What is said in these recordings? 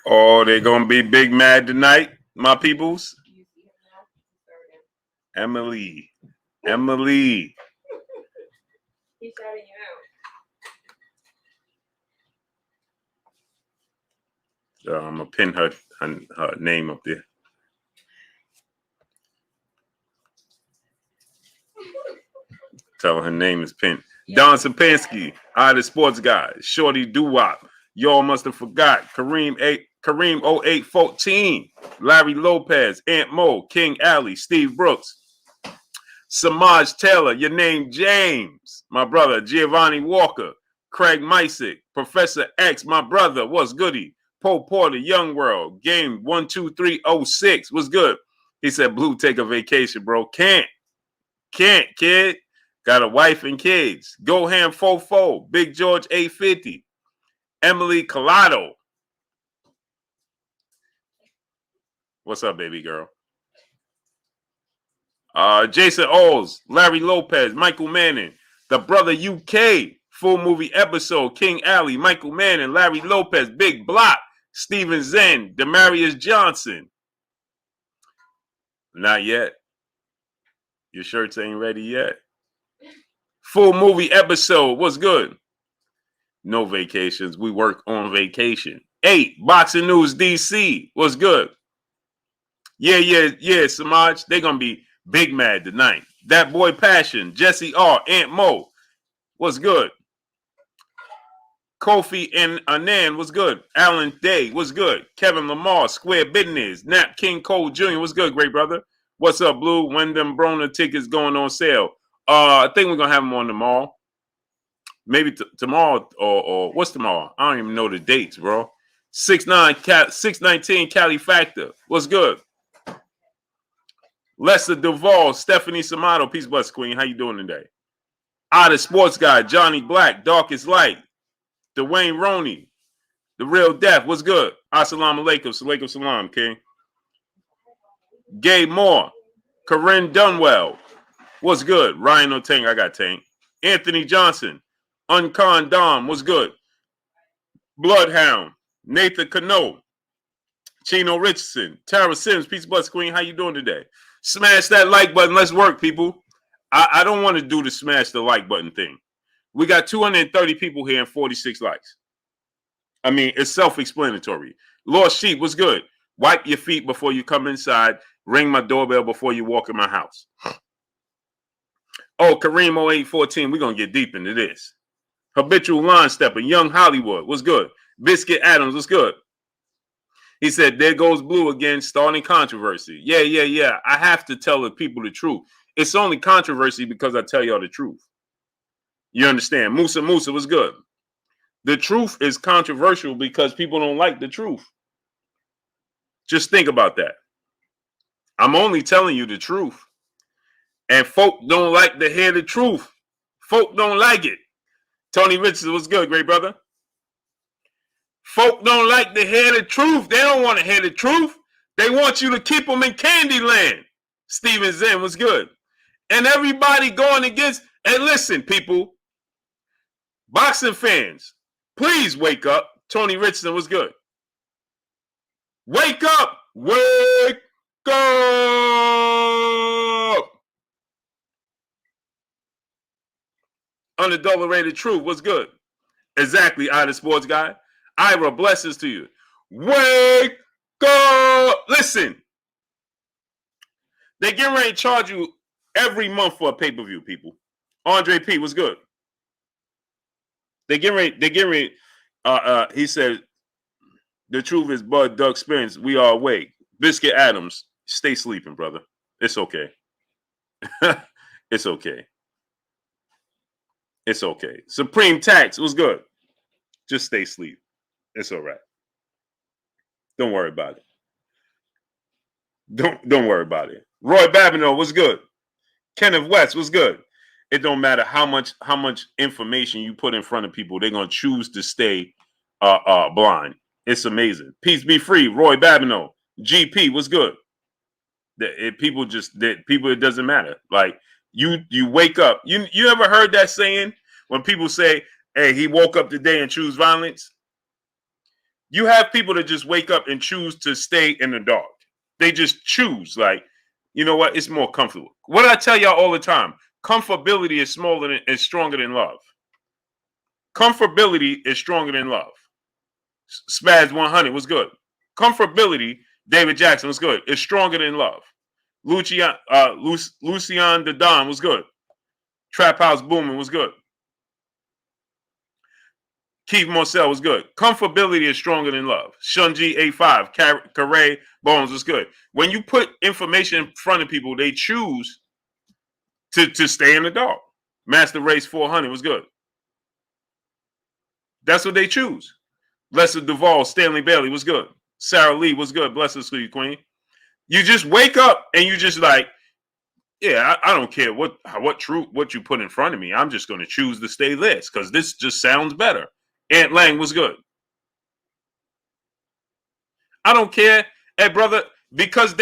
Oh, they're gonna be big mad tonight, my peoples. Emily. Emily. He's shouting you out. I'm gonna pin her name up there. Tell her name is pinned. Don Sapansky, the sports guy. Shorty Doo-Wop. Y'all must have forgot. Kareem 0814. Larry Lopez. Aunt Mo. King Alley. Steve Brooks. Samaj Taylor. Your name James. My brother. Giovanni Walker. Craig Mysick. Professor X. My brother. What's goody? Poe Porter. Young World. Game 12306. What's good? He said, Blue, take a vacation, bro. Can't, kid. Got a wife and kids. Go Ham Fofo. Big George 850. Emily Collado. What's up, baby girl? Jason Oles. Larry Lopez. Michael Manning. The Brother UK. Full movie episode. King Alley. Michael Manning. Larry Lopez. Big Block. Steven Zen. Demarius Johnson. Not yet. Your shirts ain't ready yet. Full movie episode. What's good? No vacations. We work on vacation. 8. Boxing News DC. What's good? Yeah, Samaj. They're going to be big mad tonight. That Boy Passion. Jesse R. Aunt Mo. What's good? Kofi and Anand. What's good? Alan Day. What's good? Kevin Lamar. Square Business. Nap King Cole Jr. What's good, great brother? What's up, Blue? When them Brona tickets going on sale? I think we're going to have them on tomorrow. Maybe tomorrow or what's tomorrow? I don't even know the dates, bro. 619 Cali Factor. What's good? Lester Duvall, Stephanie Samato, Peace Bus Queen. How you doing today? The sports guy, Johnny Black, Darkest Light, Dwayne Roney, The Real Death. What's good? Assalamu alaikum. Salaikum salam, King. Gabe Moore, Corinne Dunwell. What's good? Ryan O'Tang, I got Tank. Anthony Johnson, Uncon Dom. What's good? Bloodhound, Nathan Cano, Chino Richardson, Tara Sims, Peace Bus Queen. How you doing today? Smash that like button. Let's work, people. I don't want to do the smash the like button thing. We got 230 people here and 46 likes. I mean, it's self-explanatory. Lost Sheep, what's good? Wipe your feet before you come inside. Ring my doorbell before you walk in my house. Oh, Kareem 0814, we're going to get deep into this. Habitual Line Stepper, Young Hollywood, what's good? Biscuit Adams, what's good? He said, there goes Blue again, starting controversy. Yeah. I have to tell the people the truth. It's only controversy because I tell y'all the truth. You understand? Musa, what's good? The truth is controversial because people don't like the truth. Just think about that. I'm only telling you the truth. And folk don't like to hear the truth. Folk don't like it. Tony Richardson, what's good, great brother? Folk don't like to hear the truth. They don't want to hear the truth. They want you to keep them in Candyland. Steven Zen, what's good? And everybody going against, and listen, people, boxing fans, please wake up. Tony Richardson, what's good? Wake up! Wake up! Unadulterated truth, what's good? Exactly, the sports guy. Ira, blessings to you. Wake up! Listen, they get ready to charge you every month for a pay-per-view, people. Andre P, what's good? They get ready. He said, the truth is Bud, Doug Spence, we are awake. Biscuit Adams, stay sleeping, brother. It's okay. It's okay. It's okay. Supreme Tax, what's good? Just stay asleep. It's all right. Don't worry about it. Don't worry about it. Roy Babineau, what's good? Kenneth West, what's good? It don't matter how much information you put in front of people, they're gonna choose to stay blind. It's amazing. Peace be free. Roy Babineau, GP, what's good? People, it doesn't matter. Like you wake up. You ever heard that saying when people say, "Hey, he woke up today and choose violence"? You have people that just wake up and choose to stay in the dark. They just choose, like, you know what? It's more comfortable. What I tell y'all all the time, comfortability is stronger than love. Comfortability is stronger than love. Spaz 100 was good. Comfortability, David Jackson was good. It's stronger than love. Lucian the Don was good. Trap House Booming was good. Keith Morcell was good. Comfortability is stronger than love. Shunji A5, Carre Bones was good. When you put information in front of people, they choose to stay in the dark. Master Race 400 was good. That's what they choose. Lester Duvall, Stanley Bailey was good. Sarah Lee was good. Bless her, sweet queen. You just wake up and you just like, yeah, I don't care what you put in front of me. I'm just going to choose to stay this because this just sounds better. Aunt Lang was good. I don't care, hey brother, because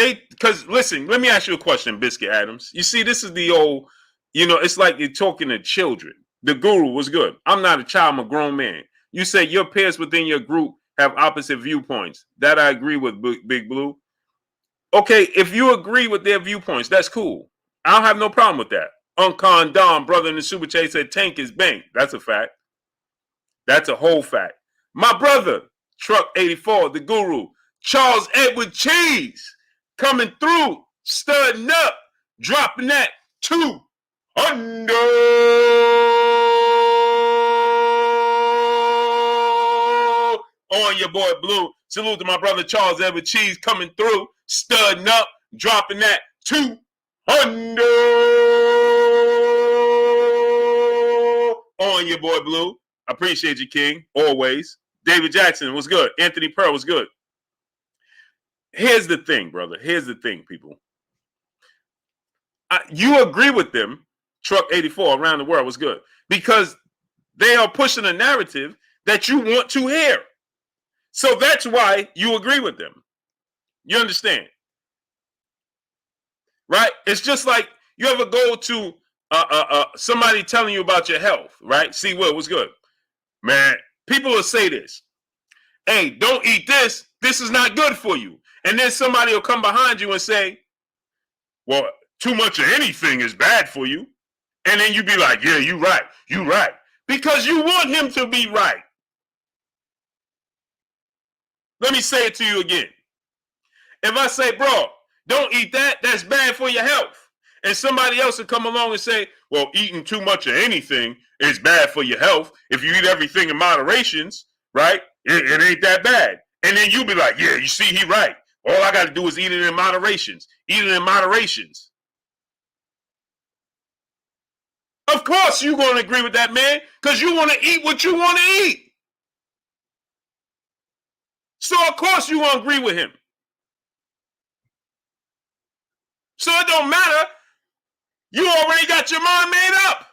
listen, let me ask you a question, Biscuit Adams. You see, this is the old, it's like you're talking to children. The guru was good. I'm not a child, I'm a grown man. You say your peers within your group have opposite viewpoints. That I agree with, Big Blue. Okay, if you agree with their viewpoints, that's cool. I don't have no problem with that. Uncon Dom, brother in the Super Chase, said Tank is bank. That's a fact. That's a whole fact. My brother, Truck 84, the guru, Charles Edward Cheese, coming through, studding up, dropping that 2 under on your boy Blue. Salute to my brother Charles Edward Cheese coming through, studding up, dropping that 200 on your boy Blue. I appreciate you, King, always. David Jackson was good. Anthony Pearl was good. Here's the thing, brother. Here's the thing, people. You agree with them. Truck 84 around the world was good because they are pushing a narrative that you want to hear. So that's why you agree with them. You understand? Right? It's just like you ever go to somebody telling you about your health, right? See, Will was good. Man, people will say this. Hey, don't eat this. This is not good for you. And then somebody will come behind you and say, well, too much of anything is bad for you. And then you be like, yeah, you right. You right. Because you want him to be right. Let me say it to you again. If I say, bro, don't eat that, that's bad for your health. And somebody else will come along and say, well, eating too much of anything is bad for your health. If you eat everything in moderations, right, it ain't that bad. And then you be like, yeah, you see, he right. All I got to do is eat it in moderations. Eat it in moderations. Of course you're going to agree with that man because you want to eat what you want to eat. So of course you want to agree with him. So it don't matter. You already got your mind made up.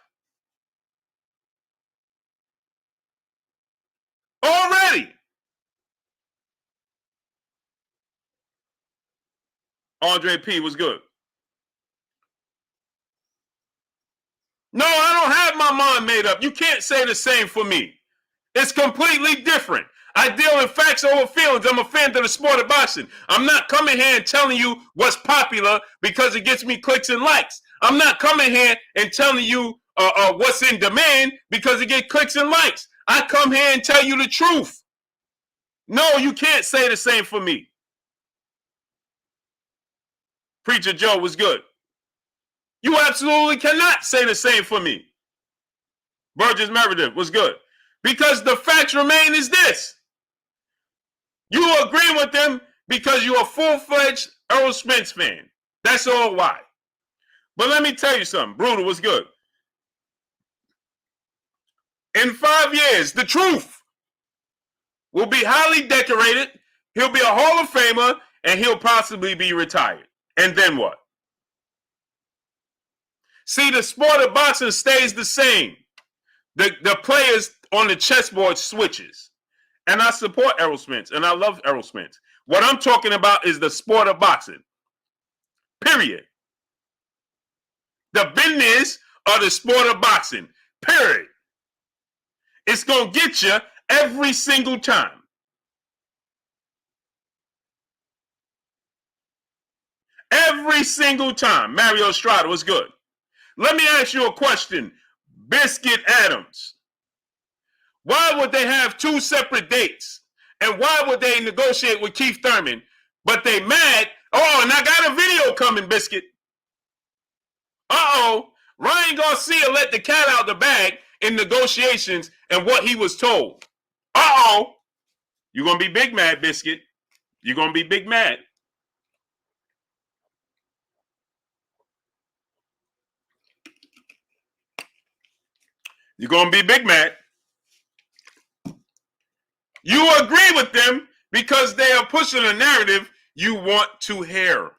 Already. Andre P was good. No, I don't have my mind made up. You can't say the same for me. It's completely different. I deal in facts over feelings. I'm a fan of the sport of boxing. I'm not coming here and telling you what's popular because it gets me clicks and likes. I'm not coming here and telling you what's in demand because it gets clicks and likes. I come here and tell you the truth. No, you can't say the same for me. Preacher Joe was good. You absolutely cannot say the same for me. Burgess Meredith was good. Because the facts remain is this. You agree with them because you're a full-fledged Earl Spence fan. That's all why. But let me tell you something. Brutal was good. In 5 years, the truth will be highly decorated. He'll be a Hall of Famer, and he'll possibly be retired. And then what? See, the sport of boxing stays the same. The players on the chessboard switches. And I support Errol Spence, and I love Errol Spence. What I'm talking about is the sport of boxing. Period. The business of the sport of boxing. Period. It's going to get you every single time. Every single time. Mario Estrada was good. Let me ask you a question. Biscuit Adams. Why would they have two separate dates? And why would they negotiate with Keith Thurman? But they mad. Oh, and I got a video coming, Biscuit. Uh-oh. Ryan Garcia let the cat out the bag in negotiations and what he was told. Uh-oh. You're going to be big mad, Biscuit. You're going to be big mad. You're going to be big mad. You agree with them because they are pushing a narrative you want to hear.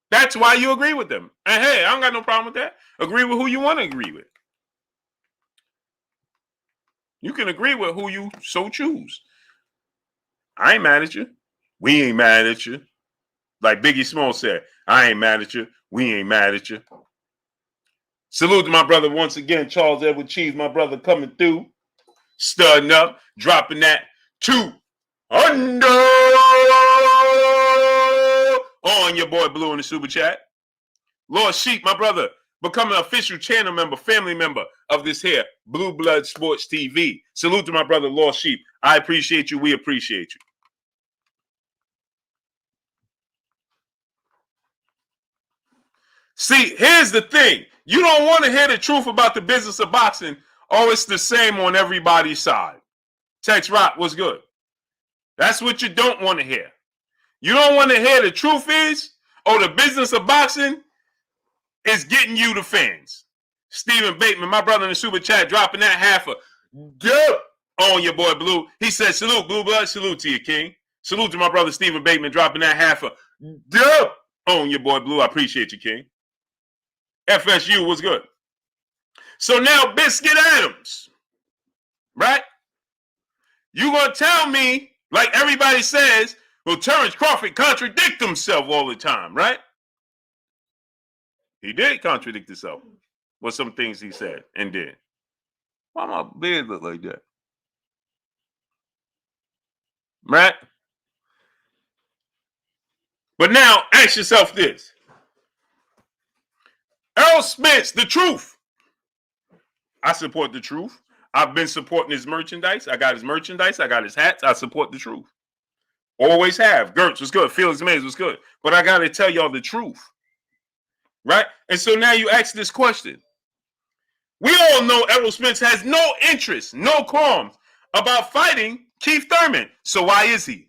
That's why you agree with them. And hey, I don't got no problem with that. Agree with who you want to agree with. You can agree with who you so choose. I ain't mad at you. We ain't mad at you. Like Biggie Smalls said, I ain't mad at you. We ain't mad at you. Salute to my brother once again, Charles Edward Cheese, my brother coming through, studding up, dropping that 2 under on your boy Blue in the super chat. Lord Sheep, my brother, becoming an official channel member, family member of this here Blue Blood Sports TV. Salute to my brother Lord Sheep. I appreciate you. We appreciate you. See, here's the thing. You don't want to hear the truth about the business of boxing. Oh, it's the same on everybody's side. Tex Rock was good. That's what you don't want to hear. You don't want to hear the truth is, oh, the business of boxing is getting you the fans. Stephen Bateman, my brother in the super chat, dropping that half a dip on your boy Blue. He said, salute, Blue Blood. Salute to you, King. Salute to my brother Stephen Bateman, dropping that half a dip on your boy Blue. I appreciate you, King. FSU was good. So now Biscuit Adams, right? You gonna tell me, like everybody says, well, Terrence Crawford contradict himself all the time, right? He did contradict himself with some things he said and did. Why my beard look like that? Right? But now ask yourself this. Errol Spence, the truth. I support the truth. I've been supporting his merchandise. I got his merchandise. I got his hats. I support the truth. Always have. Gertz was good. Felix Mays was good. But I got to tell y'all the truth. Right? And so now you ask this question. We all know Errol Spence has no interest, no qualms about fighting Keith Thurman. So why is he?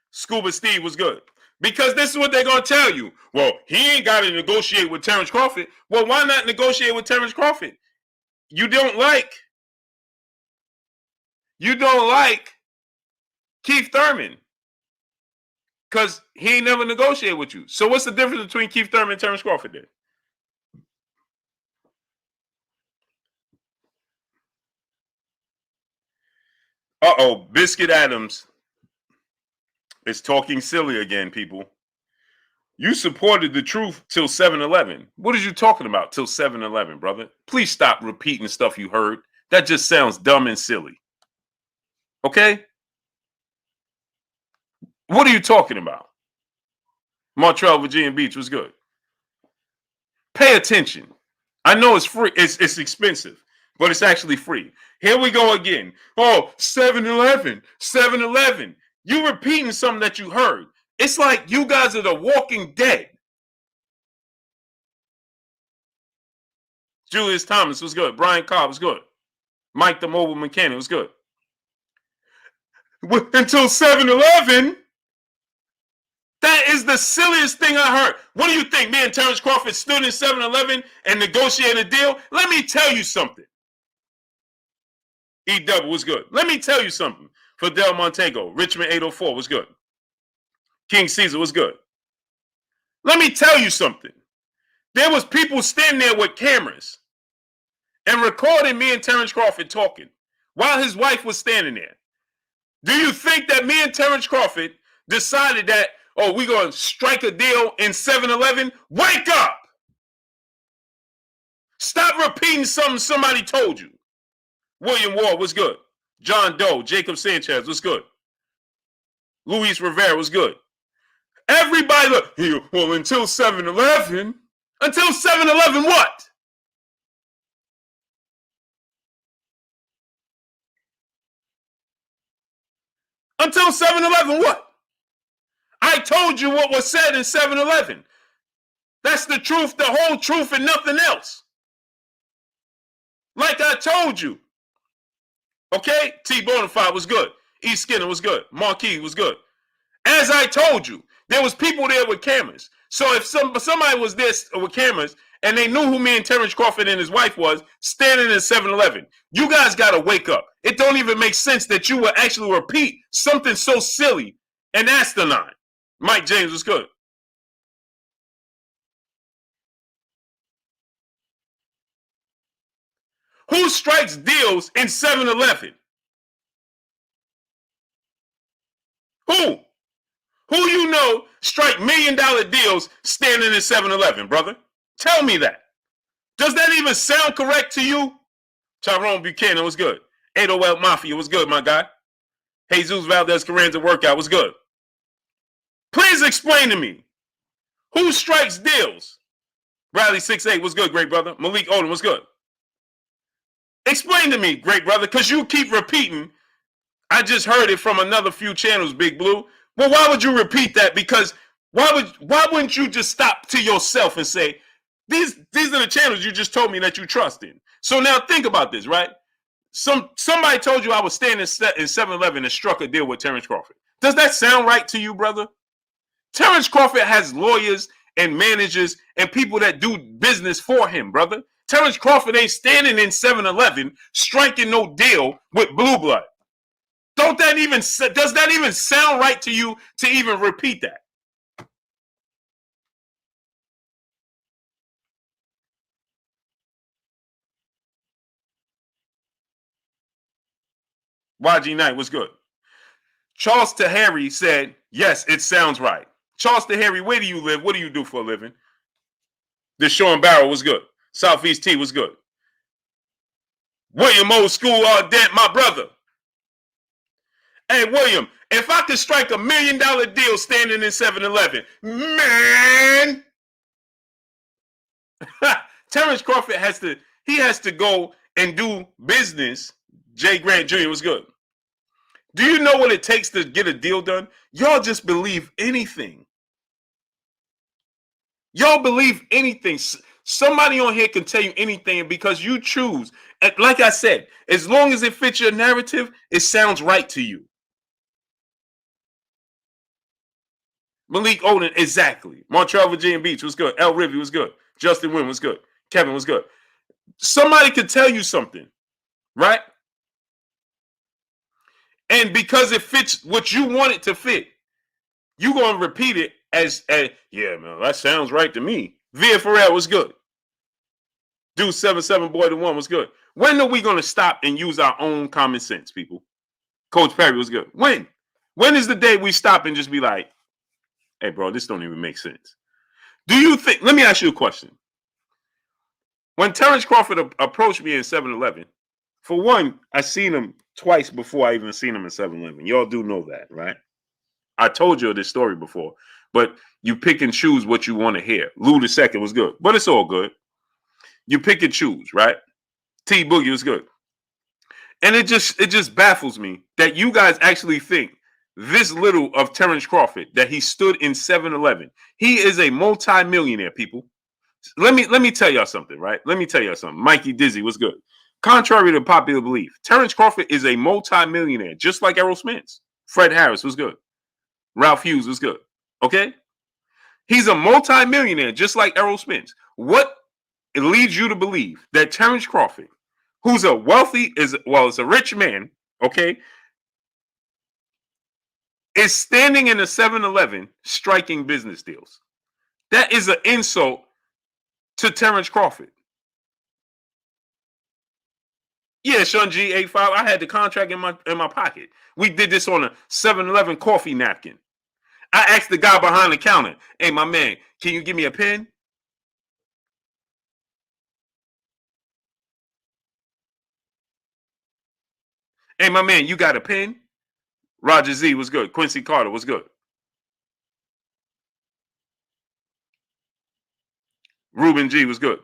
Scuba Steve was good. Because this is what they're going to tell you. Well, he ain't got to negotiate with Terrence Crawford. Well, why not negotiate with Terrence Crawford? You don't like Keith Thurman because he ain't never negotiated with you. So what's the difference between Keith Thurman and Terrence Crawford then? Uh-oh, Biscuit Adams is talking silly again, people. You supported the truth till 7-Eleven. What are you talking about till 7-Eleven, brother? Please stop repeating stuff you heard. That just sounds dumb and silly. Okay? What are you talking about? Montreal, Virginia Beach was good. Pay attention. I know it's free. It's expensive, but it's actually free. Here we go again. Oh, 7-Eleven, 7-Eleven. You repeating something that you heard. It's like you guys are the Walking Dead. Julius Thomas was good. Brian Cobb was good. Mike the Mobile Mechanic was good. Until 7-Eleven, that is the silliest thing I heard. What do you think? Me and Terrence Crawford stood in 7-Eleven and negotiated a deal? Let me tell you something. E-Double was good. Let me tell you something. Fidel Montego, Richmond 804 was good. King Caesar was good. Let me tell you something. There was people standing there with cameras and recording me and Terrence Crawford talking while his wife was standing there. Do you think that me and Terrence Crawford decided that, oh, we're going to strike a deal in 7-Eleven? Wake up! Stop repeating something somebody told you. William Ward was good. John Doe, Jacob Sanchez was good. Luis Rivera was good. Everybody look, well, until 7-Eleven. Until 7-Eleven what? Until 7-Eleven what? I told you what was said in 7-Eleven. That's the truth, the whole truth, and nothing else. Like I told you. Okay? T Bonafide was good. E Skinner was good. Marquis was good. As I told you, there was people there with cameras. So if somebody was there with cameras and they knew who me and Terrence Crawford and his wife was standing in 7-Eleven, you guys got to wake up. It don't even make sense that you would actually repeat something so silly and asinine. Mike James was good. Who strikes deals in 7-Eleven? Who? Who you know strike $1 million deals standing in 7-Eleven, brother? Tell me that. Does that even sound correct to you? Tyrone Buchanan was good. 808 Mafia was good, my guy. Jesus Valdez Carranza workout was good. Please explain to me. Who strikes deals? Riley 6'8 was good, great brother. Malik Odom was good. Explain to me, great brother, because you keep repeating. I just heard it from another few channels, Big Blue. Well, why would you repeat that? Because why wouldn't you just stop to yourself and say, these are the channels you just told me that you trust in. So now think about this, right? Somebody told you I was standing in 7-Eleven and struck a deal with Terrence Crawford. Does that sound right to you, brother? Terrence Crawford has lawyers and managers and people that do business for him, brother. Terrence Crawford ain't standing in 7-Eleven striking no deal with Blue Blood. Does that even sound right to you to even repeat that? YG Knight was good. Charles Tahari said, yes, it sounds right. Charles Tahari, where do you live? What do you do for a living? Deshaun Barrow was good. Southeast T was good. William Old School Dent, my brother. Hey, William, if I could strike $1 million deal standing in 7-Eleven, man. Terrence Crawford has to go and do business. Jay Grant Jr. was good. Do you know what it takes to get a deal done? Y'all just believe anything. Y'all believe anything. Somebody on here can tell you anything because you choose. And like I said, as long as it fits your narrative, it sounds right to you. Malik Odom, exactly. Montreal, Virginia Beach was good. El Rivy was good. Justin Wynn was good. Kevin was good. Somebody could tell you something, right? And because it fits what you want it to fit, you're going to repeat it as, yeah, man, that sounds right to me. Via Ferrer was good. Dude 77 Boy to 1 was good. When are we going to stop and use our own common sense, people? Coach Perry was good. When? When is the day we stop and just be like, hey, bro, this don't even make sense? Do you think, let me ask you a question. When Terrence Crawford approached me in 7-Eleven, for one, I seen him twice before I even seen him in 7-Eleven. Y'all do know that, right? I told you this story before, but you pick and choose what you want to hear. Lou the second was good, but it's all good. You pick and choose, right? T Boogie was good. And it just baffles me that you guys actually think this little of Terrence Crawford, that he stood in 7-Eleven. He is a multi-millionaire, people. Let me tell y'all something, right? Let me tell y'all something. Mikey Dizzy was good. Contrary to popular belief, Terrence Crawford is a multi-millionaire, just like Errol Spence. Fred Harris was good. Ralph Hughes was good. Okay? He's a multi-millionaire, just like Errol Spence. What leads you to believe that Terrence Crawford, who's a is a rich man, okay, is standing in a 7-Eleven striking business deals? That is an insult to Terrence Crawford. Yeah, Sean G 85. I had the contract in my pocket. We did this on a 7-Eleven coffee napkin. I asked the guy behind the counter, hey, my man, can you give me a pen? Hey, my man, you got a pen? Roger Z was good. Quincy Carter was good. Ruben G was good.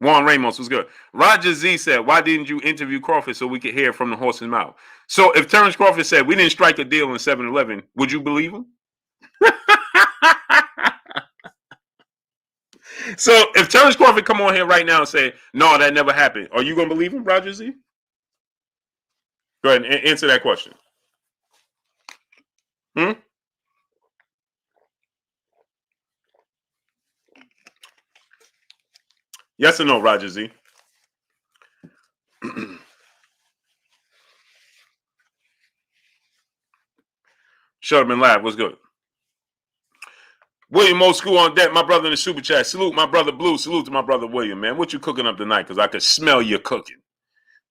Juan Ramos was good. Roger Z said, why didn't you interview Crawford so we could hear from the horse's mouth? So if Terrence Crawford said, we didn't strike a deal in 7-Eleven, would you believe him? So if Terrence Crawford come on here right now and say, no, that never happened, are you going to believe him, Roger Z? Go ahead and answer that question. Yes or no, Roger Z? Shut up and laugh. What's good? William Old School on deck. My brother in the super chat. Salute my brother Blue. Salute to my brother William, man. What you cooking up tonight? Because I could smell you cooking.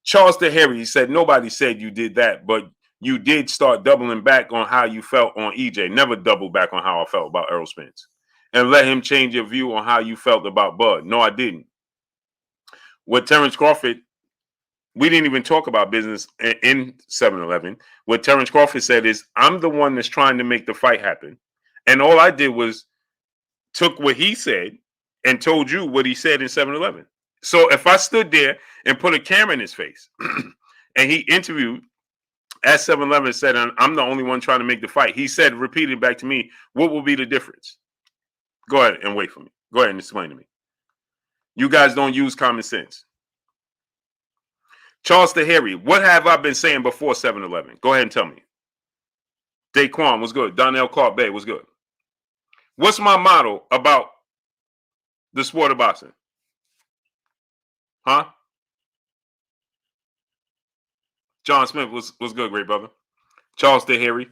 Charles DeHarry, he said, nobody said you did that, but you did start doubling back on how you felt on EJ. Never double back on how I felt about Errol Spence. And let him change your view on how you felt about Bud. No, I didn't. With Terrence Crawford, we didn't even talk about business in 7-Eleven. What Terrence Crawford said is, I'm the one that's trying to make the fight happen. And all I did was took what he said and told you what he said in 7-Eleven. So if I stood there and put a camera in his face and he interviewed at 7-Eleven and said, I'm the only one trying to make the fight. He said, repeated back to me, what will be the difference? Go ahead and wait for me. Go ahead and explain to me. You guys don't use common sense. Charles DeHarry, what have I been saying before 7-Eleven? Go ahead and tell me. Daquan was good. Donnell Clark Bay was good. What's my motto about the sport of boxing? Huh? John Smith was good, great brother. Charles DeHarry.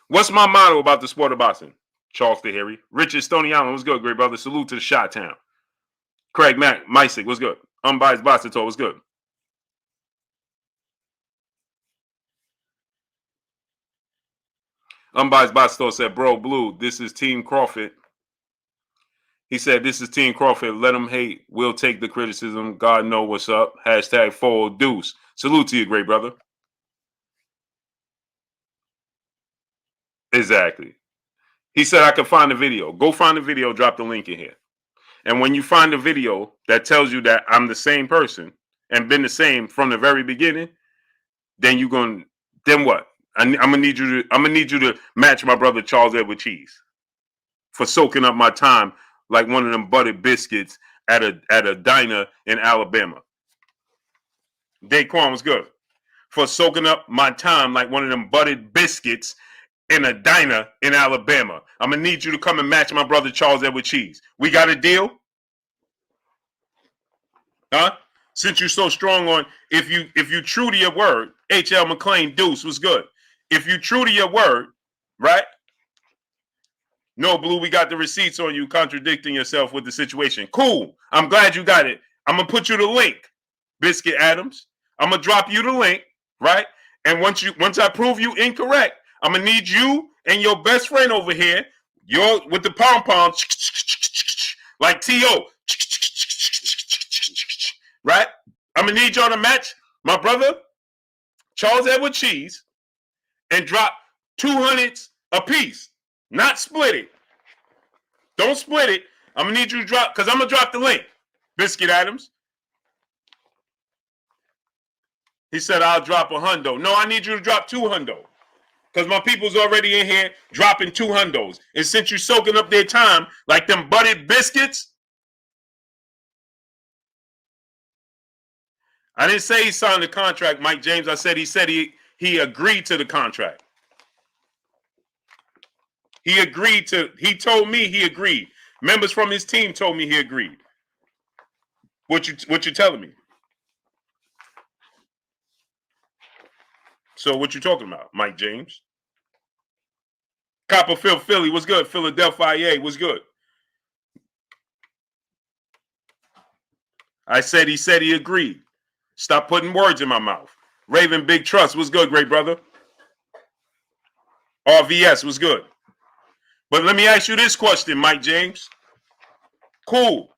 What's my motto about the sport of boxing? Charles DeHarry. Richard Stony Island was good, great brother. Salute to the Shot Town. Craig Mysick was good. Unbiased Boxing Talk was good. Unbiased Boxing Talk said, bro, Blue, this is Team Crawford. He said, this is Team Crawford. Let them hate. We'll take the criticism. God know what's up. Hashtag full deuce. Salute to you, great brother. Exactly. He said, I could find the video. Go find the video. Drop the link in here. And when you find the video that tells you that I'm the same person and been the same from the very beginning, then you're going. Then what? I'm gonna need you to match my brother Charles Edward Cheese for soaking up my time like one of them buttered biscuits at a diner in Alabama. Daquan was good for soaking up my time like one of them buttered biscuits in a diner in Alabama. I'm gonna need you to come and match my brother Charles Edward Cheese. We got a deal? Huh? Since you're so strong on if you true to your word, H.L. McClain Deuce was good. If you true to your word, right? No, Blue, we got the receipts on you contradicting yourself with the situation. Cool. I'm glad you got it. I'm gonna put you the link, Biscuit Adams. I'm gonna drop you the link, right? And once I prove you incorrect, I'm gonna need you and your best friend over here, with the pom-pom, like T.O., right? I'm gonna need y'all to match my brother Charles Edward Cheese and drop 200s a piece, not split it. Don't split it. I'm gonna need you to drop, because I'm gonna drop the link, Biscuit Adams. He said, I'll drop $100. No, I need you to drop $200. Because my people's already in here dropping $200. And since you're soaking up their time like them buttered biscuits, I didn't say he signed the contract, Mike James. I said he agreed to the contract. He told me he agreed. Members from his team told me he agreed. What you telling me? So what you talking about, Mike James? Copperfield Philly was good. Philadelphia was good. I said he agreed. Stop putting words in my mouth. Raven Big Trust was good, great brother. RVS was good. But let me ask you this question, Mike James. Cool.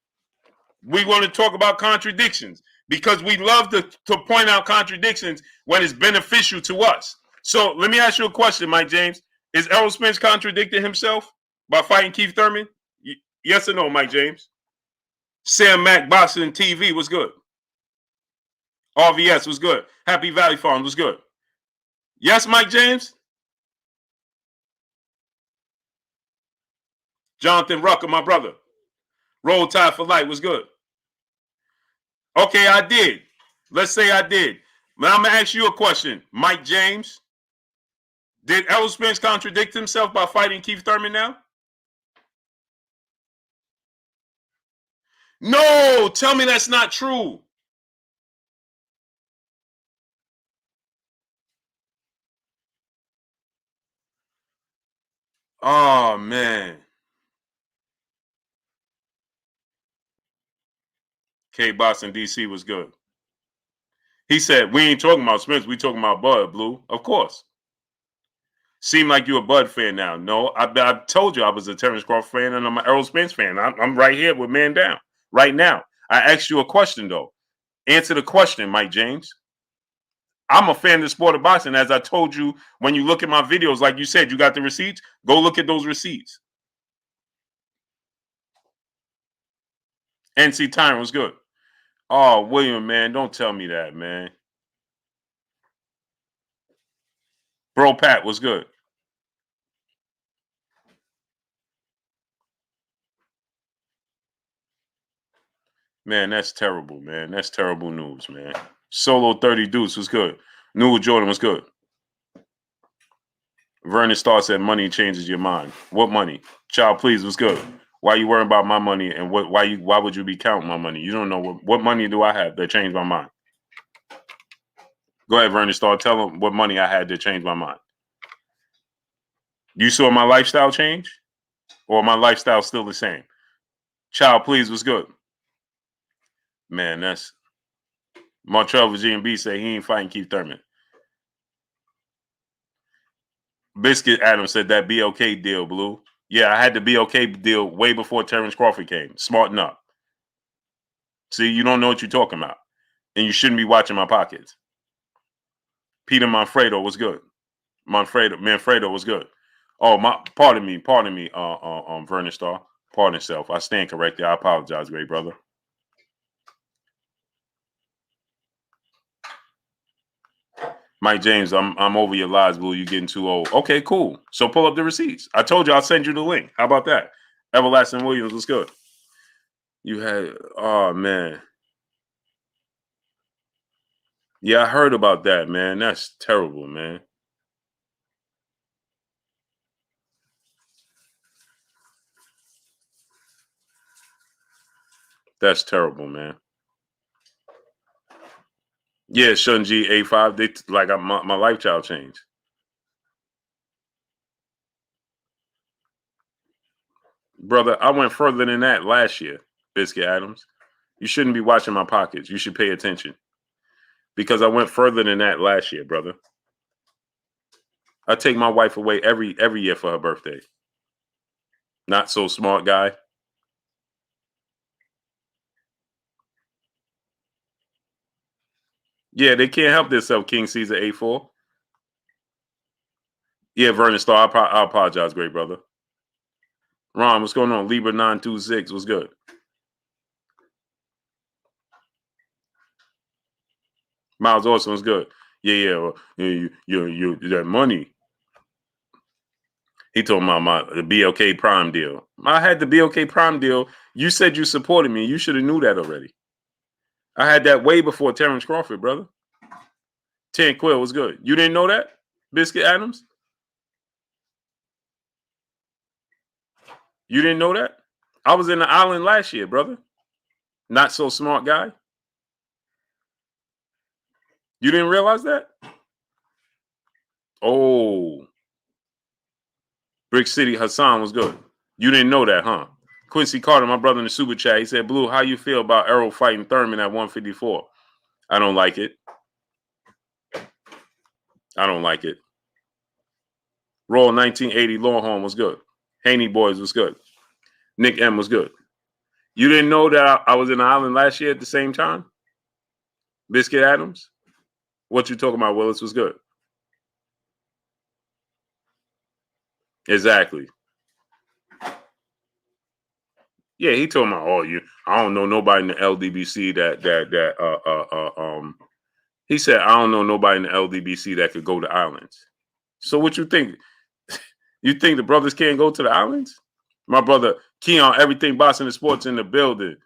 We want to talk about contradictions. because we love to point out contradictions when it's beneficial to us. So let me ask you a question, Mike James. Is Errol Spence contradicting himself by fighting Keith Thurman? Yes or no, Mike James? Sam Mack Boxing TV was good. RVS was good. Happy Valley Farms was good. Yes, Mike James? Jonathan Rucker, my brother. Roll Tide for Life was good. Okay, I did. Let's say I did. But I'm going to ask you a question. Mike James, did Errol Spence contradict himself by fighting Keith Thurman now? No, tell me that's not true. Oh, man. K Boston DC was good. He said, we ain't talking about Spence, we talking about Bud, Blue. Of course. Seem like you're a Bud fan now. No, I told you I was a Terrence Crawford fan and I'm an Errol Spence fan. I'm right here with Man Down right now. I asked you a question, though. Answer the question, Mike James. I'm a fan of the sport of boxing. As I told you, when you look at my videos, like you said, you got the receipts. Go look at those receipts. NC Tyrant was good. Oh, William, man, don't tell me that, man. Bro Pat was good. Man, that's terrible, man. That's terrible news, man. Solo 30 Deuce was good. Newell Jordan was good. Vernon Starr said money changes your mind. What money? Child, please, was good. Why you worrying about my money and why would you be counting my money? You don't know what money do I have that changed my mind? Go ahead, Vernon Starr. Tell them what money I had to change my mind. You saw my lifestyle change? Or my lifestyle still the same? Child, please, was good. Man, that's Montreal Virginia B say he ain't fighting Keith Thurman. Biscuit Adams said that BLK deal, Blue. Yeah, I had the BLK deal way before Terrence Crawford came. Smarten up. See, you don't know what you're talking about. And you shouldn't be watching my pockets. Peter Manfredo was good. Manfredo was good. Oh, pardon me, Vernon Starr. Pardon yourself. I stand corrected. I apologize, great brother. Mike James, I'm over your lies, Blue. You're getting too old. Okay, cool. So pull up the receipts. I told you I'll send you the link. How about that? Everlasting Williams was good. You had, oh man. Yeah, I heard about that, man. That's terrible, man. That's terrible, man. Yeah, Shunji A5. They like my life child changed. Brother, I went further than that last year, Biscuit Adams. You shouldn't be watching my pockets. You should pay attention. Because I went further than that last year, brother. I take my wife away every year for her birthday. Not so smart guy. Yeah, they can't help themselves, King Caesar A4. Yeah, Vernon Starr, I apologize, great brother. Ron, what's going on? Libra 926 was good. Miles Austin was good. Yeah, you that money. He told my the BLK Prime deal. I had the BLK Prime deal. You said you supported me. You should have knew that already. I had that way before Terrence Crawford, brother. Tan Quill was good. You didn't know that, Biscuit Adams? You didn't know that? I was in the island last year, brother. Not so smart guy. You didn't realize that? Oh. Brick City Hassan was good. You didn't know that, huh? Quincy Carter, my brother in the super chat, he said, Blue, how you feel about Errol fighting Thurman at 154? I don't like it. I don't like it. Royal 1980 Longhorn was good. Haney Boys was good. Nick M was good. You didn't know that I was in the island last year at the same time? Biscuit Adams? What you talking about, Willis? Was good. Exactly. Yeah, he told me, oh, I don't know nobody in the LDBC he said, I don't know nobody in the LDBC that could go to islands. So what you think? You think the brothers can't go to the islands? My brother Keon, everything boxing and sports in the building.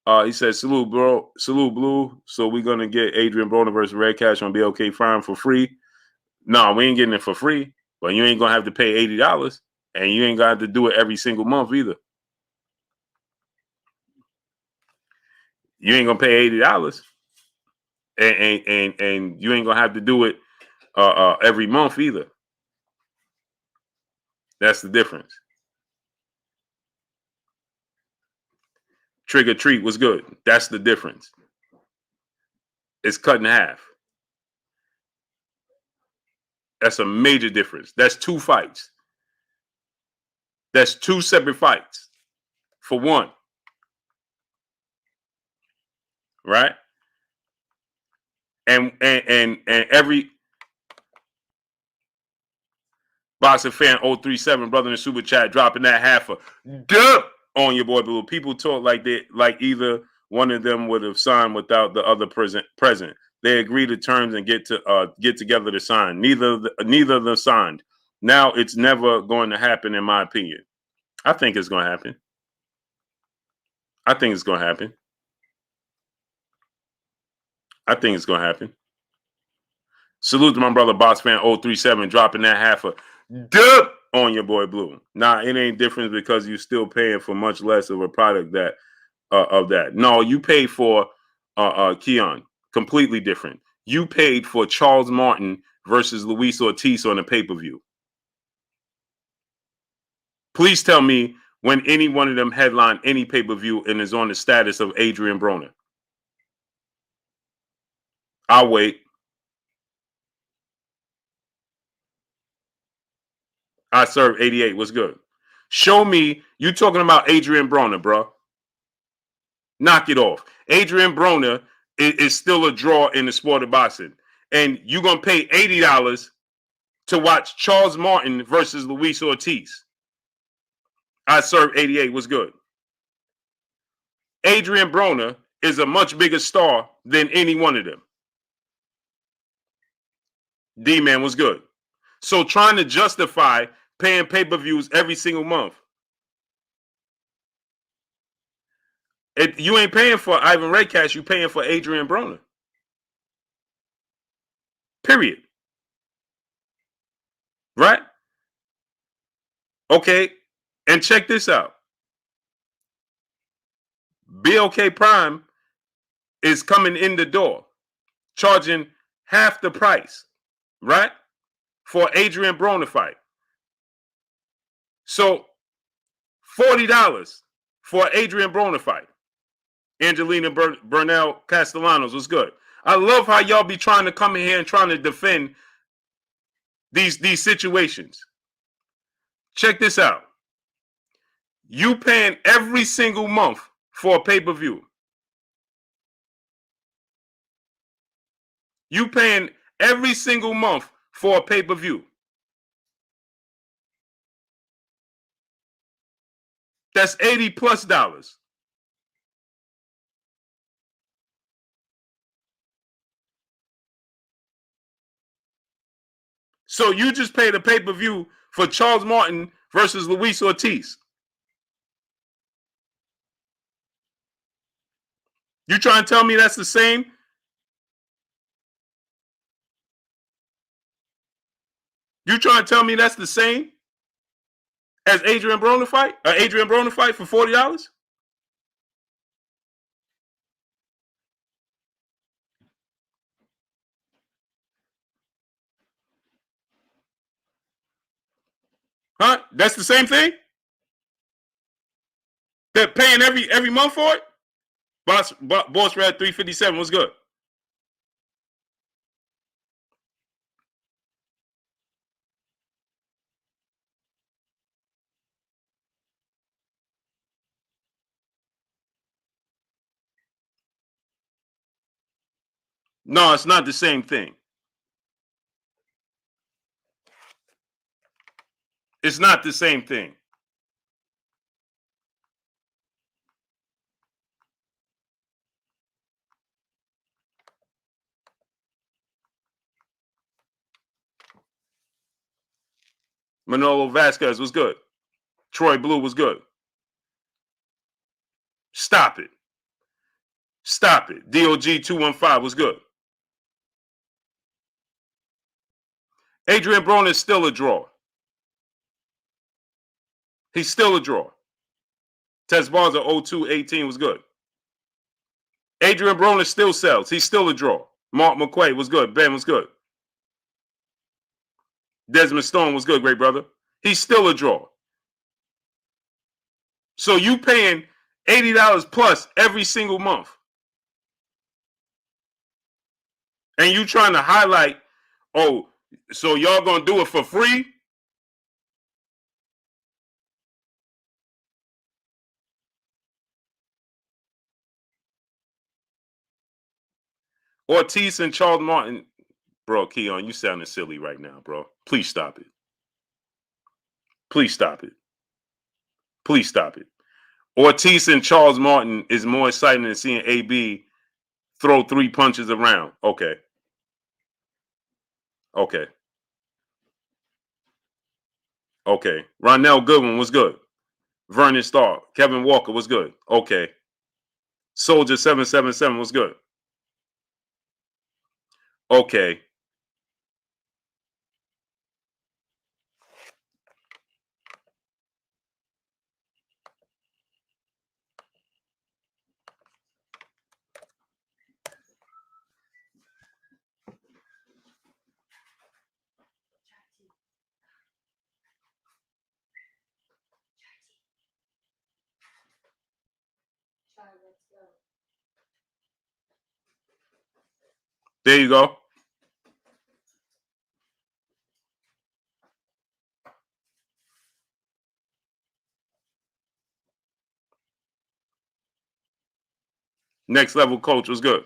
He said, salute, bro. Salute, Blue. So we're going to get Adrian Broner versus Red Cash on BLK Farm for free. No, we ain't getting it for free, but you ain't going to have to pay $80, and you ain't going to have to do it every single month either. You ain't going to pay $80, and you ain't going to have to do it every month either. That's the difference. Trick or treat was good. That's the difference. It's cut in half. That's a major difference. That's 2 fights. That's 2 separate fights for one. Right? And every boxing fan 037 brother in the super chat dropping that half a dub on your boy Blue. People talk like either one of them would have signed without the other present. They agree to terms and get together to sign. Neither of them signed. Now it's never going to happen, in my opinion. I think it's going to happen. I think it's going to happen. Salute to my brother Box Fan 037 dropping that half a dub on your boy Blue. Nah, it ain't different because you're still paying for much less of a product that of that. No, you paid for Keon. Completely different. You paid for Charles Martin versus Luis Ortiz on a pay-per-view. Please tell me when any one of them headline any pay-per-view and is on the status of Adrian Broner. I'll wait. I serve 88. What's good? Show me you talking about Adrian Broner, bro. Knock it off. Adrian Broner is still a draw in the sport of boxing. And you're going to pay $80 to watch Charles Martin versus Luis Ortiz. I serve 88. What's good? Adrian Broner is a much bigger star than any one of them. D-Man was good. So trying to justify paying pay-per-views every single month. You ain't paying for Ivan Redcash, you paying for Adrian Broner. Period. Right? Okay. And check this out. BLK Prime is coming in the door, charging half the price, right? For Adrian Broner fight. So $40 for Adrian Broner fight. Angelina Burnell Castellanos was good. I love how y'all be trying to come in here and trying to defend these situations. Check this out. You paying every single month for a pay-per-view. You paying every single month for a pay-per-view. That's $80+. So you just paid a pay-per-view for Charles Martin versus Luis Ortiz. You trying to tell me that's the same? You trying to tell me that's the same as Adrian Broner fight? Adrian Broner fight for $40? Huh? That's the same thing? They're paying every month for it? Boss Red 357 was good. No, it's not the same thing. It's not the same thing. Manolo Vasquez was good. Troy Blue was good. Stop it. Stop it. DOG 215 was good. Adrian Broner is still a draw. He's still a draw. Tess Barnes at 02-18 was good. Adrian Broner still sells. He's still a draw. Mark McQuay was good. Ben was good. Desmond Stone was good, great brother. He's still a draw. So you paying $80 plus every single month. And you trying to highlight, oh, so y'all gonna do it for free? Ortiz and Charles Martin. Bro, Keon, you sounding silly right now, bro. Please stop it. Please stop it. Please stop it. Ortiz and Charles Martin is more exciting than seeing AB throw 3 punches around. Okay. Okay. Okay. Ronell Goodwin was good. Vernon Starr. Kevin Walker was good. Okay. Soldier 777 was good. Okay. There you go. Next Level Coach was good.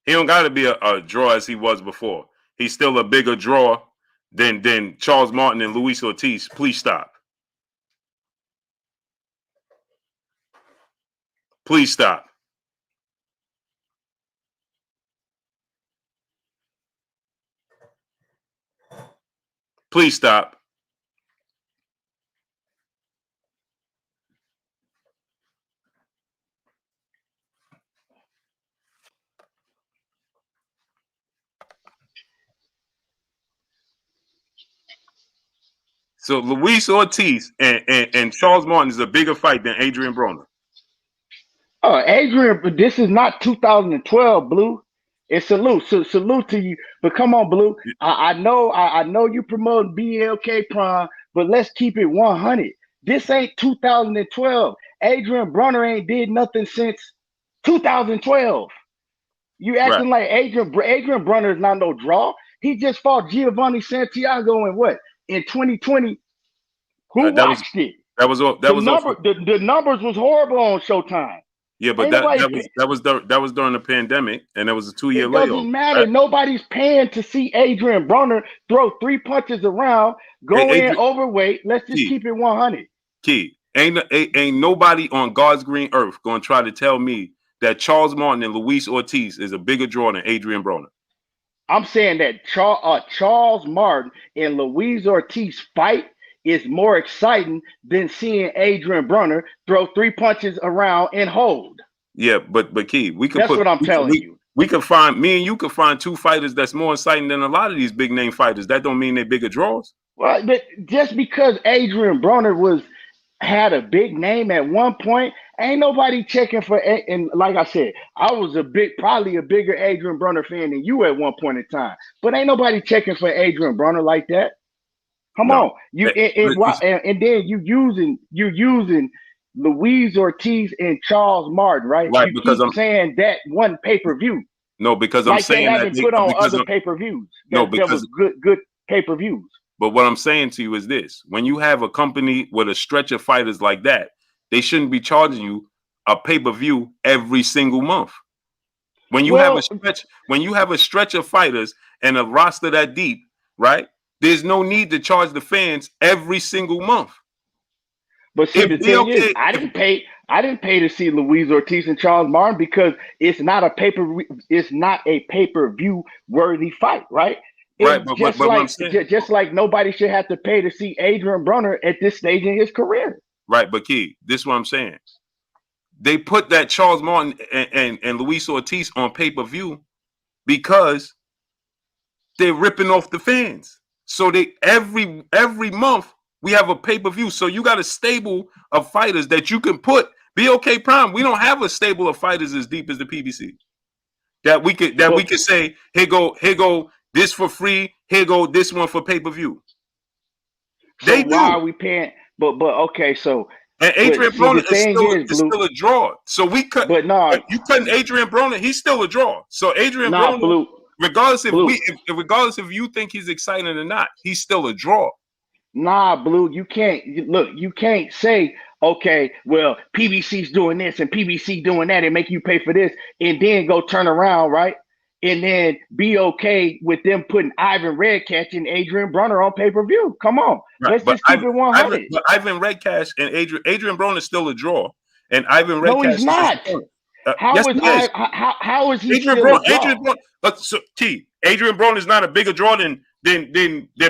He don't got to be a draw as he was before. He's still a bigger draw than Charles Martin and Luis Ortiz. Please stop. Please stop. Please stop. So Luis Ortiz and Charles Martin is a bigger fight than Adrian Broner. Oh, Adrian, this is not 2012, Blue. It's salute to you. But come on, Blue. I know you promote BLK Prime, but let's keep it 100. This ain't 2012. Adrian Broner ain't did nothing since 2012. You acting like Adrian Broner is not no draw. He just fought Giovanni Santiago in what? In 2020. Who watched it? The numbers was horrible on Showtime. Yeah, but that was during the pandemic, and it was a 2-year layoff. It doesn't matter. Right? Nobody's paying to see Adrian Broner throw 3 punches around, go in overweight. Let's just keep it 100. Key, ain't nobody on God's green earth going to try to tell me that Charles Martin and Luis Ortiz is a bigger draw than Adrian Broner. I'm saying that Charles Martin and Luis Ortiz fight is more exciting than seeing Adrian Broner throw 3 punches around and hold. Yeah, but Key, that's what I'm telling you. We could find, me and you could find 2 fighters that's more exciting than a lot of these big name fighters. That don't mean they're bigger draws. Well, but just because Adrian Broner had a big name at one point, ain't nobody checking for. And like I said, I was probably a bigger Adrian Broner fan than you at one point in time. But ain't nobody checking for Adrian Broner like that. Come on, and then you using Luis Ortiz and Charles Martin, right? Right, you because keep saying that one pay-per-view. No, because I'm saying they haven't put on other pay-per-views. That was good pay-per-views. But what I'm saying to you is this: when you have a company with a stretch of fighters like that, they shouldn't be charging you a pay-per-view every single month. When you have a stretch of fighters and a roster that deep, right? There's no need to charge the fans every single month. But see, the thing is, I didn't pay to see Luis Ortiz and Charles Martin because it's not a pay-per-view worthy fight, right? Right, just like nobody should have to pay to see Adrian Broner at this stage in his career. Right, but Key, this is what I'm saying. They put that Charles Martin and Luis Ortiz on pay-per-view because they're ripping off the fans. So they every month we have a pay-per-view. So you got a stable of fighters that you can put. BOK Prime, we don't have a stable of fighters as deep as the PBC. We could say, here go this for free, here go this one for pay-per-view. So why are we paying? But okay, so and Adrian Broner is still a draw. So we cut. But no, you cutting Adrian Broner, he's still a draw. So Adrian Broner, Blue, regardless if you think he's exciting or not, he's still a draw. Nah, Blue, you can't say, okay, well, PBC's doing this and PBC doing that and make you pay for this, and then go turn around, right? And then be okay with them putting Ivan Redcash and Adrian Broner on pay-per-view. Come on. Right. Let's just keep it 100. But Ivan Redcash and Adrian Broner is still a draw. And Ivan Redcash. No, he's not. How is he Adrian still Broner, a draw? Adrian Broner, Adrian Broner is not a bigger draw than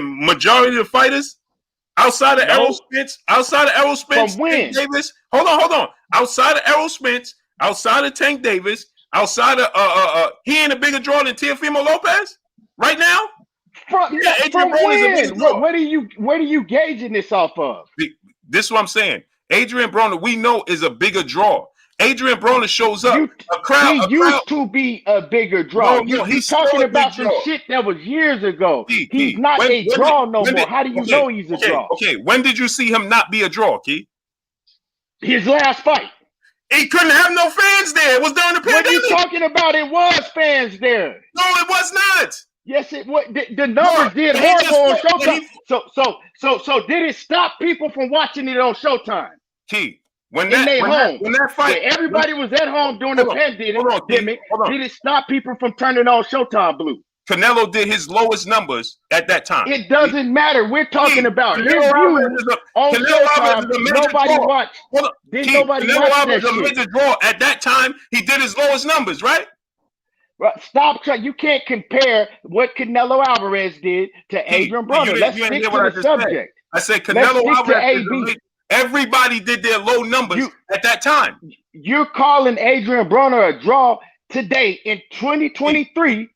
majority of the fighters outside of Errol Spence. From when? Tank Davis. Hold on. Outside of Errol Spence, outside of Tank Davis, outside of he ain't a bigger draw than Teofimo Lopez right now. From when? What are you gauging this off of? This is what I'm saying. Adrian Broner, we know, is a bigger draw. Adrian Broner shows up. He used to be a bigger draw. He's talking about some shit that was years ago. He's not a draw no more. How do you know he's a draw? Okay, when did you see him not be a draw, Key? His last fight. He couldn't have no fans there. It was during the pandemic. What are you talking about? It was fans there. No, it was not. Yes, it was. The numbers did horrible on Showtime. So did it stop people from watching it on Showtime? Key. When that fight, everybody was at home during the pandemic, did it stop people from turning on Showtime, Blue? Canelo did his lowest numbers at that time. It doesn't matter. We're talking about his views on Showtime. Nobody watched. Nobody watched that shit. Major draw at that time. He did his lowest numbers, right? Stop trying. You can't compare what Canelo Alvarez did to Adrian Broner. Let's stick to the subject. I said Canelo Alvarez. Everybody did their low numbers at that time. You're calling Adrian Broner a draw today in 2023.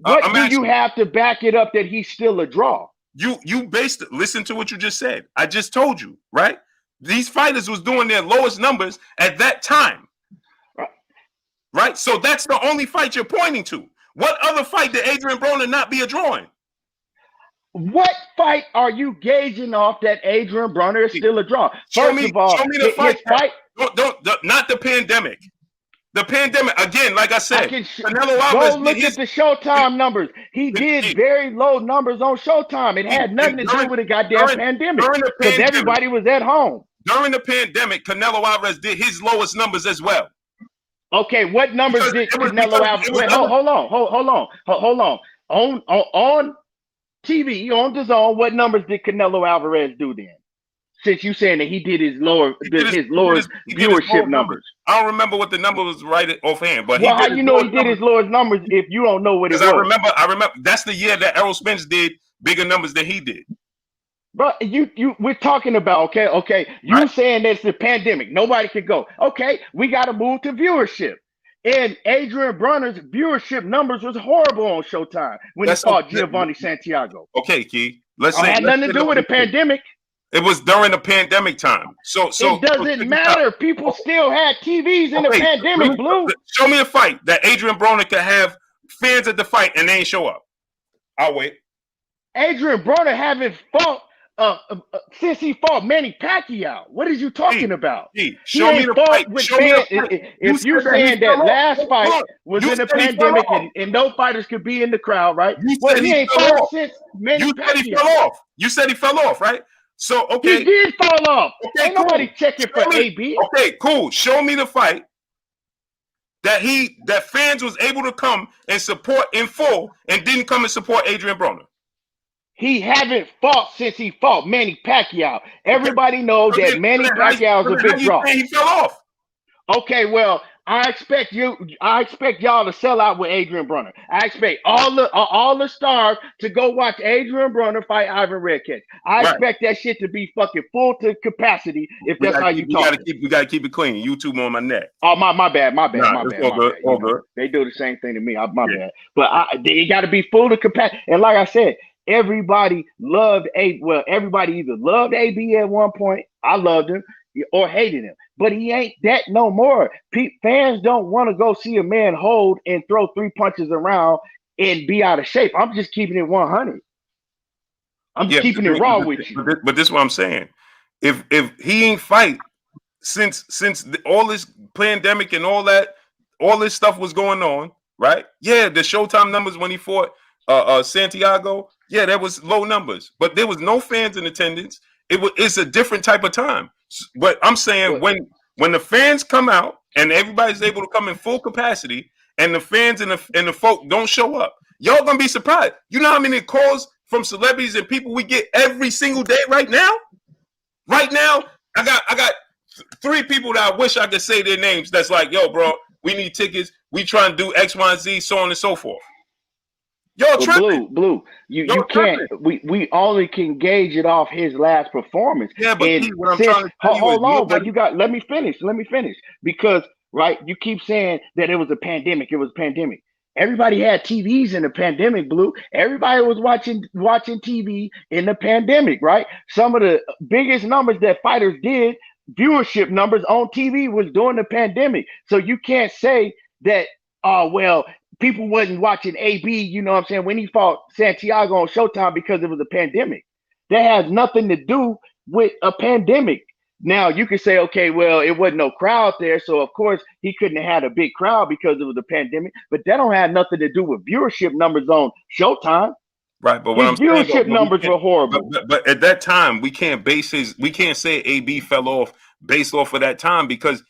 What do you have to back it up that he's still a draw? You based it. Listen to what you just said. I just told you, right? These fighters was doing their lowest numbers at that time. Right? So that's the only fight you're pointing to. What other fight did Adrian Broner not be a drawing? What fight are you gauging off that Adrian Broner is still a draw? Show me the fight. Not the pandemic. The pandemic, again, like I said, Canelo Alvarez. Go look at the Showtime numbers. He did very low numbers on Showtime. It had nothing to do with the goddamn pandemic because everybody was at home. During the pandemic, Canelo Alvarez did his lowest numbers as well. Okay, what numbers did Canelo Alvarez? Wait, hold on. On TV, on DAZN, what numbers did Canelo Alvarez do then? Since you saying that he did his lowest viewership numbers. I don't remember what the number was right offhand, but how you know he did his lowest numbers if you don't know what it was? I remember that's the year that Errol Spence did bigger numbers than he did. But we're talking about okay. You saying that's the pandemic, nobody could go. Okay, we got to move to viewership. And Adrian Broner's viewership numbers was horrible on Showtime when he fought Giovanni Santiago. Okay, Key. Let's say it had nothing to do with the pandemic. It was during the pandemic time. So it doesn't matter. People still had TVs in the pandemic, Blue. Show me a fight that Adrian Broner could have fans at the fight and they ain't show up. I'll wait. Adrian Broner haven't fought since he fought Manny Pacquiao. What are you talking about? Show me the fight. If you're saying that last fight was in the pandemic and no fighters could be in the crowd, right? He ain't fought since Manny Pacquiao. You said he fell off, right? So okay, he did fall off. Okay, Ain't nobody checking for AB. Okay, cool. Show me the fight that fans was able to come and support in full and didn't come and support Adrian Broner. He haven't fought since he fought Manny Pacquiao. Everybody knows that Manny Pacquiao is a big draw. He fell off. Okay, well, I expect y'all to sell out with Adrian Broner. I expect all the stars to go watch Adrian Broner fight Ivan Redcatch. I expect that shit to be fucking full to capacity if that's how you talk. We gotta keep it clean. YouTube on my neck. Oh, my bad. All good. They do the same thing to me. My bad. But they got to be full to capacity. And like I said, everybody loved everybody either loved AB at one point. I loved him. Or hated him, but he ain't that no more. Fans don't want to go see a man hold and throw 3 punches around and be out of shape. I'm just keeping it 100. I'm keeping it raw with you. But this is what I'm saying. If he ain't fight since all this pandemic and all this stuff was going on, right? Yeah, the Showtime numbers when he fought Santiago, yeah, that was low numbers, but there was no fans in attendance. It's a different type of time. But I'm saying when the fans come out and everybody's able to come in full capacity, and the fans and the folk don't show up, y'all gonna be surprised. You know how many calls from celebrities and people we get every single day right now? Right now, I got 3 people that I wish I could say their names. That's like, yo, bro, we need tickets. We trying to do X, Y, and Z, so on and so forth. Y'all tripping. Blue. You can't. We only can gauge it off his last performance. Yeah, but what I'm trying to tell hold on, but you got. Let me finish. Because you keep saying that it was a pandemic. It was a pandemic. Everybody had TVs in the pandemic, Blue. Everybody was watching TV in the pandemic, right? Some of the biggest numbers that fighters did, viewership numbers on TV, was during the pandemic. So you can't say that. People wasn't watching AB, you know what I'm saying, when he fought Santiago on Showtime because it was a pandemic. That has nothing to do with a pandemic. Now, you can say, okay, well, it wasn't no crowd there, so of course he couldn't have had a big crowd because it was a pandemic, but that don't have nothing to do with viewership numbers on Showtime. Right, but what his viewership numbers were horrible. But at that time, we can't say AB fell off based off of that time because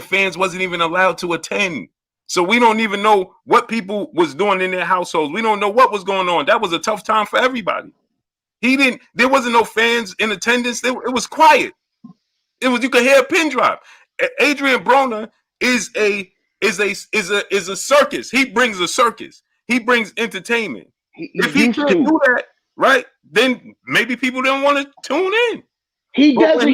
fans wasn't even allowed to attend. So we don't even know what people was doing in their households. We don't know what was going on. That was a tough time for everybody. There wasn't no fans in attendance. It was quiet. You could hear a pin drop. Adrian Broner is a circus. He brings a circus. He brings entertainment. If he can't do that, right, then maybe people don't want to tune in. He doesn't.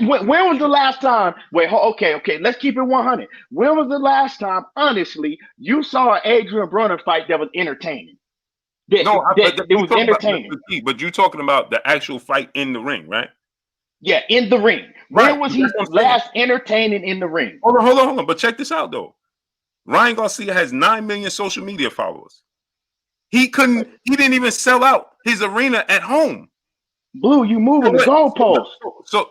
When was the last time? Wait, okay. Let's keep it 100. When was the last time, honestly, you saw an Adrian Broner fight that was entertaining? It was entertaining. But you're talking about the actual fight in the ring, right? Yeah, in the ring. Right. When was he last entertaining in the ring? Hold on. But check this out, though. Ryan Garcia has 9 million social media followers. He didn't even sell out his arena at home. Blue, you moving the goalpost.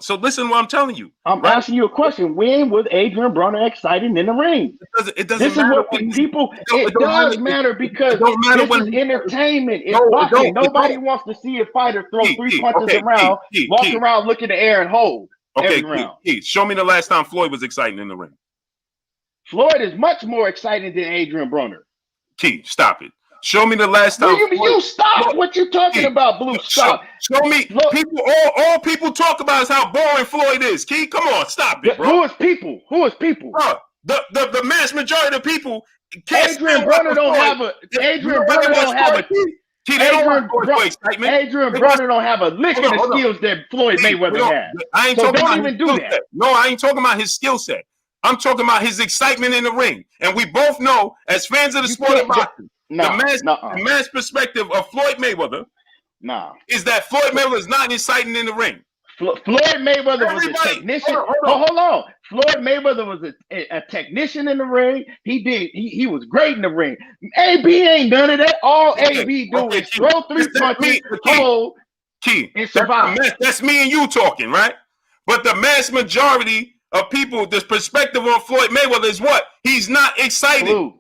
So listen to what I'm telling you. I'm asking you a question. When was Adrian Broner exciting in the ring? It doesn't matter. It does matter because this is entertainment. It's boxing. Nobody wants to see a fighter throw 3 punches around, walk around, look in the air, and hold. Okay, show me the last time Floyd was exciting in the ring. Floyd is much more exciting than Adrian Broner. Key, stop it. Show me the last time. You stop. What you talking about, Blue? Stop. Show me. Look, people. All people talk about is how boring Floyd is. Key, come on, stop it, bro. Who is people? The mass majority of people. Adrian Broner don't have a. Adrian Broner don't have a. Adrian Broner don't have a lick of the skills that Floyd Mayweather has. I ain't talking about even do that. No, I ain't talking about his skill set. I'm talking about his excitement in the ring. And we both know, as fans of the sport of boxing, the mass perspective of Floyd Mayweather is that Floyd Mayweather is not exciting in the ring. Floyd Mayweather was a technician. Hold on. Floyd Mayweather was a technician in the ring. He was great in the ring. AB ain't done it. All AB do is throw 3 punches, hold, and survive. That's me and you talking, right? But the mass majority of people, this perspective on Floyd Mayweather is what? He's not excited.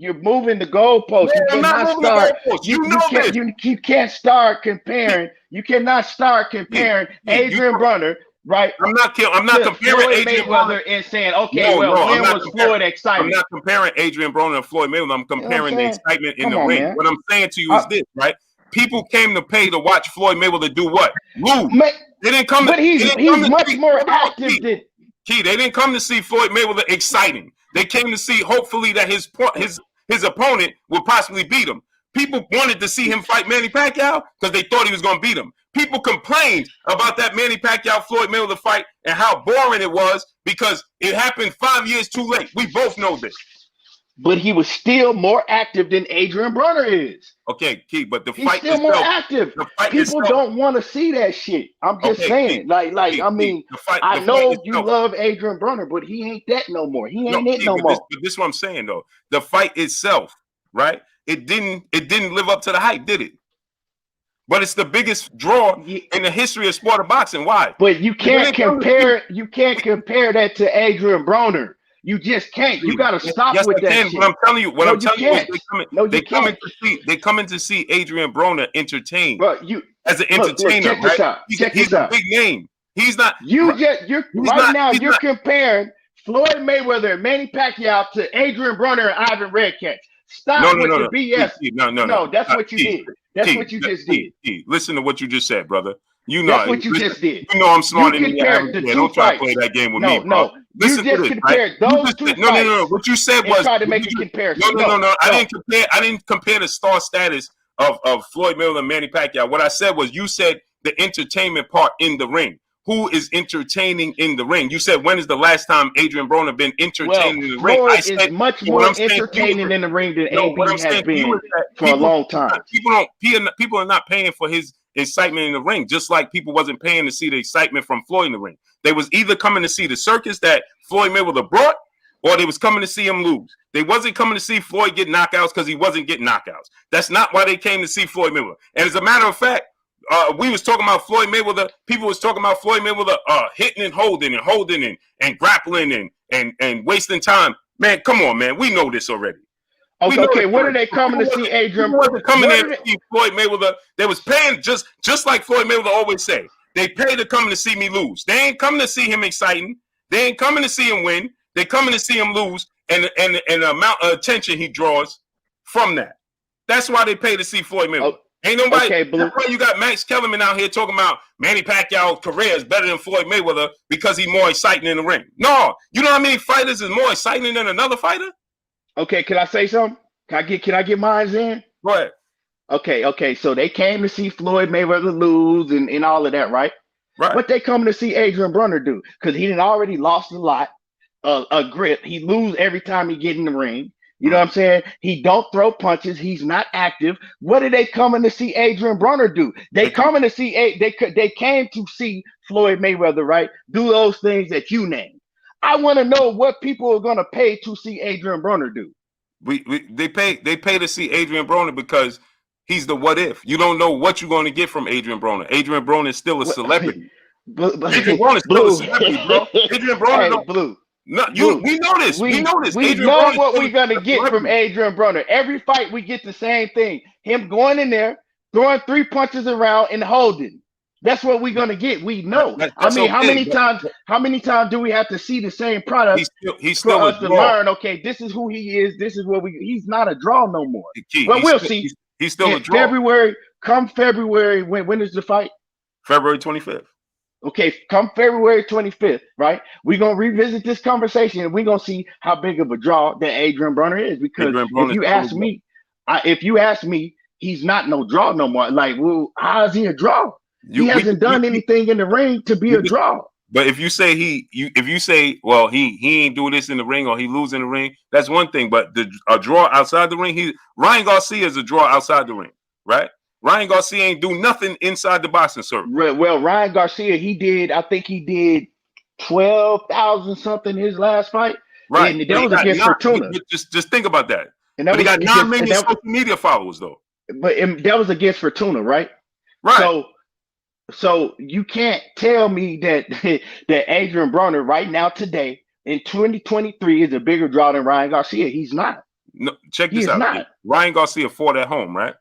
You're moving the goalposts. No, You I'm not cannot moving the start. goalposts. You know this. You can't start comparing. You cannot start comparing Adrian Broner, right? I'm not to comparing Floyd Adrian Mayweather Broner. and saying, okay, No, well, I'm when not was comparing. Floyd I'm excited? not comparing Adrian Broner and Floyd Mayweather. I'm You know what I'm comparing the saying? excitement in Come the on, ring. man. What I'm saying to you is this, right? People came to pay to watch Floyd Mayweather do what? Lose. They didn't come. But he's much more active Key. than. Key. They didn't come to see Floyd Mayweather exciting. They came to see hopefully that his opponent would possibly beat him. People wanted to see him fight Manny Pacquiao because they thought he was going to beat him. People complained about that Manny Pacquiao Floyd Mayweather fight and how boring it was because it happened 5 years too late. We both know this. But he was still more active than Adrian Broner is. Okay, Key, but He's still more active. People don't want to see that shit. I'm just saying. Key, I mean, I know you love Adrian Broner, but he ain't that no more. He ain't it no more. But this is what I'm saying though. The fight itself, right? It didn't live up to the hype, did it? But it's the biggest draw in the history of sport of boxing. Why? But you can't compare. You can't compare that to Adrian Broner. You just can't. You got to stop with that shit. What I'm telling you, is they come in to see Adrian Broner entertain. Bro, as an entertainer, check this out. He's a big name. He's not. You're comparing Floyd Mayweather and Manny Pacquiao to Adrian Broner and Ivan Redcatch. Stop with the BS. No, that's what you did. That's what you just did. Listen to what you just said, brother. You know that's what you just did. You know I'm smart in the average. Don't try to play that game with me, bro. Listen you just compared those two fights. No. What you said was try to make a comparison. No. I didn't compare the star status of Floyd Mayweather and Manny Pacquiao. What I said was you said the entertainment part in the ring. Who is entertaining in the ring? You said when is the last time Adrian Broner been entertaining in the ring? Floyd is much more entertaining in the ring than AB has been for a long time. People are not paying for his excitement in the ring, just like people wasn't paying to see the excitement from Floyd in the ring. They was either coming to see the circus that Floyd Mayweather brought, or they was coming to see him lose. They wasn't coming to see Floyd get knockouts because he wasn't getting knockouts. That's not why they came to see Floyd Mayweather. And as a matter of fact, we was talking about Floyd Mayweather. People was talking about Floyd Mayweather hitting and holding and grappling and wasting time. Man, come on, man. We know this already. Okay, what are they coming to see, Adrian? People wasn't coming there to see Floyd Mayweather. They was paying just like Floyd Mayweather always say. They pay to come to see me lose. They ain't coming to see him exciting. They ain't coming to see him win. They coming to see him lose and the amount of attention he draws from that. That's why they pay to see Floyd Mayweather. Ain't nobody. Okay, that's why you got Max Kellerman out here talking about Manny Pacquiao's career is better than Floyd Mayweather because he's more exciting in the ring. No, you know how many fighters is more exciting than another fighter? Okay, can I say something? Can I get mine in? Go ahead. Okay. So they came to see Floyd Mayweather lose and all of that, right? Right. What they coming to see Adrian Broner do? Because he done already lost a lot, a grip. He lose every time he get in the ring. You know what I'm saying? He don't throw punches. He's not active. What are they coming to see Adrian Broner do? They coming to see they came to see Floyd Mayweather, right? Do those things that you named. I want to know what people are going to pay to see Adrian Broner do. They pay to see Adrian Broner because he's the what if. You don't know what you're going to get from Adrian Broner. Adrian Broner is still a celebrity. Adrian Broner is still a celebrity, bro. Adrian Broner, Blue. No, we know this. We know this. We know what we're gonna get from Adrian Broner. Every fight we get the same thing. Him going in there, throwing 3 punches around and holding. That's what we're gonna get. We know. I mean, how many times do we have to see the same product he's for still us to learn? Okay, this is who he is. This is what he's not a draw no more. But we'll see. He's still a draw. February. When is the fight? February 25th. Okay, come February 25th, right? We're going to revisit this conversation and we're going to see how big of a draw that Adrian Broner is. Because if you ask me, he's not no draw no more. Like, well, how is he a draw? He hasn't done anything in the ring to be a draw. But if you say well, he ain't doing this in the ring or he lose in the ring, that's one thing. But a draw outside the ring, Ryan Garcia is a draw outside the ring, right? Ryan Garcia ain't do nothing inside the boxing circle. Well, Ryan Garcia, I think he did 12,000 something his last fight. Right. And that was against Fortuna. Just think about that. And he got 9 million social media followers, though. But that was against Fortuna, right? Right. So you can't tell me that Adrian Broner right now today in 2023 is a bigger draw than Ryan Garcia. He's not. No, check He this is out. not. Ryan Garcia fought at home, right?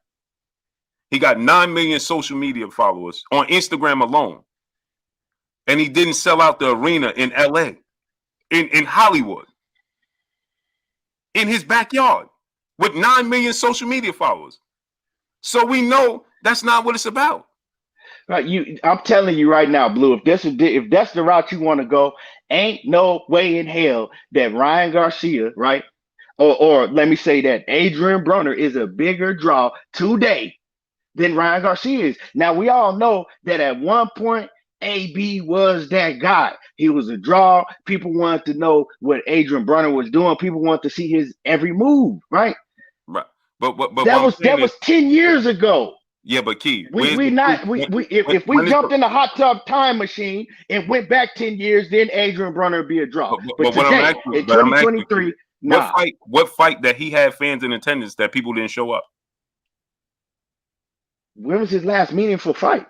He got 9 million social media followers on Instagram alone. And he didn't sell out the arena in LA, in Hollywood, in his backyard with 9 million social media followers. So we know that's not what it's about. Right, I'm telling you right now, Blue. If that's the route you want to go, ain't no way in hell that Ryan Garcia, right, or let me say that Adrian Broner is a bigger draw today than Ryan Garcia is. Now we all know that at one point AB was that guy. He was a draw. People wanted to know what Adrian Broner was doing. People wanted to see his every move, right? Right. But what That I'm saying was is, 10 years ago. yeah, but Key, If we jumped in the hot tub time machine and went back 10 years, then Adrian Broner would be a draw. But what I'm today, asking, in but I'm asking 2023, you, nah. what fight that he had fans in attendance that people didn't show up? When was his last meaningful fight?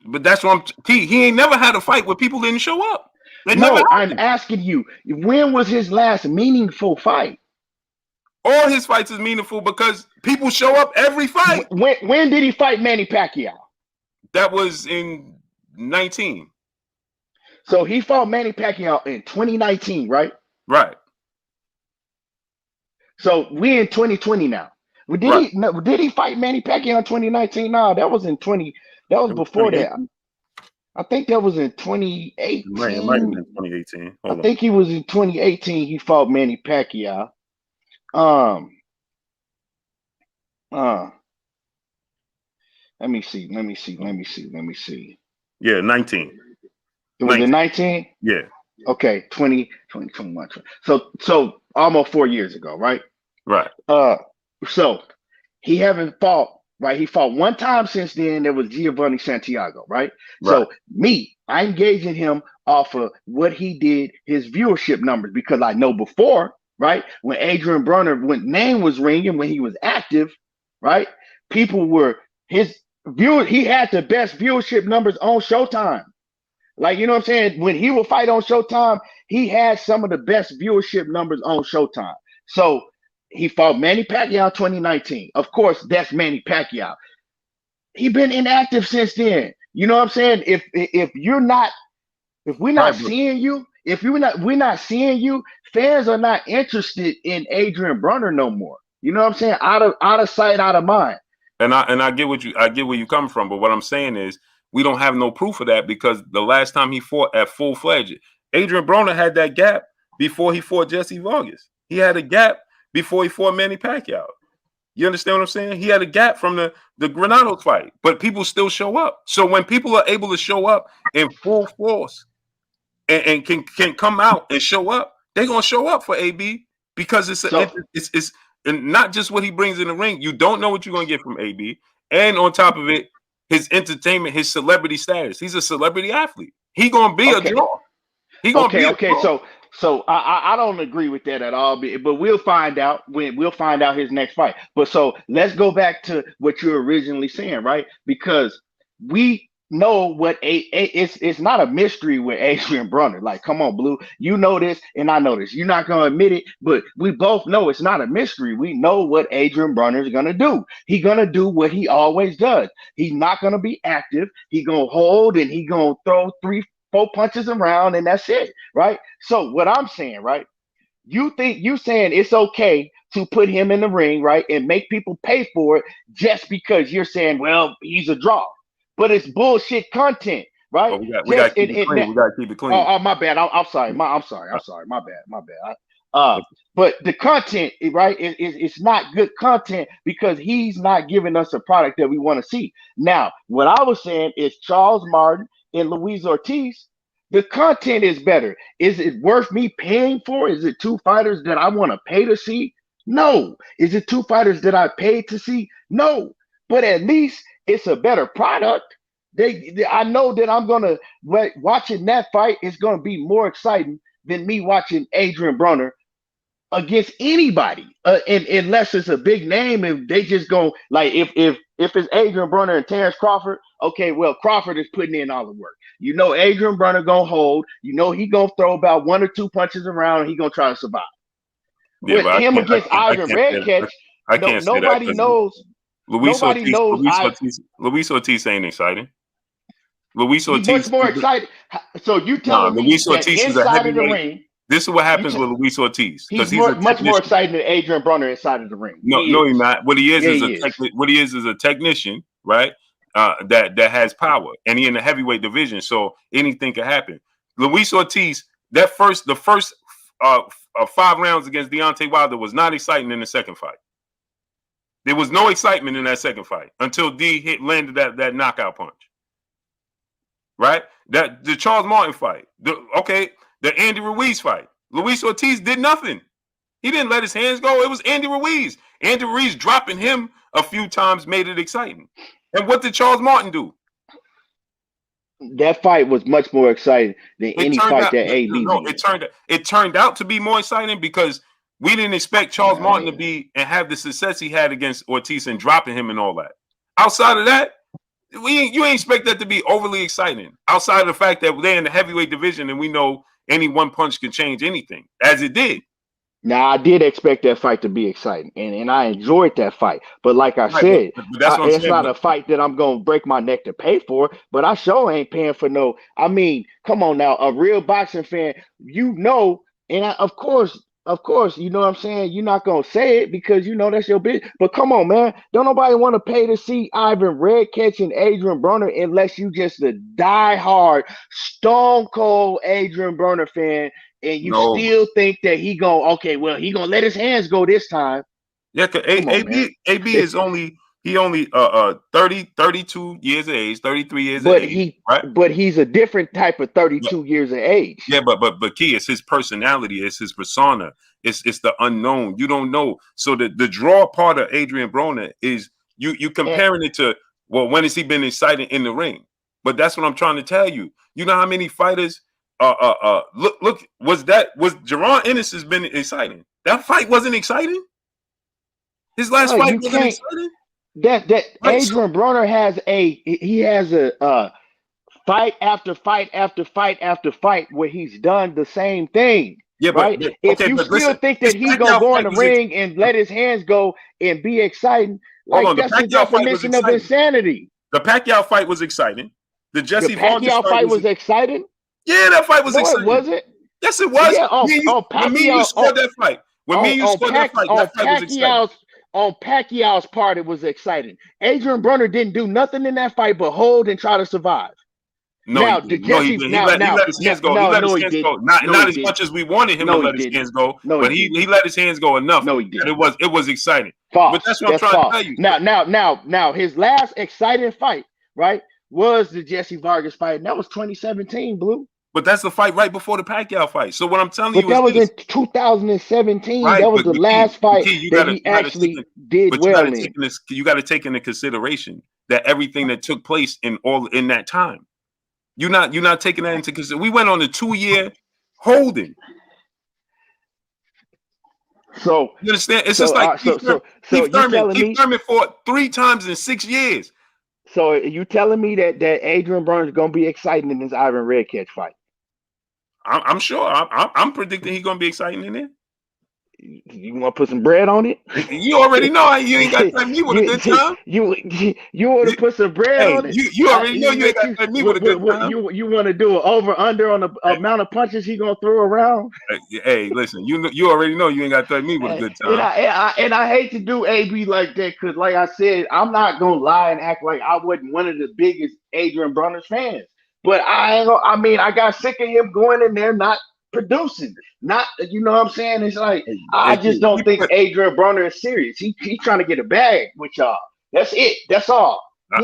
But that's what I'm Key. He ain't never had a fight where people didn't show up. No, I'm asking you, when was his last meaningful fight? All his fights is meaningful because people show up every fight. When did he fight Manny Pacquiao? That was in 19. So he fought Manny Pacquiao in 2019, right? Right. So we in 2020 now. Did he fight Manny Pacquiao in 2019? No, that was in 20. That was before that. I think that was in 2018. It might have been 2018. I think he was in 2018. He fought Manny Pacquiao. Let me see. Yeah, 19. It was in 19? Yeah. Okay, 21. So almost 4 years ago, right? Right. So he haven't fought, right? He fought one time since then. There was Giovanni Santiago, right? So I'm gauging him off of what he did, his viewership numbers, because I know before, right, when Adrian Broner, when name was ringing, when he was active, right, people were his viewers. He had the best viewership numbers on Showtime. Like, you know what I'm saying? When he would fight on Showtime, he had some of the best viewership numbers on Showtime. So he fought Manny Pacquiao 2019. Of course, that's Manny Pacquiao. He been inactive since then. You know what I'm saying? If we're not seeing you, we're not seeing you, fans are not interested in Adrian Broner no more. You know what I'm saying? Out of sight, out of mind. And I get where you come from, but what I'm saying is we don't have no proof of that because the last time he fought at full-fledged, Adrian Broner had that gap before he fought Jesse Vargas. He had a gap before he fought Manny Pacquiao. You understand what I'm saying? He had a gap from the Granados fight, but people still show up. So when people are able to show up in full force and can come out and show up, they're gonna show up for AB because it's and not just what he brings in the ring. You don't know what you're gonna get from AB, and on top of it, his entertainment, his celebrity status. He's a celebrity athlete. He gonna be a draw. He gonna be a draw. So I don't agree with that at all. But we'll find out we'll find out his next fight. But so let's go back to what you were originally saying, right? Because we know what it's not a mystery with Adrian Broner. Like, come on, Blue, you know this, and I know this. You're not gonna admit it, but we both know it's not a mystery. We know what Adrian Broner is gonna do. He's gonna do what he always does. He's not gonna be active. He's gonna hold and he's gonna throw 3-4 punches around, and that's it, right? So what I'm saying, right? You saying it's okay to put him in the ring, right, and make people pay for it just because you're saying, well, he's a draw. But it's bullshit content, right? Oh, we got to keep it clean. We got to keep it clean. Oh, my bad. I'm sorry. My bad. But the content, right? It's not good content because he's not giving us a product that we want to see. Now, what I was saying is Charles Martin and Luis Ortiz. The content is better. Is it worth me paying for? Is it two fighters that I want to pay to see? No. Is it two fighters that I paid to see? No. But at least it's a better product. I know that I'm gonna watching that fight is gonna be more exciting than me watching Adrian Broner against anybody, and unless it's a big name. If they just go like if it's Adrian Broner and Terrence Crawford, okay, well Crawford is putting in all the work. You know Adrian Broner gonna hold. You know he gonna throw about 1 or 2 punches around and he gonna try to survive. Yeah, With but him against I Ivan can't say that. Redkach, I no, can't say that nobody because knows. Nobody knows. Luis Ortiz ain't exciting. Luis He's much Ortiz, more excited. So you nah, telling me Luis that Ortiz is a inside of the heavyweight. ring, This is what you happens t- with Luis Ortiz because he's he's a much more technician. exciting than Adrian Broner inside of the ring. No, He no, is. he's not. What he is Yeah, is he is. a technician, right? That has power, and he in the heavyweight division, so anything can happen. Luis Ortiz, the first 5 rounds against Deontay Wilder was not exciting in the second fight. There was no excitement in that second fight until landed that knockout punch. Right? That the Charles Martin fight. The Andy Ruiz fight. Luis Ortiz did nothing. He didn't let his hands go. It was Andy Ruiz. Andy Ruiz dropping him a few times made it exciting. And what did Charles Martin do? That fight was much more exciting than any fight that AB no, did. it turned out to be more exciing because we didn't expect Charles Martin to be and have the success he had against Ortiz and dropping him and all that. Outside of that, you ain't expect that to be overly exciting. Outside of the fact that they're in the heavyweight division and we know any one punch can change anything, as it did. Now, I did expect that fight to be exciting, and I enjoyed that fight. But like I Right, said, but that's what I'm it's saying. not a fight that I'm going to break my neck to pay for, but I sure ain't paying for no. I mean, come on now, a real boxing fan, and of course, you know what I'm saying? You're not going to say it because you know that's your business. But come on, man. Don't nobody want to pay to see Ivan Redkach and Adrian Broner unless you just a diehard, stone cold Adrian Broner fan. And you still think that he gonna let his hands go this time. Yeah, cause AB is only 30, 32 years of age, 33 years of age, right? But he's a different type of 32 years of age. Yeah, but key, it's his personality, it's his persona, it's the unknown. You don't know. So the draw part of Adrian Broner is you comparing it to, well, when has he been excited in the ring? But that's what I'm trying to tell you. You know how many fighters look was Jaron Ennis has been exciting. That fight wasn't exciting. His last fight wasn't exciting. That Adrian Broner has a fight after fight after fight after fight where he's done the same thing. Yeah, right? If you still think that he's gonna go in the ring and let his hands go and be exciting, like that's the definition of insanity. The Pacquiao fight was exciting. The Jesse Pacquiao fight was exciting. Yeah, that fight was exciting. Was it? Yes, it was. Yeah, when me and you scored that fight. When me and you scored that fight was exciting. On Pacquiao's part, it was exciting. Adrian Broner didn't do nothing in that fight but hold and try to survive. No, he let his hands go. He let his hands go. Not as much as we wanted him to let his hands go, but he let his hands go enough. No, he didn't. It was exciting. False. But that's what I'm trying to tell you. Now, his last exciting fight, right, was the Jesse Vargas fight, and that was 2017, Blue. But that's the fight right before the Pacquiao fight. So what I'm telling you is that was in 2017. Right, that was the last fight that he actually did well in. You got to take into consideration that everything that took place in that time. You're not taking that into consideration. We went on a 2-year holding. So you understand? It's just like Keith Thurman fought 3 times in 6 years. So you telling me that Adrian Broner is going to be exciting in this Ivan Redkach fight? I'm sure. I'm predicting he's going to be exciting in there. You want to put some bread on it? You already know you ain't got to tell me with a good time. You want to put some bread on it? You already know you ain't got to tell me with a good time. You want to do an over under on the amount of punches he gonna throw around? Hey, listen, you already know you ain't got to tell me with a good time. And I hate to do AB like that because, like I said, I'm not gonna lie and act like I wasn't one of the biggest Adrian Broner fans. But I got sick of him going in there not producing. Not, you know what I'm saying? It's like I just don't think Adrian Broner is serious. He's trying to get a bag with y'all. That's it. That's all. I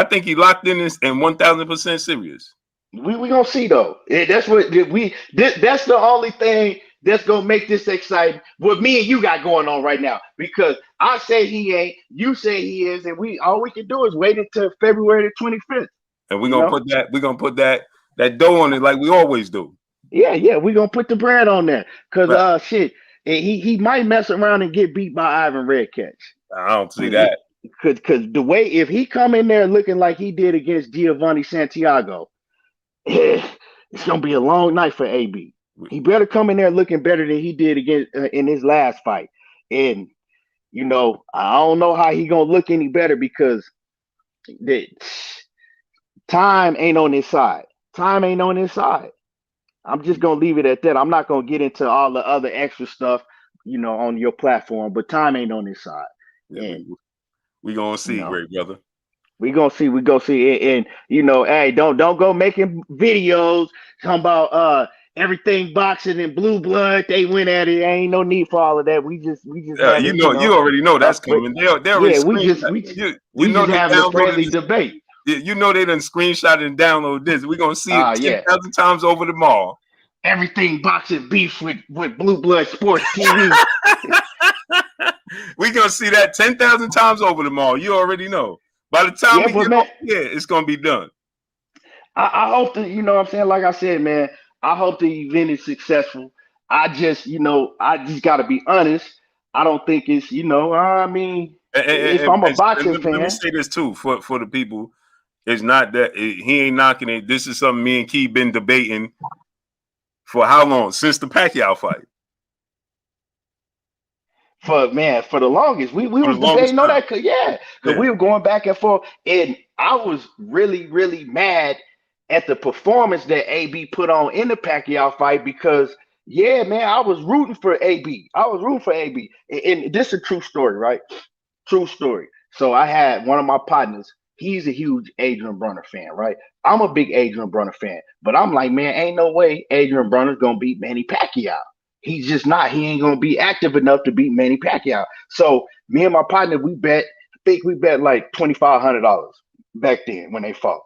think he locked in this and 1,000% serious. We gonna see though. That's what that's the only thing that's gonna make this exciting. What me and you got going on right now, because I say he ain't, you say he is, and all we can do is wait until February the 25th. And we're gonna put that dough on it like we always do. Yeah, we're gonna put the bread on there. Cause shit, he might mess around and get beat by Ivan Redkach. I don't see that. Cause the way, if he come in there looking like he did against Giovanni Santiago, it's gonna be a long night for AB. He better come in there looking better than he did against in his last fight. And I don't know how he gonna look any better because the time ain't on his side. Time ain't on his side. I'm just gonna leave it at that. I'm not gonna get into all the other extra stuff, on your platform. But time ain't on his side, Yeah, and we gonna you see, know great brother. we gonna see. We go see, and hey, don't go making videos talking about everything boxing and blue blood. They went at it. Ain't no need for all of that. We just having You already know that's but coming. They already yeah, screenshot. You we know just they having a downloaded friendly this. debate. You know they done screenshot and download this. We're gonna see it Yeah. 10,000 times over the mall. Everything boxing beef with Blue Blood Sports TV. We're gonna see that 10,000 times over the mall. You already know. By the time Yeah, we but get man, off here, it's gonna be done. I hope that what I'm saying. Like I said, man, I hope the event is successful. I just got to be honest. I don't think it's, I mean, if I'm a And boxing let me fan, say this too for the people. It's not that he ain't knocking it. This is something me and Key been debating for how long? Since the Pacquiao fight. for the longest, we For the was longest debating on time. that, because Yeah. we were going back and forth, and I was really, really mad at the performance that AB put on in the Pacquiao fight because, yeah, man, I was rooting for AB. I was rooting for AB, and this is a true story, right? True story. So I had one of my partners. He's a huge Adrian Brunner fan, right? I'm a big Adrian Brunner fan, but I'm like, man, ain't no way Adrian Brunner's gonna beat Manny Pacquiao. He's just not. He ain't gonna be active enough to beat Manny Pacquiao. So me and my partner, we bet. I think we bet like $2,500 back then when they fought.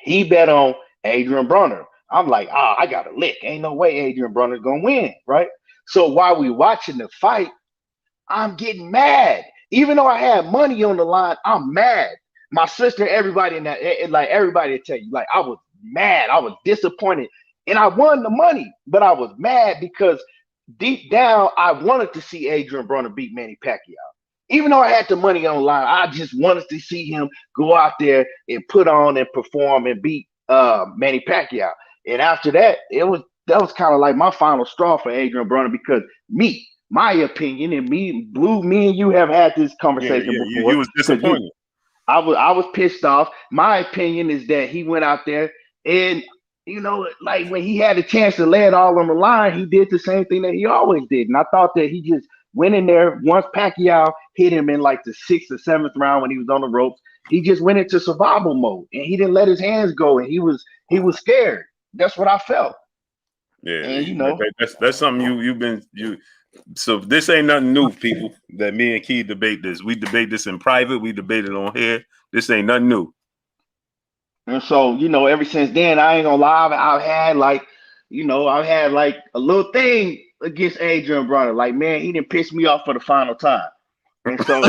He bet on Adrian Brunner. I'm like, I got a lick. Ain't no way Adrian Brunner's gonna win, right? So while we watching the fight, I'm getting mad. Even though I had money on the line, I'm mad. My sister, everybody in that, like everybody will tell you, like I was mad. I was disappointed. And I won the money, but I was mad because deep down, I wanted to see Adrian Broner beat Manny Pacquiao. Even though I had the money on the line, I just wanted to see him go out there and put on and perform and beat Manny Pacquiao. And after that, that was kind of like my final straw for Adrian Broner because my opinion, and me and you have had this conversation Yeah. before. You was disappointed. I was pissed off. My opinion is that he went out there and like when he had a chance to lay it all on the line, he did the same thing that he always did. And I thought that he just went in there once Pacquiao hit him in like the 6th or 7th round when he was on the ropes. He just went into survival mode and he didn't let his hands go and he was scared. That's what I felt. Yeah, And that's something you've been. So this ain't nothing new, people. That me and Key debate this. We debate this in private. We debate it on here. This ain't nothing new. And so, ever since then, I ain't gonna lie, I've had like, I've had like a little thing against Adrian Broner. Like, man, he didn't piss me off for the final time. And so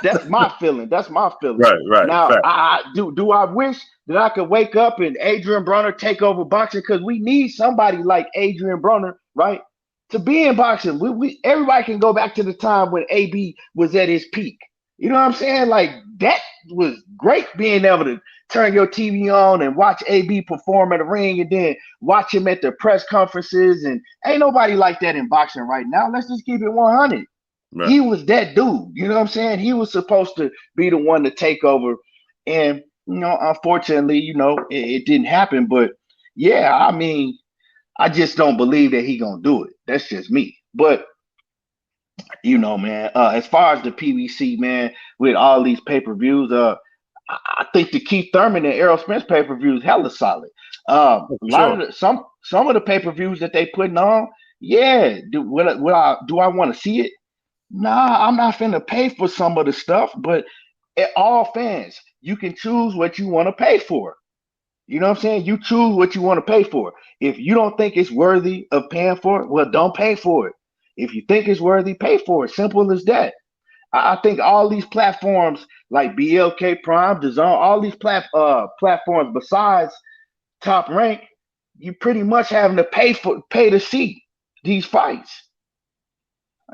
that's my feeling. That's my feeling. Right. Now, Fact. Do I wish that I could wake up and Adrian Broner take over boxing because we need somebody like Adrian Broner, right? To be in boxing, we everybody can go back to the time when AB was at his peak. You know what I'm saying? Like that was great being able to turn your TV on and watch AB perform in the ring and then watch him at the press conferences. And ain't nobody like that in boxing right now. Let's just keep it 100. Right. He was that dude. You know what I'm saying? He was supposed to be the one to take over. And, unfortunately, it didn't happen. But yeah, I mean, I just don't believe that he gonna do it. That's just me. But man, as far as the PBC, man, with all these pay-per-views, I think the Keith Thurman and Errol Spence pay-per-view is hella solid. A lot of some of the pay-per-views that they putting on, yeah. Do I want to see it? Nah, I'm not finna pay for some of the stuff, but all fans, you can choose what you want to pay for. You know what I'm saying? You choose what you want to pay for. If you don't think it's worthy of paying for it, well, don't pay for it. If you think it's worthy, pay for it. Simple as that. I think all these platforms like BLK Prime, DAZN, all these platforms besides Top Rank, you pretty much having to pay to see these fights.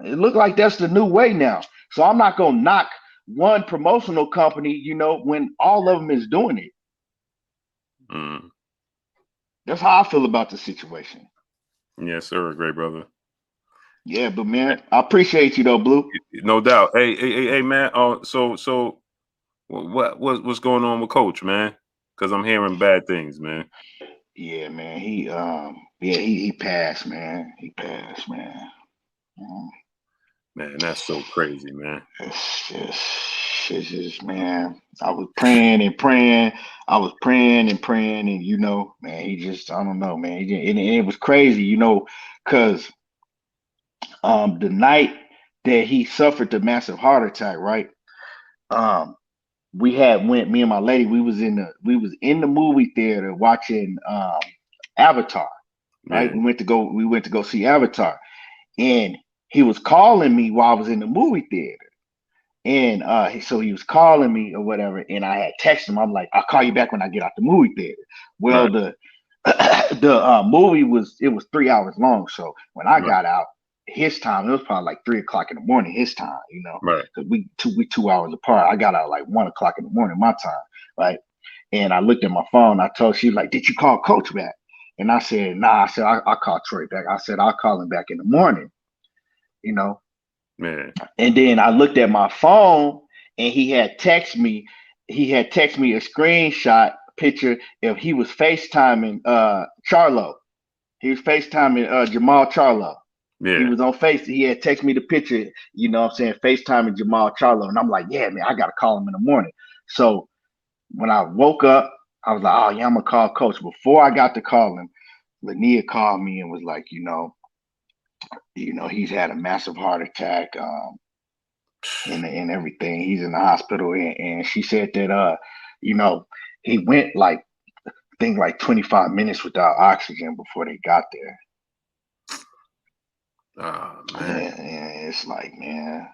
It look like that's the new way now. So I'm not gonna knock one promotional company, when all of them is doing it. Mm. That's how I feel about the situation. Yes, sir, great brother. Yeah, but man, I appreciate you though, Blue. No doubt. Hey, man. So what's going on with Coach, man? Because I'm hearing bad things, man. Yeah, man. He passed, man. He passed, man. Um, Man, that's so crazy, man. it's just, man. I was praying and praying. I was praying and praying, and man, he just, I don't know, man. And it was crazy, because the night that he suffered the massive heart attack, right? Um, me and my lady, we was in the movie theater watching Avatar, right? Yeah, We went to go see Avatar, and he was calling me while I was in the movie theater. And so he was calling me or whatever, and I had texted him. I'm like, I'll call you back when I get out the movie theater. right, Well, the movie was 3 hours long. So when I right, got out, his time, it was probably like 3 o'clock in the morning, his time, right. because we 2 hours apart. I got out like 1 o'clock in the morning, my time, right? And I looked at my phone. I told she was like, "Did you call Coach back?" And I said, "Nah." I said, "I'll call Troy back." I said, "I'll call him back in the morning," you know. Man, And then I looked at my phone, and he had texted me. He had texted me a screenshot picture of he was FaceTiming Charlo. He was FaceTiming Jamal Charlo. He yeah, was on Face. He had texted me the picture, what I'm saying, FaceTiming Jamal Charlo. And I'm like, yeah, man, I gotta call him in the morning. So when I woke up, I was like, oh yeah, I'm gonna call Coach. Before I got to call him, Lania called me and was like, he's had a massive heart attack. And everything. He's in the hospital, and she said that you know, he went like I think like 25 minutes without oxygen before they got there. oh man, And it's like, man,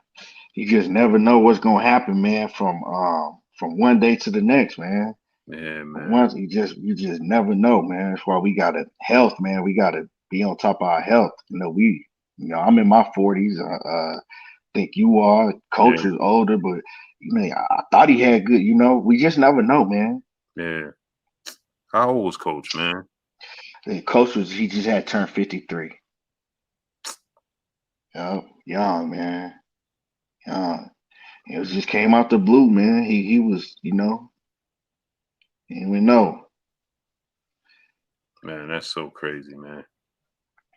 you just never know what's gonna happen, man, from one day to the next, man. yeah, From man, once you just never know, man. That's why we gotta health, man. We gotta be on top of our health. I'm in my 40s. Think you are. yeah, Coach is older, but I thought he had good. We just never know, man. yeah. How old was Coach, man? The coach he just had turned 53. Yep, young man, young. It was just came out the blue, man. He was, he didn't even know. Man, that's so crazy, man.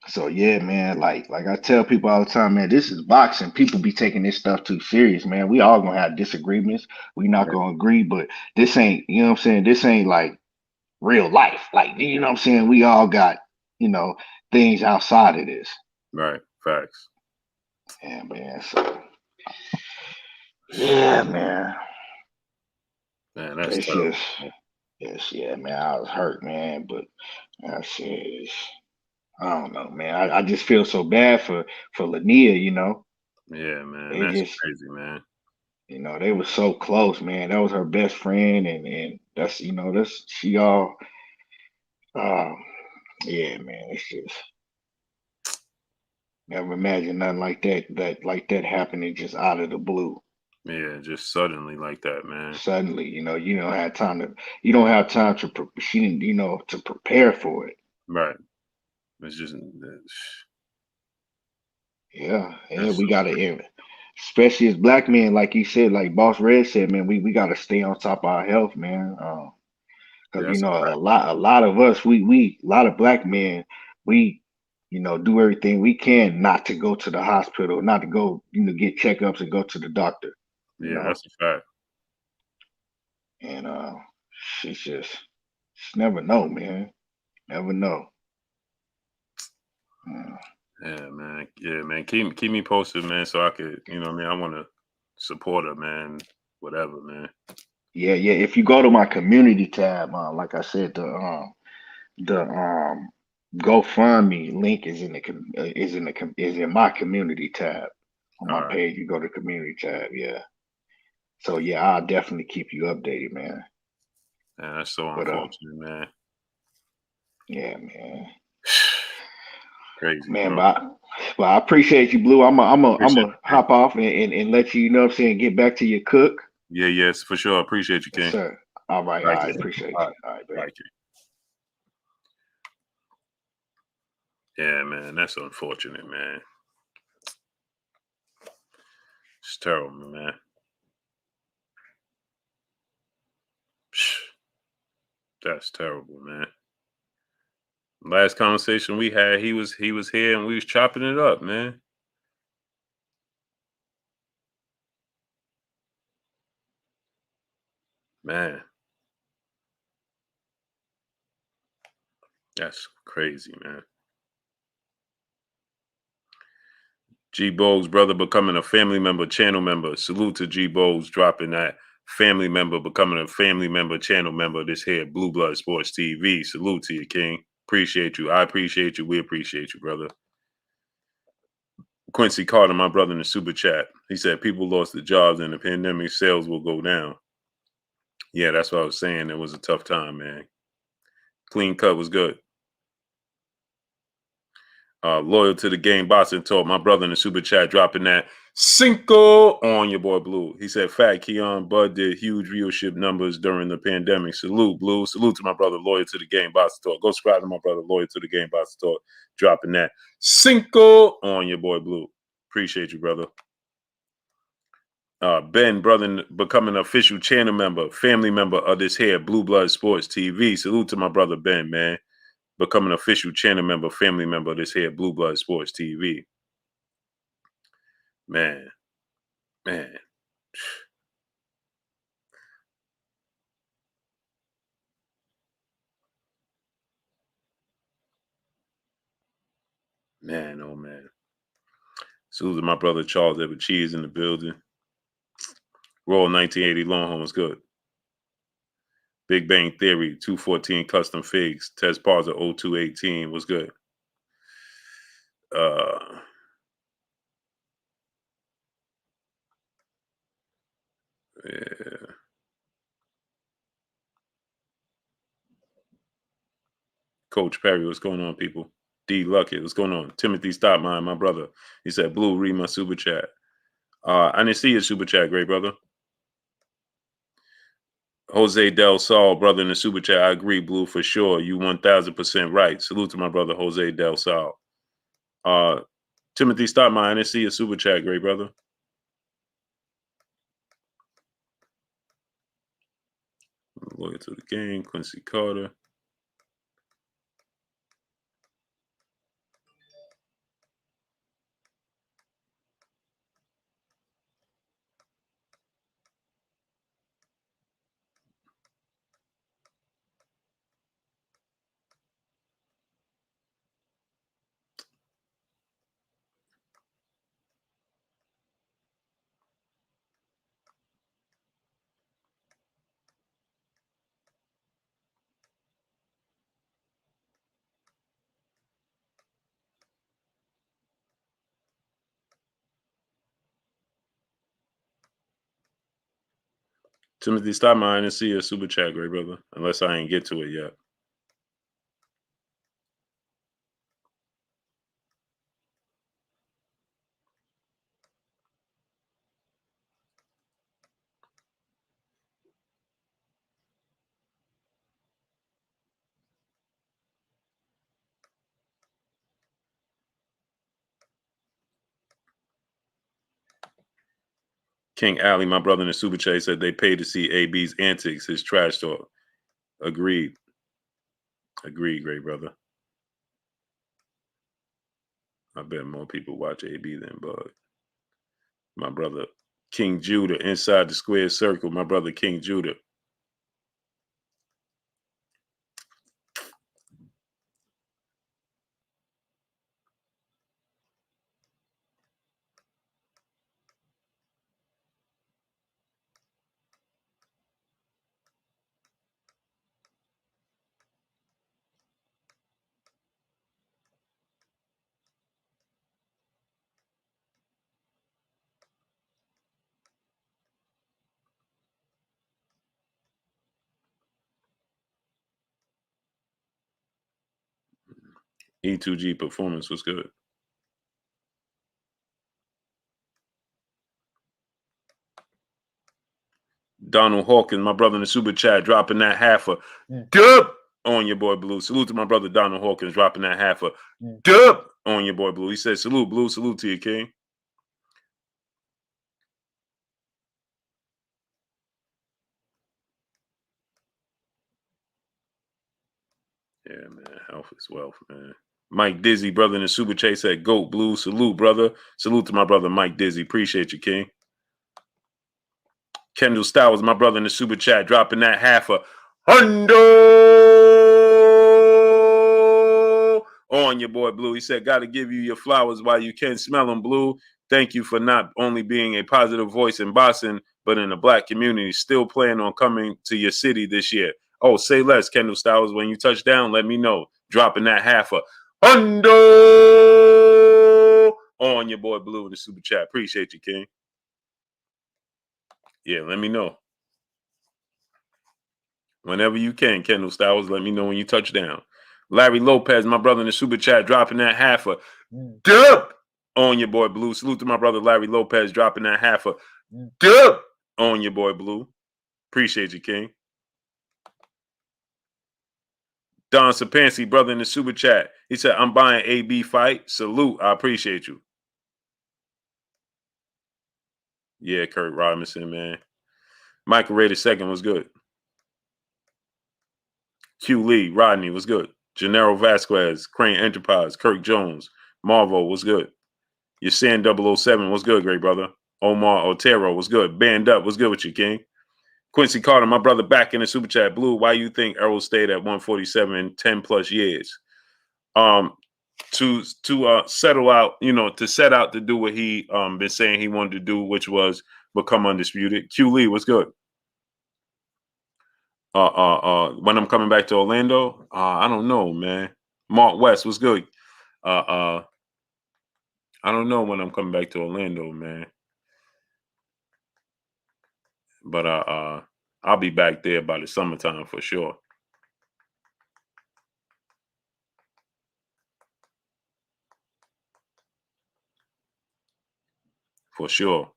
So yeah, man. Like I tell people all the time, man. This is boxing. People be taking this stuff too serious, man. We all gonna have disagreements. We not Right, gonna agree, but this ain't, you know what I'm saying. This ain't like real life. Like, you know what I'm saying? We all got, you know, things outside of this. right. Facts. Yeah, man. So yeah, man. Man, that's It's terrible. just yeah, man. I was hurt, man. But I said I don't know, man. I just feel so bad for Lania. Yeah, man, They that's just crazy, man. they were so close, man. That was her best friend, and that's she all um yeah, man. It's just never imagine nothing like that happening just out of the blue. Yeah, just suddenly like that, man. Suddenly, you don't have time to she didn't, to prepare for it. Right. It's just Yeah, and that's we so gotta, especially as black men, like you said, like Boss Red said, man, we gotta stay on top of our health, man. yeah, Because that's a fact. a lot of us, a lot of black men, we, do everything we can not to go to the hospital, not to go, get checkups and go to the doctor, you Yeah, know, that's a fact. and just never know, man, never know. Uh, Yeah, man. Yeah, man. Keep me posted, man, so I could, you know what I mean? I wanna support her, man. Whatever, man. Yeah, yeah. If you go to my community tab, like I said, the GoFundMe link is in my community tab on All my right. page. You go to community tab, yeah. So yeah, I'll definitely keep you updated, man. Yeah, that's so But unfortunate, man. yeah, man, Crazy, man. bro. But I appreciate you, Blue. I'm Appreciate a you, King. hop off and let you, know what I'm saying, get back to your cook. Yeah, yes, for sure. Appreciate you, Yes, King. sir. All right, All right, I King. appreciate All you. right. All right, All baby. right, King. Yeah, man, that's unfortunate, man. It's terrible, man. That's terrible, man. Last conversation we had, he was here and we was chopping it up, man. Man, that's crazy, man. G Bo's brother becoming a family member, channel member. Salute to G Bo's dropping that family member, becoming a family member, channel member. This here, Blue Blood Sports TV. Salute to you, King. Appreciate you. I appreciate you. We appreciate you, brother. Quincy Carter, my brother in the super chat. He said people lost their jobs and the pandemic sales will go down. Yeah, that's what I was saying. It was a tough time, man. Clean cut was good. Loyal to the game, Boston Talk. My brother in the super chat dropping that Cinco on your boy Blue. He said, Fat Keon Bud did huge viewership numbers during the pandemic. Salute, Blue. Salute to my brother, Loyal to the game, Boston Talk. Go subscribe to my brother, Loyal to the game, Boston Talk. Dropping that Cinco on your boy Blue. Appreciate you, brother. Ben, brother, becoming an official channel member, family member of this here, Blue Blood Sports TV. Salute to my brother, Ben, man. Become an official channel member, family member of this here, Blue Blood Sports TV. Man. Man. Man, oh man. Salute to my brother Charles Ever Cheese in the building. Royal 1980 Longhorn was good. Big Bang Theory, 214 Custom Figs. Test Parser 0218 was good. Yeah. Coach Perry, what's going on, people? D Luckett, what's going on? Timothy Stopmine, my brother. He said, Blue, read my super chat. I didn't see your super chat, great brother. Jose Del Sol, brother in the super chat. I agree, Blue, for sure. You 1000% right. Salute to my brother, Jose Del Sol. Timothy Stopmine, I didn't see your super chat, great brother. Loyal to the game, Quincy Carter. Timothy Stopmine, I didn't see your super chat, great brother, unless I ain't get to it yet. King Alley, my brother in the super chat, said they paid to see AB's antics, his trash talk. Agreed. Agreed, great brother. I bet more people watch AB than Bug. My brother King Judah, inside the square circle. My brother King Judah. E2G performance was good. Donald Hawkins, my brother in the super chat, dropping that half a dub on your boy Blue. Salute to my brother Donald Hawkins dropping that half a dub on your boy Blue. He said, salute, Blue. Salute to you, King. Yeah, man. Health is wealth, man. Mike Dizzy, brother in the Super Chase said, GOAT Blue. Salute, brother. Salute to my brother Mike Dizzy. Appreciate you, King. Kendall Stowers, my brother in the Super Chat, dropping that half a hundo on your boy Blue. He said, got to give you your flowers while you can smell them, Blue. Thank you for not only being a positive voice in Boston, but in the black community. Still planning on coming to your city this year. Oh, say less, Kendall Stowers. When you touch down, let me know. Dropping that half a hundo on your boy Blue in the Super Chat. Appreciate you, King. Yeah, let me know. Whenever you can, Kendall Styles, let me know when you touch down. Larry Lopez, my brother in the Super Chat, dropping that half a dub on your boy Blue. Salute to my brother Larry Lopez, dropping that half a dub on your boy Blue. Appreciate you, King. Don Sapansi, brother in the Super Chat. He said, I'm buying AB fight. Salute. I appreciate you. Yeah, Kurt Robinson, man. Michael Ray II was good. Q Lee, Rodney was good. Gennaro Vasquez, Crane Enterprise, Kirk Jones, Marvo was good. Yasan 007 was good, great brother. Omar Otero was good. Band Up was good with you, King. Quincy Carter, my brother back in the Super Chat. Blue, why you think Errol stayed at 147 10 plus years? To settle out, to set out to do what he been saying he wanted to do, which was become undisputed. Q Lee was good. When I'm coming back to Orlando, I don't know, man. Mark West was good. I don't know when I'm coming back to Orlando, man. But I'll be back there by the summertime for sure. For sure.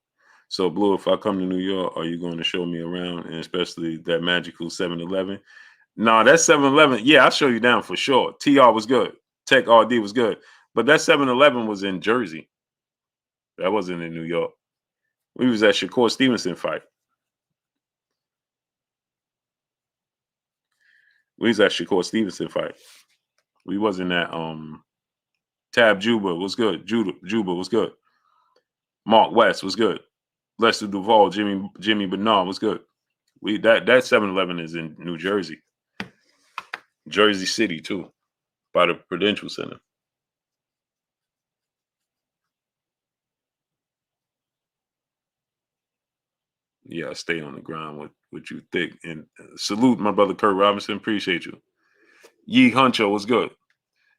So, Blue, if I come to New York, are you going to show me around, and especially that magical 7-Eleven? Nah, that 7-Eleven, yeah, I'll show you down for sure. TR was good. Tech RD was good. But that 7-Eleven was in Jersey. That wasn't in New York. We was at Shakur Stevenson fight. We was at Shakur Stevenson fight. We wasn't at Tab Juba was good. Juba was good. Mark West was good. Lester Duvall, Jimmy Bernard was good. That 7-Eleven is in New Jersey. Jersey City too, by the Prudential Center. Yeah, I stay on the ground with you thick. And salute my brother Kurt Robinson. Appreciate you. Yee Huncho was good.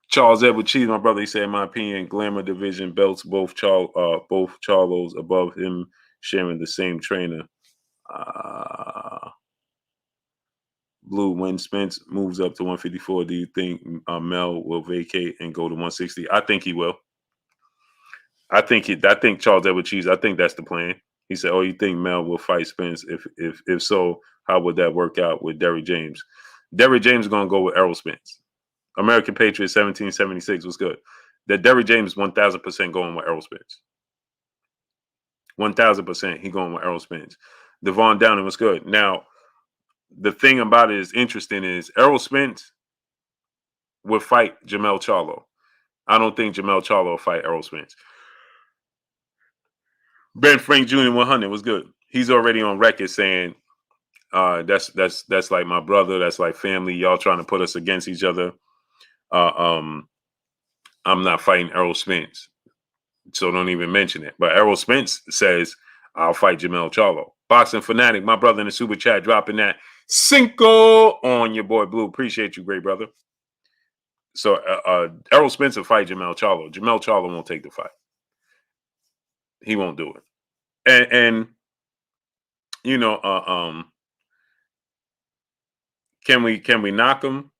Charles Edward Cheese, my brother, he said, in my opinion, Glamour Division belts both Charlos above him sharing the same trainer. Blue, when Spence moves up to 154, do you think Mel will vacate and go to 160? I think he will. I think Charles Edward Cheese, I think that's the plan. He said, oh, you think Mel will fight Spence? If so, how would that work out with Derrick James? Derrick James is going to go with Errol Spence. American Patriot 1776 was good. That Derrick James 1,000% going with Errol Spence. 1,000% he going with Errol Spence. Devon Downing was good. Now, the thing about it is interesting is Errol Spence would fight Jamel Charlo. I don't think Jamel Charlo will fight Errol Spence. Ben Frank Jr. 100 was good. He's already on record saying that's like my brother. That's like family. Y'all trying to put us against each other. I'm not fighting Errol Spence, so don't even mention it. But Errol Spence says I'll fight Jamel Charlo. Boxing Fanatic, my brother in the Super Chat, dropping that Cinco on your boy Blue. Appreciate you, great brother. So Errol Spence will fight Jamel Charlo. Jamel Charlo won't take the fight. He won't do it. And can we knock him?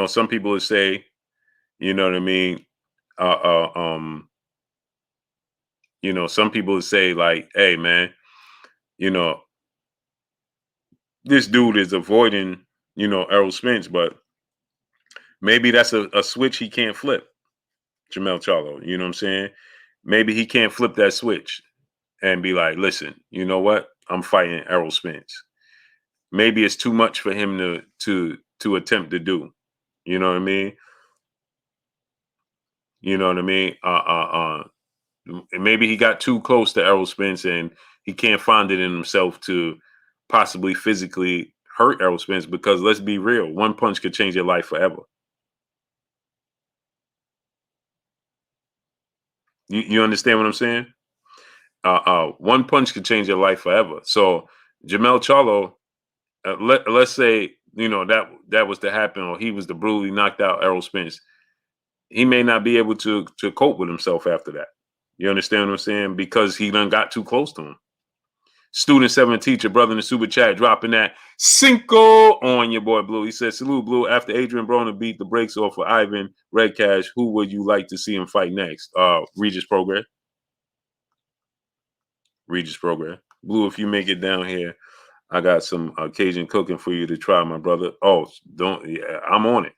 Some people would say, you know what I mean? Some people would say like, hey man, this dude is avoiding, Errol Spence, but Maybe that's a switch he can't flip, Jamel Charlo. You know what I'm saying? Maybe he can't flip that switch and be like, listen, you know what? I'm fighting Errol Spence. Maybe it's too much for him to attempt to do. You know what I mean? You know what I mean? Maybe he got too close to Errol Spence and he can't find it in himself to possibly physically hurt Errol Spence, because let's be real, one punch could change your life forever. You understand what I'm saying? One punch could change your life forever. So Jamel Charlo, let's say, you know, that was to happen, or he was to brutally knocked out Errol Spence. He may not be able to cope with himself after that. You understand what I'm saying? Because he done got too close to him. Student 7 teacher, brother in the super chat, dropping that cinco on your boy Blue. He said, salute Blue. After Adrian Broner beat the brakes off of Ivan Red Cash, who would you like to see him fight next? Regis Progress. Regis Progress. Blue, if you make it down here, I got some Cajun cooking for you to try, my brother. Oh, don't. Yeah, I'm on it.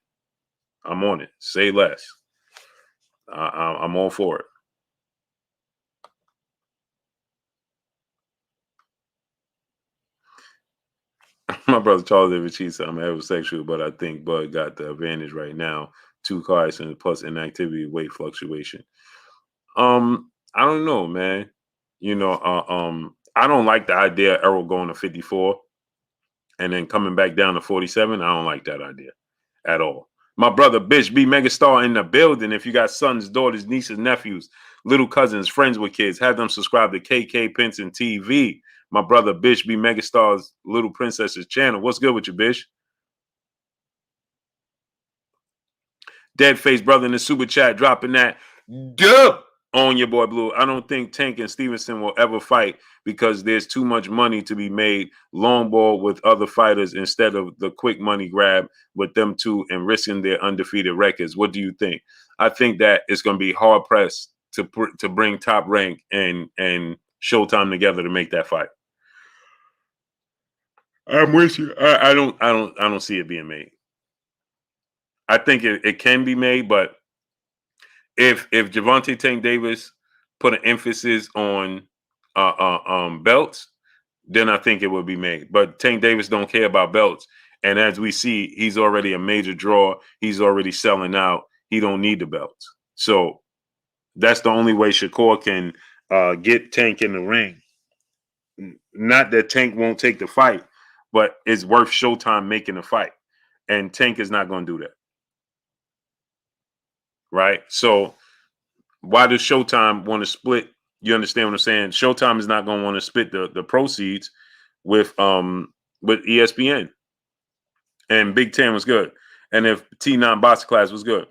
I'm on it. Say less. I'm all for it. My brother Charles ever cheats. I'm heterosexual, but I think Bud got the advantage right now. 2 cards and plus inactivity, weight fluctuation. I don't know, man. You know, I don't like the idea of Errol going to 54 and then coming back down to 47. I don't like that idea at all. My brother Bitch B Megastar in the building. If you got sons, daughters, nieces, nephews, little cousins, friends with kids, have them subscribe to KK Pinson TV. My brother Bish B Megastar's Little Princess's channel. What's good with you, Bish? Dead Face brother in the super chat dropping that dub on your boy Blue. I don't think Tank and Stevenson will ever fight because there's too much money to be made long ball with other fighters instead of the quick money grab with them two and risking their undefeated records. What do you think? I think that it's going to be hard pressed to bring Top Rank and Showtime together to make that fight. I'm with you. I don't see it being made. I think it can be made, but if Gervonta Tank Davis put an emphasis on belts, then I think it would be made. But Tank Davis don't care about belts, and as we see, he's already a major draw. He's already selling out. He don't need the belts. So that's the only way Shakur can get Tank in the ring. Not that Tank won't take the fight, but it's worth Showtime making the fight. And Tank is not going to do that. Right? So why does Showtime want to split? You understand what I'm saying? Showtime is not going to want to split the proceeds with ESPN. And Big Ten was good. And if T9 Box Class was good.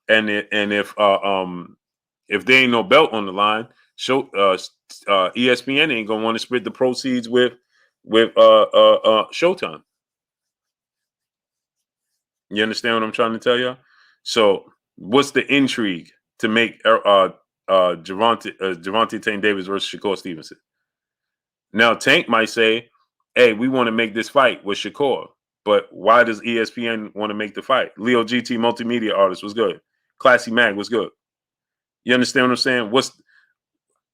And if there ain't no belt on the line, ESPN ain't gonna want to split the proceeds with Showtime. You understand what I'm trying to tell you? So what's the intrigue to make Gervonta Tank Davis versus Shakur Stevenson? Now Tank might say, hey, we want to make this fight with Shakur, but why does ESPN want to make the fight? Leo GT multimedia artist was good. Classy Mag was good. You understand what I'm saying?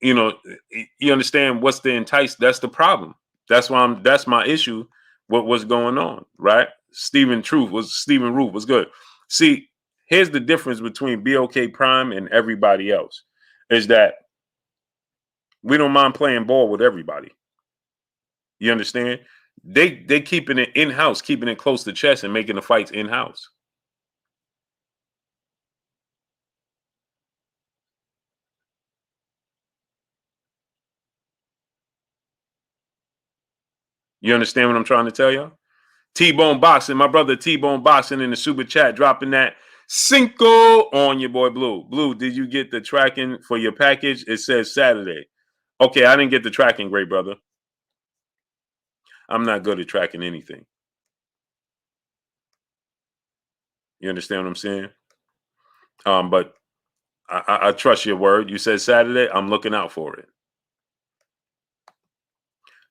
You understand what's the entice? That's the problem. That's my issue. What's going on, right? Stephen Root was good. See, here's the difference between BOK Prime and everybody else is that we don't mind playing ball with everybody. You understand? They keeping it in-house, keeping it close to chest and making the fights in-house. You understand what I'm trying to tell you? T-Bone Boxing, my brother T-Bone Boxing in the super chat, dropping that cinco on your boy Blue. Blue, did you get the tracking for your package? It says Saturday. Okay, I didn't get the tracking, great brother. I'm not good at tracking anything. You understand what I'm saying? But I trust your word. You said Saturday. I'm looking out for it.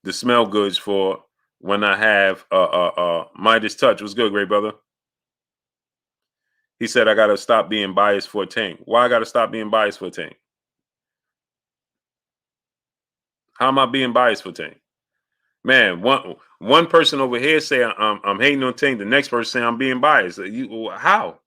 The smell goods for when I have Midas Touch. What's good, great brother? He said, I got to stop being biased for Tank. Why I got to stop being biased for Tank? How am I being biased for Tank? Man, one person over here say I'm hating on Tank. The next person say I'm being biased. How?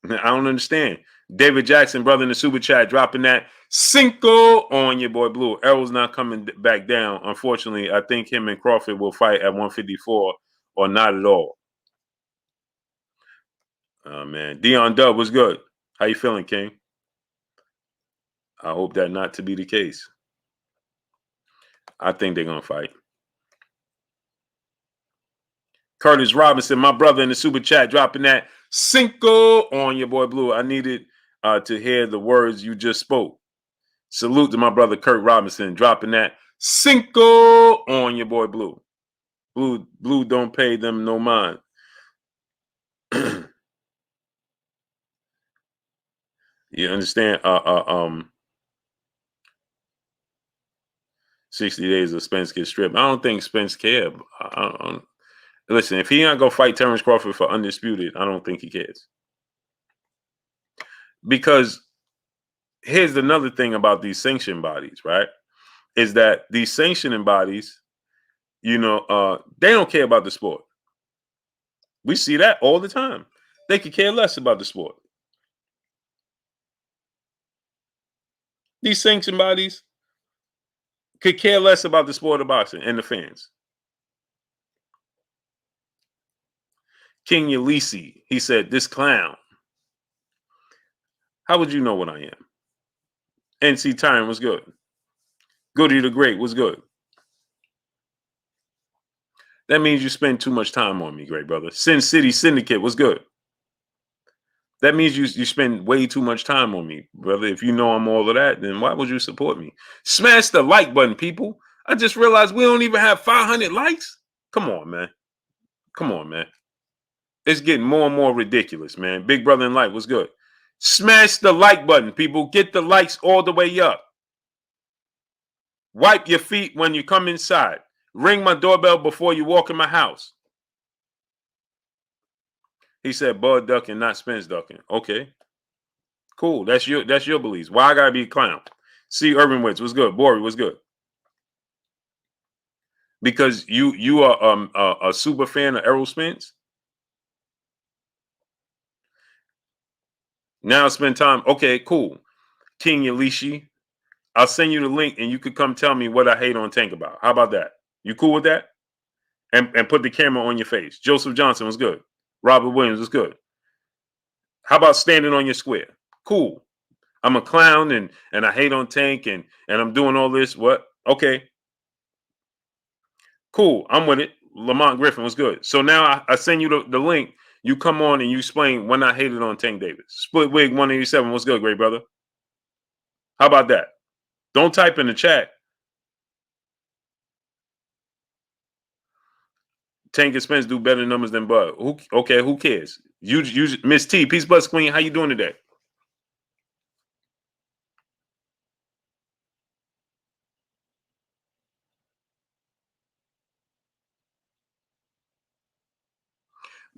I don't understand. David Jackson, brother in the super chat, dropping that Cinco on your boy Blue. Errol's not coming back down. Unfortunately, I think him and Crawford will fight at 154 or not at all. Oh, man. Dion Dub was good. How you feeling, King? I hope that not to be the case. I think they're going to fight. Curtis Robinson, my brother in the super chat, dropping that Cinco on your boy Blue. I needed to hear the words you just spoke. Salute to my brother Kurt Robinson, dropping that Cinco on your boy Blue. Blue don't pay them no mind. 'You understand? 60 days of Spence gets stripped. I don't think Spence cares. Listen, if he ain't gonna fight Terrence Crawford for undisputed, I don't think he cares. Because here's another thing about these sanction bodies, right? Is that these sanctioning bodies, they don't care about the sport. We see that all the time. They could care less about the sport. These sanction bodies could care less about the sport of boxing and the fans. King Ulysses, he said, this clown. How would you know what I am? NC Tyron was good. Goody the Great was good. That means you spend too much time on me, great brother. Sin City Syndicate was good. That means you spend way too much time on me, brother. If you know I'm all of that, then why would you support me? Smash the like button, people. I just realized we don't even have 500 likes. Come on, man. Come on, man. It's getting more and more ridiculous, man. Big brother in light was good. Smash the like button, people. Get the likes all the way up. Wipe your feet when you come inside. Ring my doorbell before you walk in my house. He said Bud ducking, not Spence ducking. Okay. Cool. That's your beliefs. Why I gotta be a clown? See, Urban Witz was good. Bori was good. Because you are a super fan of Errol Spence. Now spend time. Okay, cool. King Yalishi, I'll send you the link and you could come tell me what I hate on Tank about. How about that? You cool with that? And put the camera on your face. Joseph Johnson was good. Robert Williams was good. How about standing on your square? Cool. I'm a clown and I hate on Tank and I'm doing all this. What? Okay. Cool. I'm with it. Lamont Griffin was good. So now I send you the link. You come on and you explain when I hated on Tank Davis. Split Wig 187 was good, great brother. How about that? Don't type in the chat. Tank and Spence do better numbers than Bud. Who cares? You Miss T, Peace Buzz Queen, how you doing today?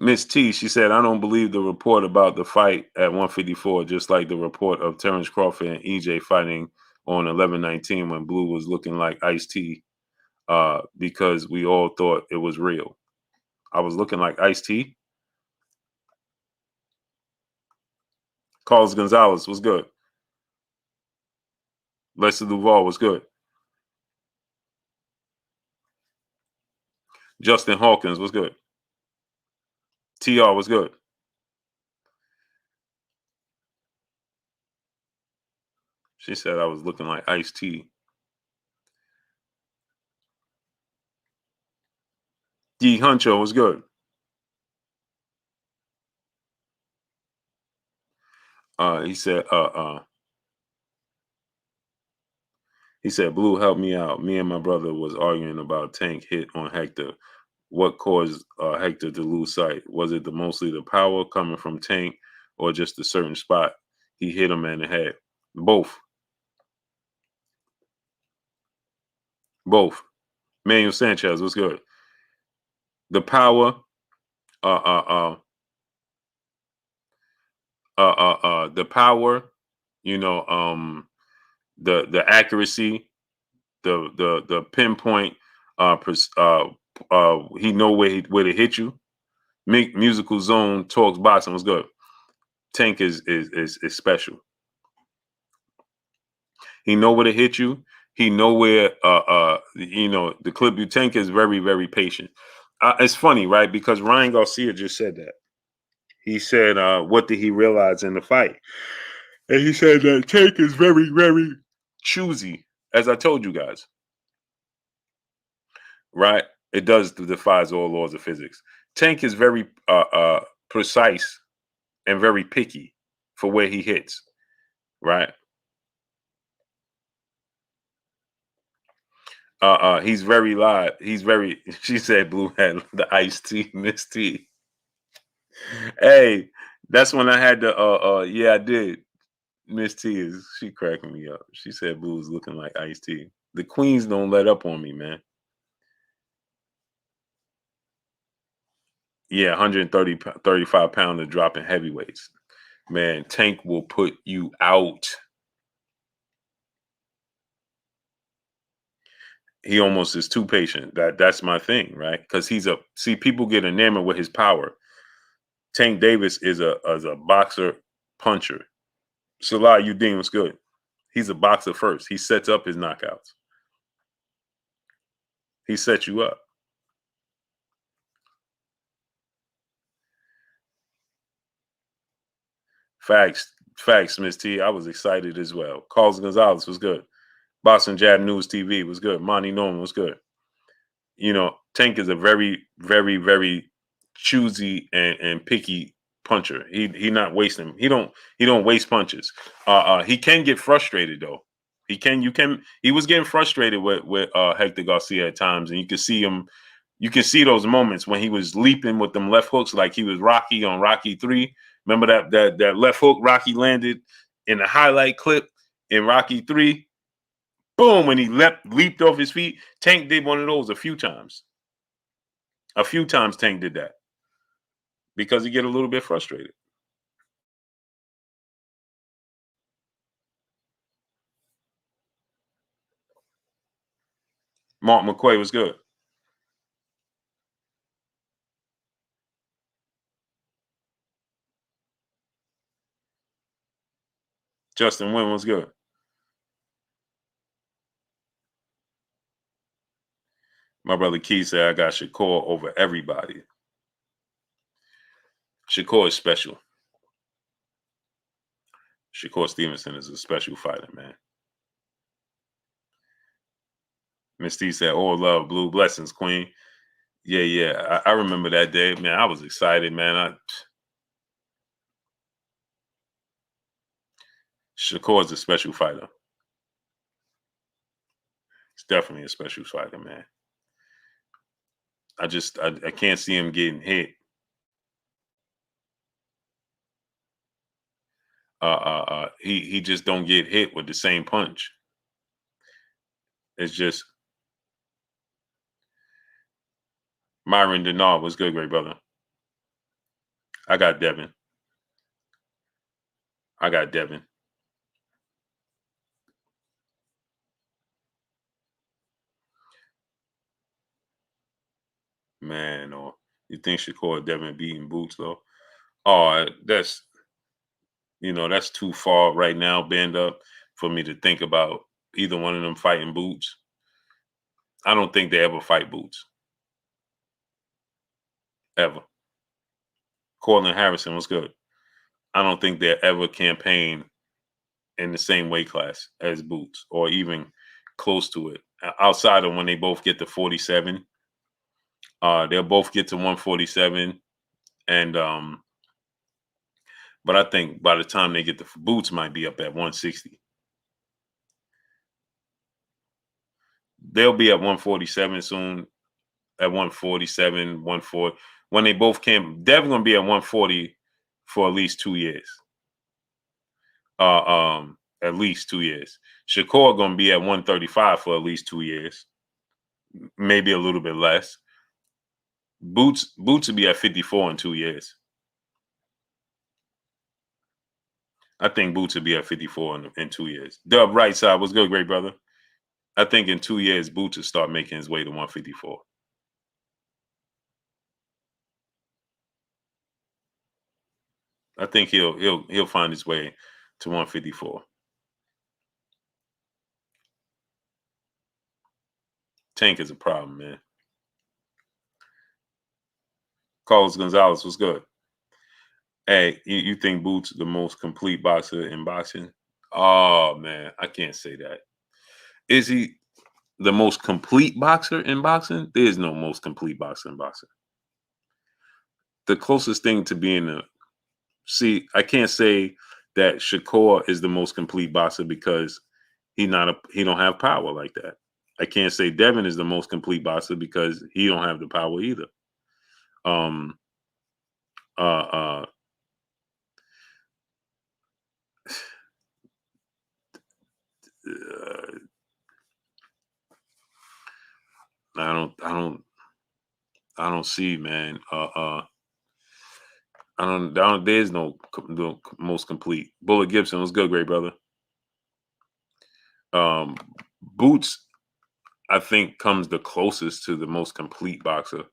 Miss T, she said, I don't believe the report about the fight at 154, just like the report of Terrence Crawford and EJ fighting on 11/19 when Blue was looking like Ice-T, because we all thought it was real. I was looking like Ice-T. Carlos Gonzalez was good. Lester Duval was good. Justin Hawkins was good. TR was good. She said I was looking like Ice-T. D. Huncho was good. He said, Blue helped me out. Me and my brother was arguing about Tank hit on Hector. What caused Hector to lose sight? Was it mostly the power coming from Tank or just a certain spot he hit him in the head? Both. Manuel Sanchez was good. The power, the power, the accuracy, the pinpoint, he know where to hit you. Musical Zone Talks Boxing was good. Tank is special. He know where to hit you. He know where the clip you. Tank is very, very patient. It's funny, right? Because Ryan Garcia just said that. He said, what did he realize in the fight? And he said that Tank is very, very choosy, as I told you guys. Right? It defies all laws of physics. Tank is very precise and very picky for where he hits. Right? He's very live. He's very, she said Blue had the iced tea, Miss T. Hey, that's when I had the yeah, I did. Miss T she cracking me up. She said Blue's looking like iced tea. The queens don't let up on me, man. Yeah, 35 pounder dropping heavyweights. Man, Tank will put you out. He almost is too patient. That's my thing, right? Because people get enamored with his power. Tank Davis is a boxer puncher. Salah Udin was good. He's a boxer first. He sets up his knockouts. He sets you up. Facts, Miss T. I was excited as well. Carlos Gonzalez was good. Boston Jab News TV was good. Monty Norman was good. Tank is a very, very, very choosy and picky puncher. He not wasting. He don't waste punches. He can get frustrated though. He was getting frustrated with Hector Garcia at times, and you can see him. You can see those moments when he was leaping with them left hooks like he was Rocky on Rocky 3. Remember that left hook Rocky landed in the highlight clip in Rocky 3? Boom, when he leaped off his feet. Tank did one of those a few times. A few times Tank did that because he get a little bit frustrated. Mark McQuay was good. Justin Wynn was good. My brother Keith said I got Shakur over everybody. Shakur is special. Shakur Stevenson is a special fighter, man. Miss T said, "Oh, love, blue blessings, Queen." Yeah. I remember that day, man. I was excited, man. Shakur is a special fighter. He's definitely a special fighter, man. I can't see him getting hit. He just don't get hit with the same punch. It's just Myron Denard was good, great brother. I got Devin. Man, or you think Shakur Devin beating Boots though? Oh, that's too far right now, band up for me to think about either one of them fighting Boots. I don't think they ever fight Boots. Ever. Cortland Harrison was good. I don't think they'll ever campaign in the same weight class as Boots or even close to it. Outside of when they both get to 47. They'll both get to 147. And but I think by the time they get to Boots might be up at 160. They'll be at 147 soon. At 147, 140. When they both came, Devin gonna be at 140 for at least 2 years. At least 2 years. Shakur gonna be at 135 for at least 2 years. Maybe a little bit less. Boots will be at 54 in 2 years. I think Boots will be at 54 in 2 years. Dub right side was good, great brother. I think in 2 years, Boots will start making his way to 154. I think he'll find his way to 154. Tank is a problem, man. Carlos Gonzalez was good. Hey, you think Boots the most complete boxer in boxing? Oh man, I can't say that. Is he the most complete boxer in boxing? There is no most complete boxer in boxing. The closest thing to being I can't say that Shakur is the most complete boxer because he don't have power like that. I can't say Devin is the most complete boxer because he don't have the power either. Um uh I don't see, man. There's no most complete. Bullet Gibson was good, great brother. Boots, I think, comes the closest to the most complete boxer.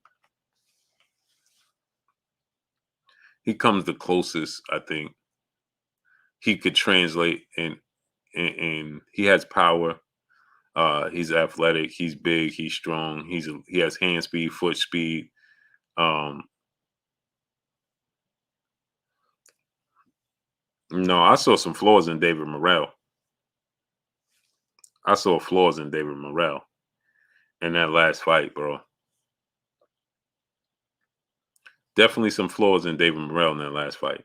He comes the closest, I think. He could translate and he has power. He's athletic. He's big. He's strong. He has hand speed, foot speed. No, I saw some flaws in David Morrell. I saw flaws in David Morrell in that last fight, bro. Definitely some flaws in David Morrell in that last fight.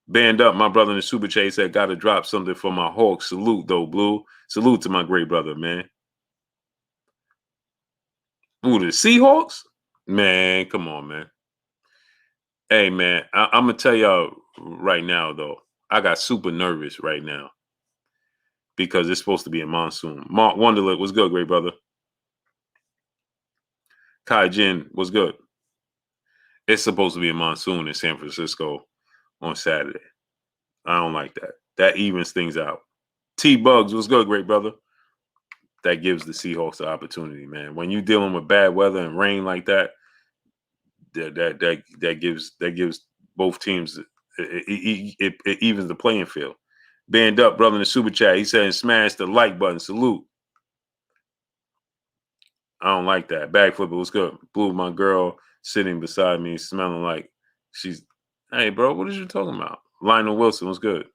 Band up, my brother in the Super Chat said, "Got to drop something for my Hawks." Salute, though, Blue. Salute to my great brother, man. Ooh, the Seahawks? Man, come on, man. Hey, man, I'm going to tell y'all right now, though. I got super nervous right now because it's supposed to be a monsoon. Mark Wonderlet was good, great brother. Kai Jin was good. It's supposed to be a monsoon in San Francisco on Saturday. I don't like that. That evens things out. T-Bugs was good, great brother. That gives the Seahawks the opportunity, man. When you're dealing with bad weather and rain like that, that gives both teams it evens the playing field. Band up, brother in the Super Chat. He said, "Smash the like button." Salute. I don't like that. Backflipper was good. Blue, my girl sitting beside me, smelling like she's. Hey, bro, what is you talking about? Lionel Wilson was good.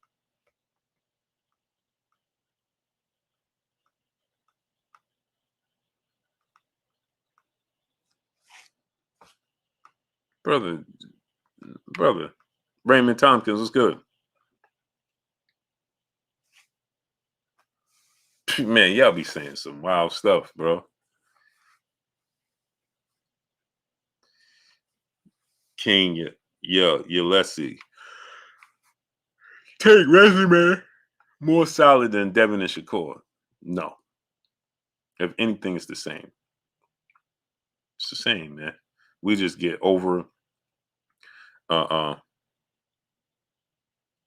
Brother. Raymond Tompkins was good. Man, y'all be saying some wild stuff, bro. King, Leslie. Take resume more solid than Devin and Shakur. No. If anything, it's the same. It's the same, man. We just get over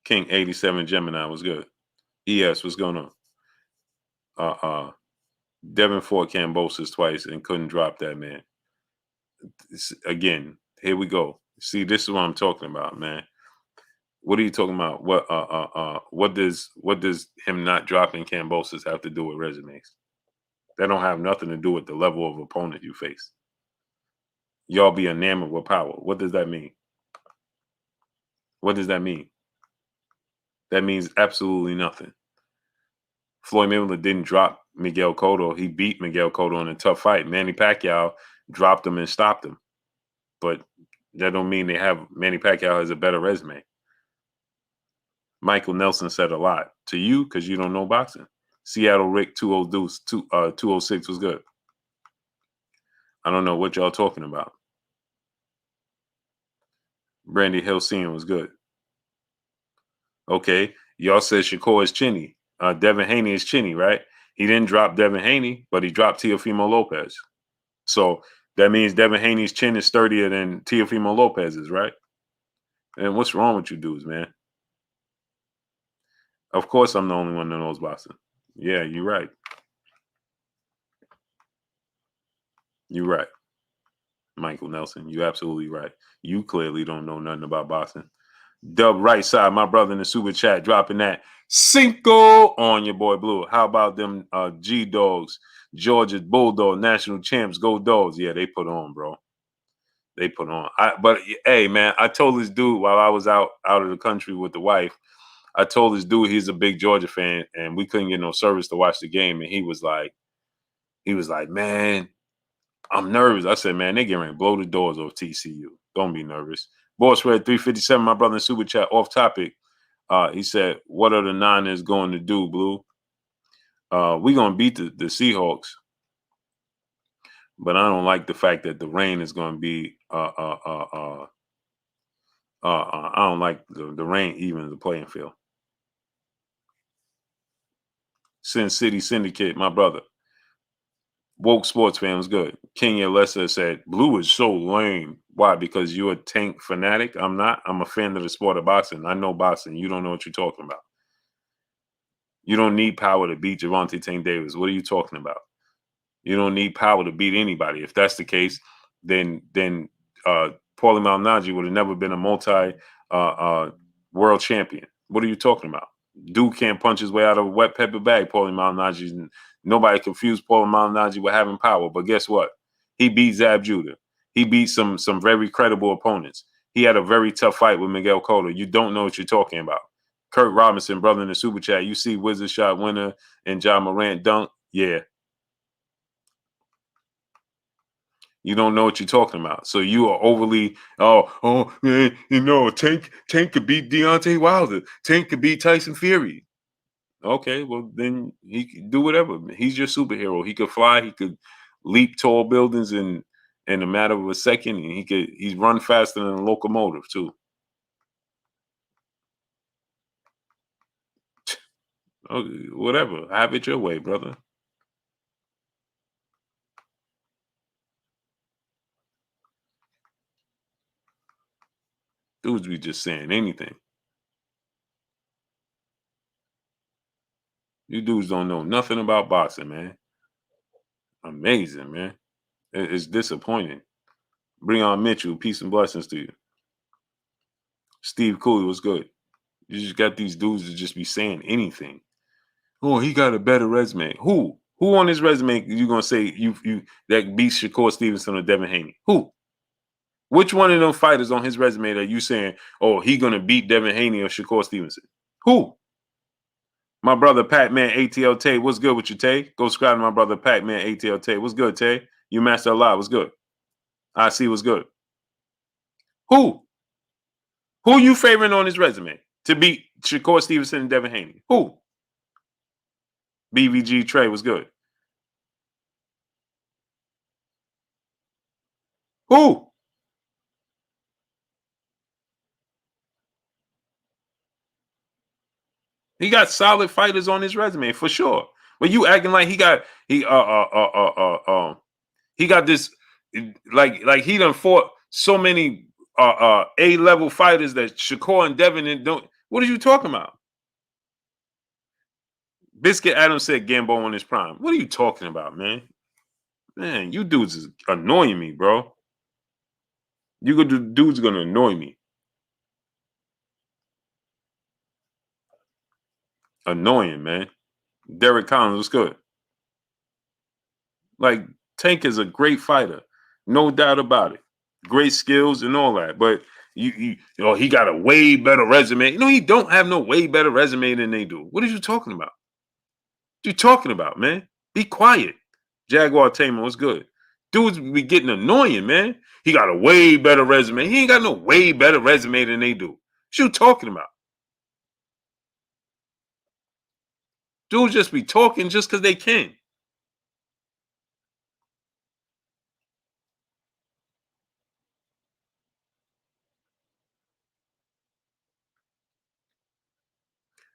King 87 Gemini was good. ES was gonna Devin fought Cambosis twice and couldn't drop that man. Again, here we go. See, this is what I'm talking about, man. What are you talking about? What does him not dropping Cambosis have to do with resumes? That don't have nothing to do with the level of opponent you face. Y'all be enamored with power. What does that mean? What does that mean? That means absolutely nothing. Floyd Mayweather didn't drop Miguel Cotto. He beat Miguel Cotto in a tough fight. Manny Pacquiao dropped him and stopped him. But that don't mean Manny Pacquiao has a better resume. Michael Nelson said a lot to you because you don't know boxing. Seattle Rick 206 was good. I don't know what y'all talking about. Brandy Hilsian was good. Okay, y'all said Shakur is chinny. Devin Haney is chinny, right? He didn't drop Devin Haney, but he dropped Teofimo Lopez. So that means Devin Haney's chin is sturdier than Teofimo Lopez's, right? And what's wrong with you dudes, man? Of course, I'm the only one that knows boxing. Yeah, you're right. You're right, Michael Nelson. You're absolutely right. You clearly don't know nothing about boxing. Dub right side, my brother in the super chat, dropping that Cinco on your boy Blue. How about them G Dogs, Georgia Bulldog, national champs, go Dogs? Yeah, they put on, bro. They put on. But hey, man, I told this dude while I was out of the country with the wife. I told this dude he's a big Georgia fan, and we couldn't get no service to watch the game, and he was like, man, I'm nervous. I said, man, they getting ready to blow the doors off TCU. Don't be nervous. Boss Red 357, my brother in super chat, off topic. He said, what are the Niners going to do, Blue? We're going to beat the Seahawks, but I don't like the fact that the rain is going to be I don't like the rain even the playing field. Sin City Syndicate, my brother. Woke sports fan was good. Kenya Lesser said, Blue is so lame. Why? Because you're a tank fanatic? I'm not. I'm a fan of the sport of boxing. I know boxing. You don't know what you're talking about. You don't need power to beat Gervonta Tank Davis. What are you talking about? You don't need power to beat anybody. If that's the case, then Paulie Malignaggi would have never been a multi world champion. What are you talking about? Dude can't punch his way out of a wet paper bag. Paulie Malignaggi. Nobody confused Paulie Malignaggi with having power. But guess what? He beat Zab Judah. He beat some very credible opponents. He had a very tough fight with Miguel Cotto. You don't know what you're talking about. Kurt Robinson, brother in the super chat. You see Wizard Shot winner and John Morant dunk. Yeah. You don't know what you're talking about. So you are overly, oh man, Tank could beat Deontay Wilder. Tank could beat Tyson Fury. Okay, well then he can do whatever. He's your superhero. He could fly. He could leap tall buildings in a matter of a second, and he's run faster than a locomotive too. Okay, whatever. Have it your way, brother. Dudes be just saying anything. You dudes don't know nothing about boxing, man. Amazing, man. It's disappointing. Breon Mitchell, peace and blessings to you. Steve Cooley was good. You just got these dudes to just be saying anything. Oh, he got a better resume. Who? Who on his resume you gonna say you that beats Shakur Stevenson or Devin Haney? Who? Which one of them fighters on his resume that you saying, oh, he gonna beat Devin Haney or Shakur Stevenson? Who? My brother Pac-Man ATL Tay, what's good with you, Tay? Go subscribe to my brother Pac-Man ATL Tay. What's good, Tay? You master a lot. What's good? I see what's good. Who? Who you favoring on his resume to beat Shakur Stevenson and Devin Haney? Who? BVG Trey was good. Who? He got solid fighters on his resume for sure. But you acting like he got this like he done fought so many A-level fighters that Shakur and Devin don't. What are you talking about? Biscuit Adams said Gambo on his prime. What are you talking about, man? Man, you dudes is annoying me, bro. Dudes gonna annoy me. Annoying, man. Derek Collins was good. Like Tank is a great fighter, no doubt about it. Great skills and all that, but he got a way better resume. No, he don't have no way better resume than they do. What are you talking about? What you talking about, man? Be quiet. Jaguar Tamer was good. Dudes be getting annoying, man. He got a way better resume. He ain't got no way better resume than they do. What you talking about? Dudes just be talking just because they can.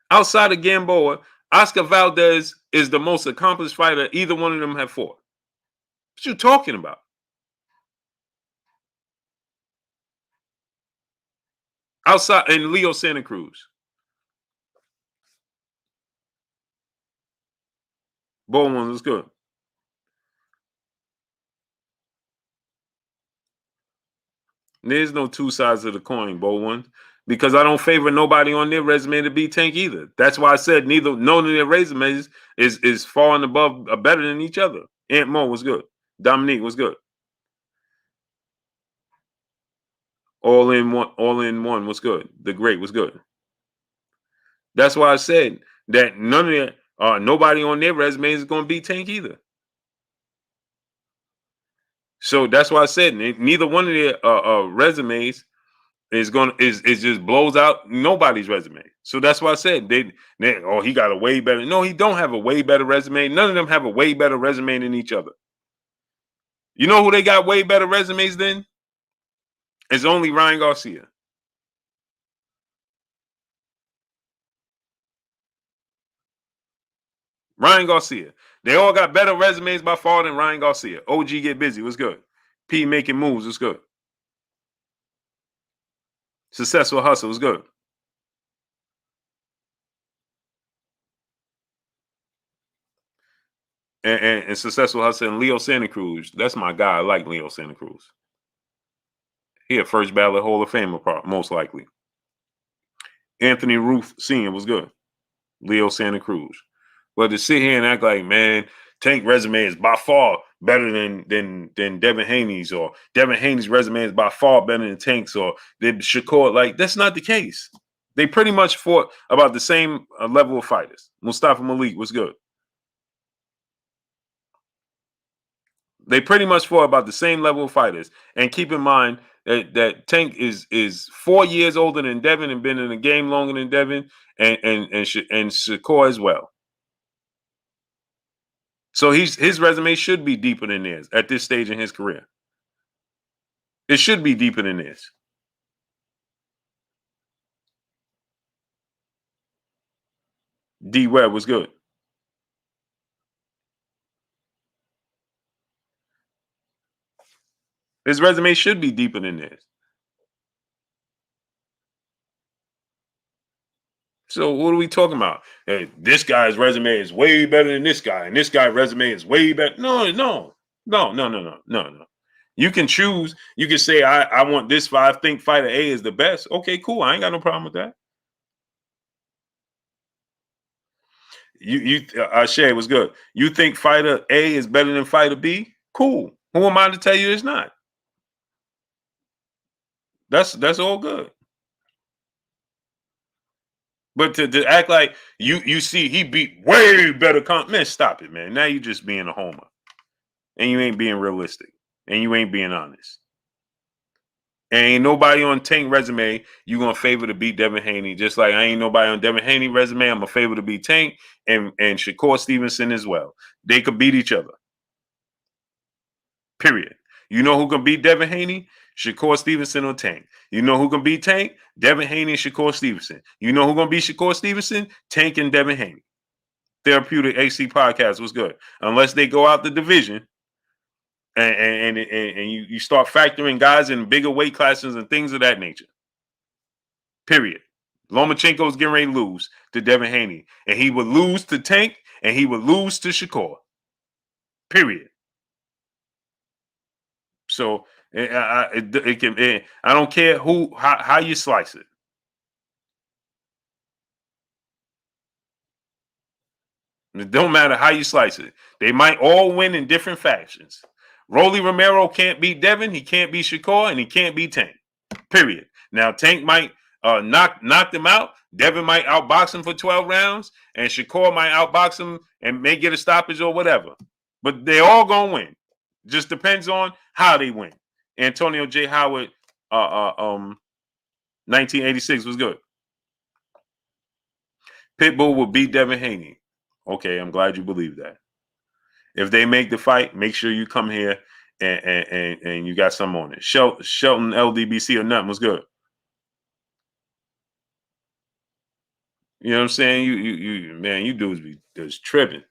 Outside of Gamboa, Oscar Valdez is the most accomplished fighter either one of them have fought. What you talking about? Outside and Leo Santa Cruz. Bold ones was good. There's no two sides of the coin, bold ones, because I don't favor nobody on their resume to be Tank either. That's why I said none of their resumes is falling above or better than each other. Aunt Mo was good. Dominique was good. All in one was good. The Great was good. That's why I said that none of their nobody on their resume is going to be Tank either. So that's why I said neither one of their resumes is just blows out nobody's resume. So that's why I said he got a way better. No, he don't have a way better resume. None of them have a way better resume than each other. You know who they got way better resumes than? It's only Ryan Garcia. Ryan Garcia. They all got better resumes by far than Ryan Garcia. OG get busy. What's good? P making moves. What's good? Successful hustle. What's good? And successful hustle and Leo Santa Cruz. That's my guy. I like Leo Santa Cruz. He a first ballot Hall of Famer, most likely. Anthony Ruth Sr. was good. Leo Santa Cruz. But to sit here and act like, man, Tank resume is by far better than Devin Haney's, or Devin Haney's resume is by far better than Tank's, or Shakur, like, that's not the case. They pretty much fought about the same level of fighters. Mustafa Malik was good. They pretty much fought about the same level of fighters. And keep in mind that Tank is 4 years older than Devin and been in the game longer than Devin, and Shakur as well. So his resume should be deeper than theirs at this stage in his career. It should be deeper than this. D Webb was good. His resume should be deeper than this. So what are we talking about? Hey, this guy's resume is way better than this guy, and this guy's resume is way better. No. You can choose. You can say, I want this five. Think fighter A is the best. Okay, cool. I ain't got no problem with that. Shay was good. You think fighter A is better than fighter B? Cool. Who am I to tell you it's not? That's all good. But to act like you see he beat way better man, stop it, man. Now you just being a homer. And you ain't being realistic. And you ain't being honest. And ain't nobody on Tank resume you gonna favor to beat Devin Haney. Just like I ain't nobody on Devin Haney resume. I'm a favor to beat Tank and Shakur Stevenson as well. They could beat each other. Period. You know who can beat Devin Haney? Shakur Stevenson or Tank. You know who can beat Tank? Devin Haney and Shakur Stevenson. You know who gonna beat Shakur Stevenson? Tank and Devin Haney. Therapeutic AC podcast was good. Unless they go out the division and you start factoring guys in bigger weight classes and things of that nature. Period. Lomachenko's getting ready to lose to Devin Haney. And he would lose to Tank and he would lose to Shakur. Period. So I don't care how you slice it. It don't matter how you slice it. They might all win in different factions. Rolly Romero can't beat Devin, he can't beat Shakur, and he can't beat Tank. Period. Now Tank might knock them out. Devin might outbox him for 12 rounds, and Shakur might outbox him and may get a stoppage or whatever. But they all gonna win. Just depends on how they win. Antonio J. Howard, 1986 was good. Pitbull will beat Devin Haney. Okay, I'm glad you believe that. If they make the fight, make sure you come here and you got some on it. Shelton LDBC or nothing was good. You know what I'm saying? You man, you dudes be just tripping.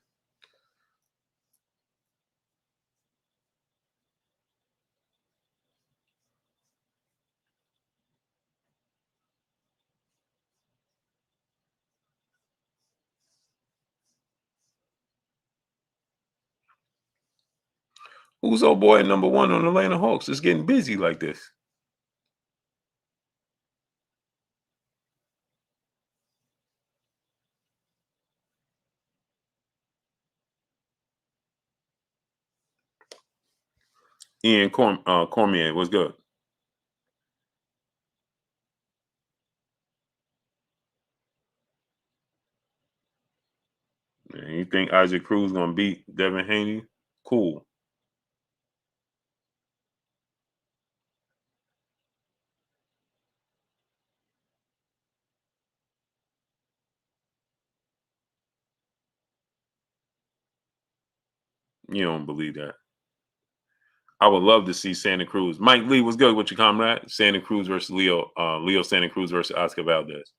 Who's old boy at number 1 on Atlanta Hawks? It's getting busy like this. Ian Cormier, what's good? Man, you think Isaac Cruz gonna beat Devin Haney? Cool. You don't believe that. I would love to see Santa Cruz. Mike Lee, what's good with your comrade? Santa Cruz versus Leo. Leo Santa Cruz versus Oscar Valdez.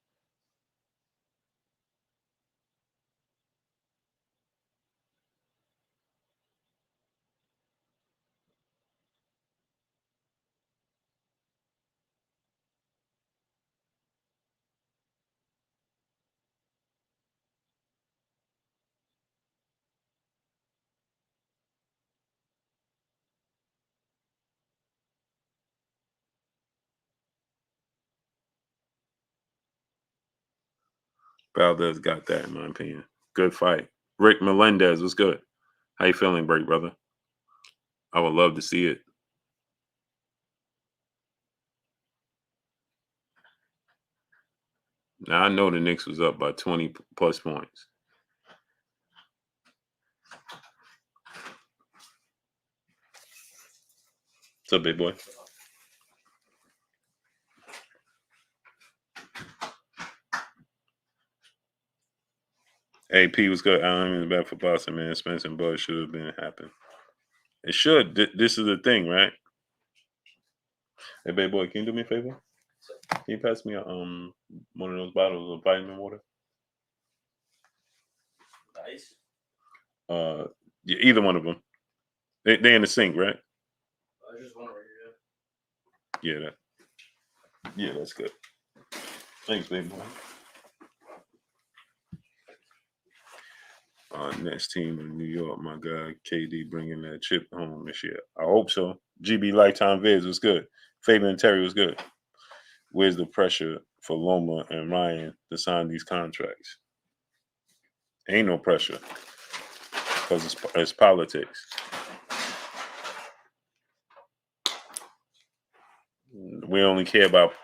Valdez got that, in my opinion. Good fight. Rick Melendez, what's good? How you feeling, break brother? I would love to see it. Now I know the Knicks was up by 20 plus points. What's up, big boy? AP was good. I don't even bad for Boston, man. Spence and Bud should have been happen. It should. This is the thing, right? Hey, big boy, can you do me a favor? Can you pass me a, one of those bottles of vitamin water? Nice. Yeah, either one of them. They in the sink, right? I just want to read it. Yeah, that's good. Thanks, big boy. Next team in New York, my guy KD bringing that chip home this year. I hope so. GB Lifetime Vids was good. Fabian Terry was good. Where's the pressure for Loma and Ryan to sign these contracts? Ain't no pressure because it's politics. We only care about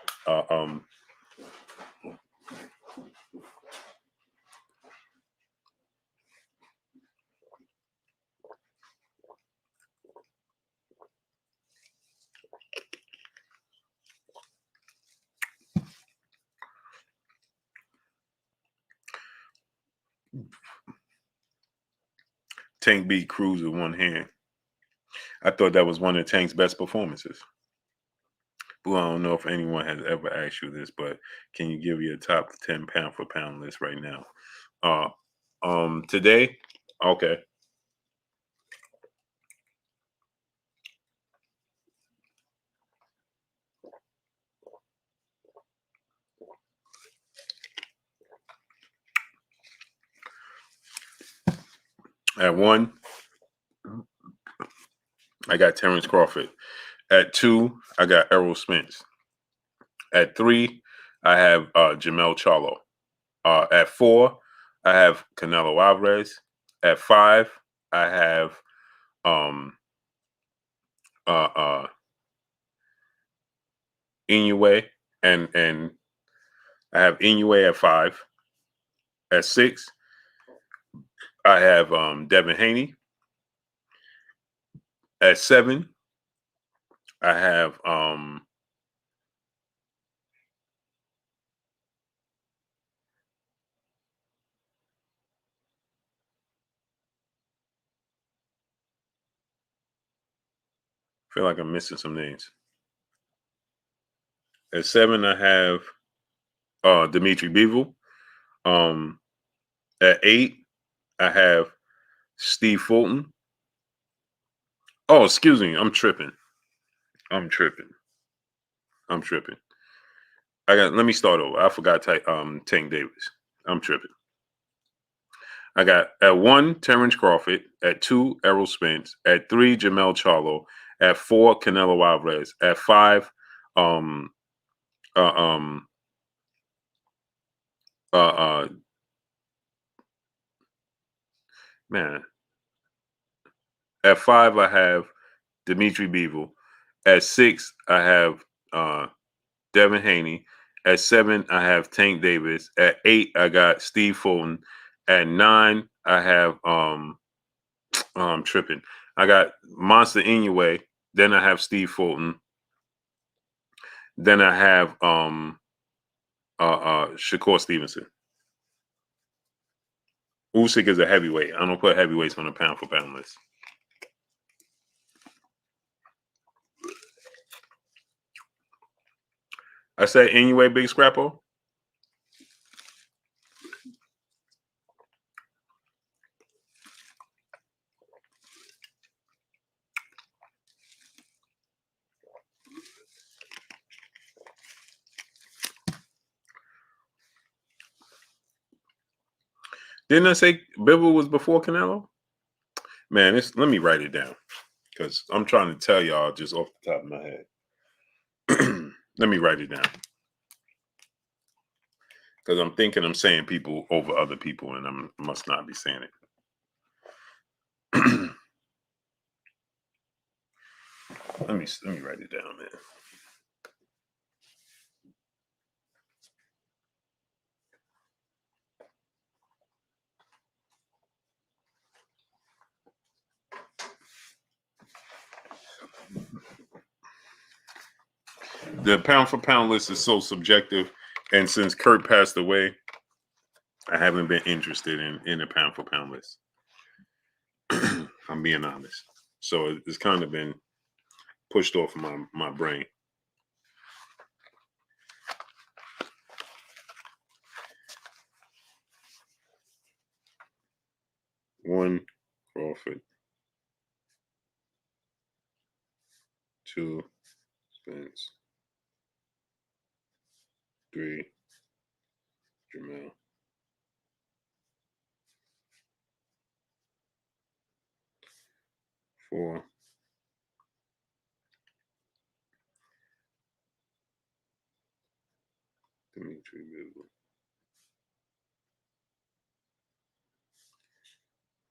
Tank beat Cruz with one hand. I thought that was one of Tank's best performances. Well, I don't know if anyone has ever asked you this, but can you give your top 10 pound for pound list right now? Today, okay. At 1, I got Terrence Crawford. At 2, I got Errol Spence. At 3, I have Jamel Charlo. At 4, I have Canelo Alvarez. At 5, I have Inoue, and I have Inoue at 5. At 6, I have Devin Haney. At 7, I have feel like I'm missing some names. At 7, I have Dimitri Bivol. At 8, I have Steve Fulton. Oh, excuse me. I'm tripping. Let me start over. I forgot Tank Davis. I'm tripping. I got at 1, Terrence Crawford. At 2, Errol Spence. At 3, Jamel Charlo. At 4, Canelo Alvarez. At 5, uh, um, man. At 5, I have Dimitri Bivol. At 6, I have Devin Haney. At 7, I have Tank Davis. At 8, I got Steve Fulton. At 9, I have I'm tripping. I got Monster Inoue. Then I have Steve Fulton. Then I have Shakur Stevenson. Usyk is a heavyweight. I don't put heavyweights on a pound for pound list. I say Inoue, Big Scrappo. Didn't I say Bivol was before Canelo? Man, let me write it down because I'm trying to tell y'all just off the top of my head. Let me write it down because I'm thinking I'm saying people over other people, and I must not be saying it. let me write it down, man. The pound for pound list is so subjective, and since Kurt passed away, I haven't been interested in a pound for pound list. I'm being honest. So it's kind of been pushed off my brain. One, Crawford. 2, Spence. 3, Jamel. 4, Dimitri Bivol.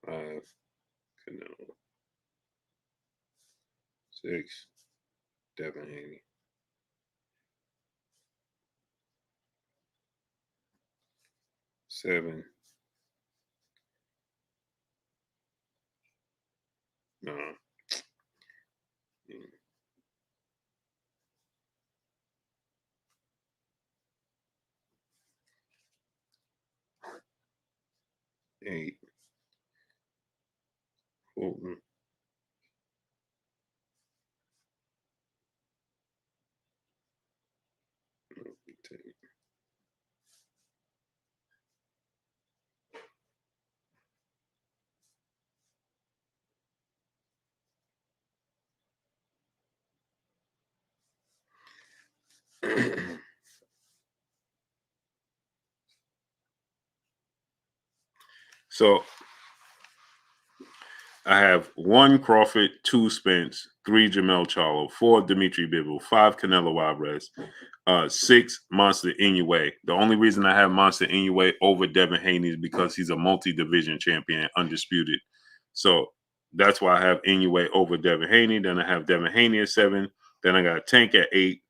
5, Canelo. 6, Devin Haney. 7, no. 8, Fulton. 10. So I have 1 Crawford, 2 Spence, 3 Jamel Charlo, 4 Dimitri Bivol, 5 Canelo Alvarez, 6 Monster Inoue. The only reason I have Monster Inoue over Devin Haney is because he's a multi-division champion, undisputed. So that's why I have Inoue over Devin Haney. Then I have Devin Haney at 7. Then I got Tank at 8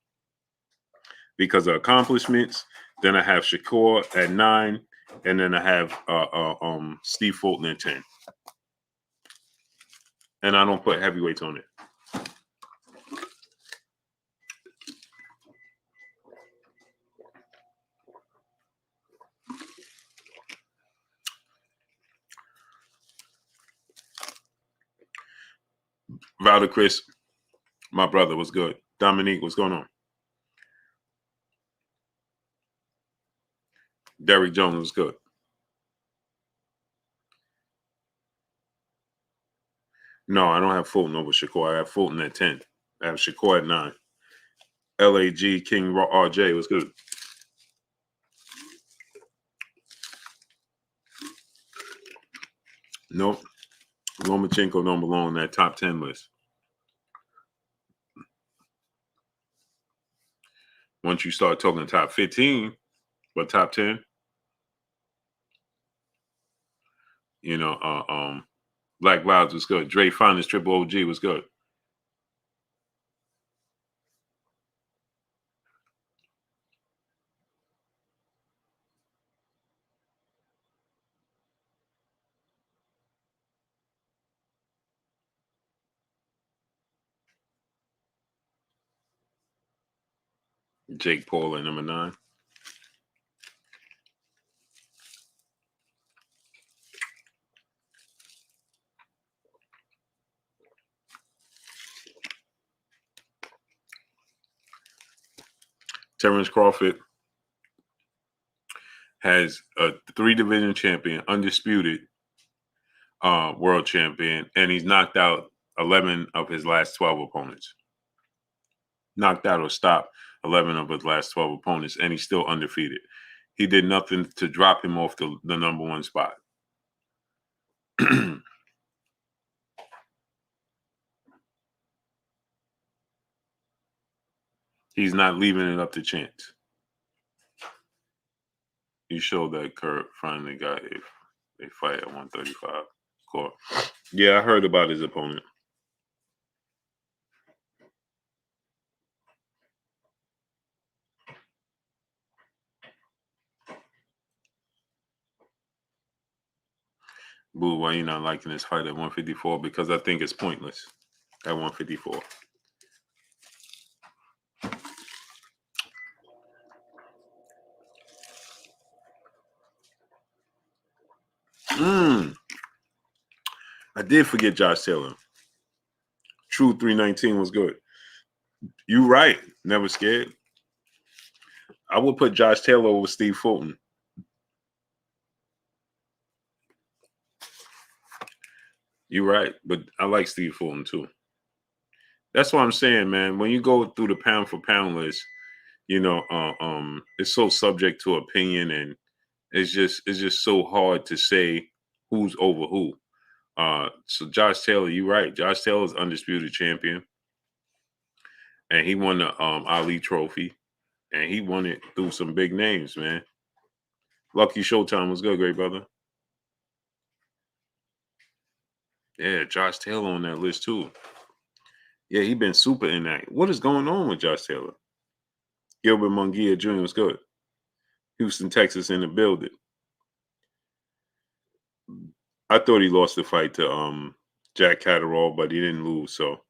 because of accomplishments. Then I have Shakur at 9, and then I have Steve Fulton at 10. And I don't put heavyweights on it. Valder Chris, my brother, was good. Dominique, what's going on? Derrick Jones was good. No, I don't have Fulton over Shakur. I have Fulton at 10. I have Shakur at 9. LAG King RJ was good. Nope. Lomachenko don't belong on that top 10 list. Once you start talking top 15, but top 10, you know, Black Vibes was good. Dre Finest Triple OG was good. Jake Paul at number 9. Terrence Crawford has a 3-division champion, undisputed world champion, and he's knocked out 11 of his last 12 opponents. Knocked out or stopped 11 of his last 12 opponents, and he's still undefeated. He did nothing to drop him off the number 1 spot. He's not leaving it up to chance. He showed that Kurt finally got a fight at 135. Cool. Yeah, I heard about his opponent. Boo, why you not liking this fight at 154? Because I think it's pointless at 154. I did forget Josh Taylor. True 319 was good. You right. Never scared. I would put Josh Taylor over Steve Fulton. You're right, but I like Steve Fulton too. That's what I'm saying, man. When you go through the pound for pound list, you know, it's so subject to opinion, and it's just so hard to say who's over who. So Josh Taylor, you're right. Josh Taylor's undisputed champion, and he won the Ali Trophy, and he won it through some big names, man. Lucky Showtime was good, great brother. Yeah, Josh Taylor on that list too. Yeah, he been super in that. What is going on with Josh Taylor? Gilbert Munguia Jr. was good. Houston, Texas in the building. I thought he lost the fight to Jack Catterall, but he didn't lose. So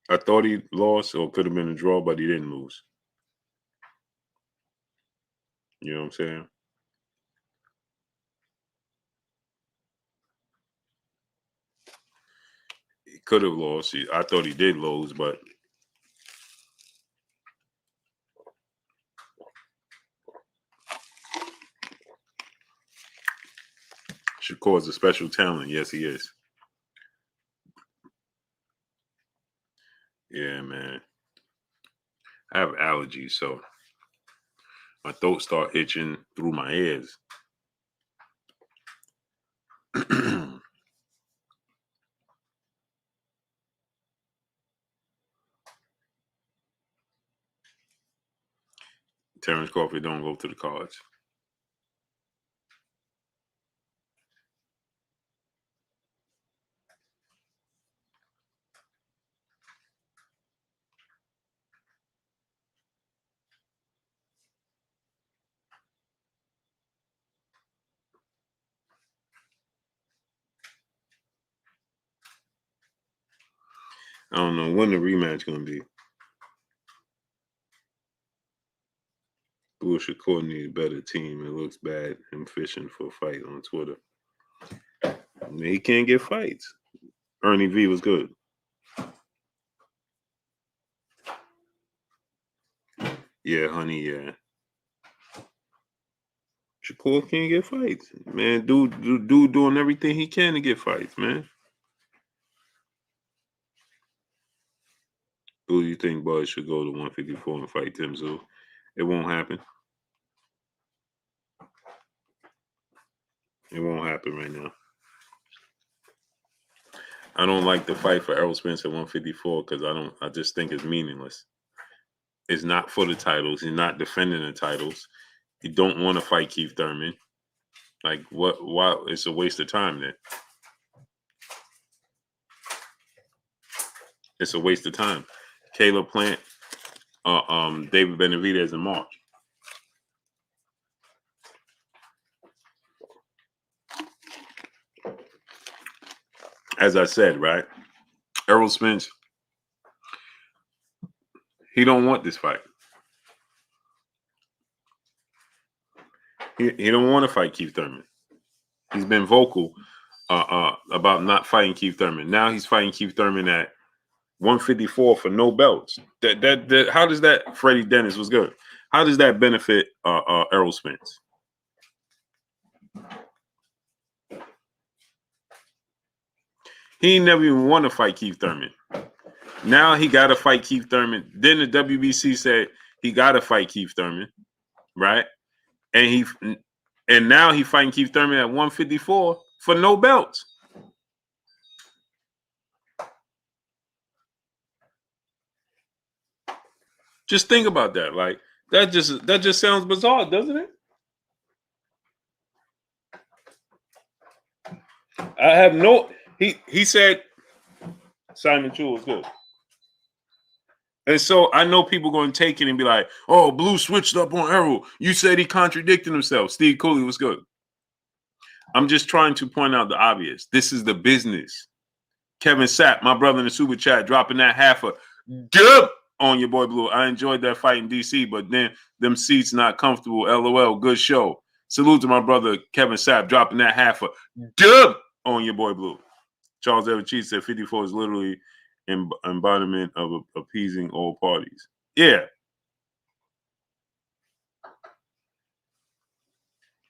I thought he lost, or could have been a draw, but he didn't lose. You know what I'm saying? He could have lost. I thought he did lose, but Shakur's a special talent. Yes, he is. Yeah, man. I have allergies, so my throat start itching through my ears. Terrence Crawford don't go to the cards. I don't know when the rematch gonna be. Blue Shakur need a better team. It looks bad him fishing for a fight on Twitter. He can't get fights. Ernie V was good. Yeah, honey, yeah. Shakur can't get fights. Man, dude doing everything he can to get fights, man. Who do you think Bud should go to 154 and fight Tim Tszyu? It won't happen. It won't happen right now. I don't like the fight for Errol Spence at 154 because I just think it's meaningless. It's not for the titles. He's not defending the titles. He don't want to fight Keith Thurman. Like what? Why? It's a waste of time then. It's a waste of time. Caleb Plant, David Benavidez in March. As I said, right? Errol Spence, he don't want this fight. He don't want to fight Keith Thurman. He's been vocal about not fighting Keith Thurman. Now he's fighting Keith Thurman at 154 for no belts. That how does that, Freddie Dennis was good. How does that benefit Errol Spence? He never even want to fight Keith Thurman. Now he got to fight Keith Thurman. Then the WBC said he got to fight Keith Thurman, right? And now he fighting Keith Thurman at 154 for no belts. Just think about that. Like that just sounds bizarre, doesn't it? I have no. He said Simon Chu was good. And so I know people going to take it and be like, oh, Blue switched up on Errol. You said he contradicted himself. Steve Cooley was good. I'm just trying to point out the obvious. This is the business. Kevin Sapp, my brother in the super chat, dropping that half a dub on your boy Blue. I enjoyed that fight in DC, but then them seats not comfortable. LOL, good show. Salute to my brother Kevin Sapp, dropping that half a dub on your boy Blue. Charles Everett Cheese said 54 is literally embodiment of appeasing all parties. Yeah.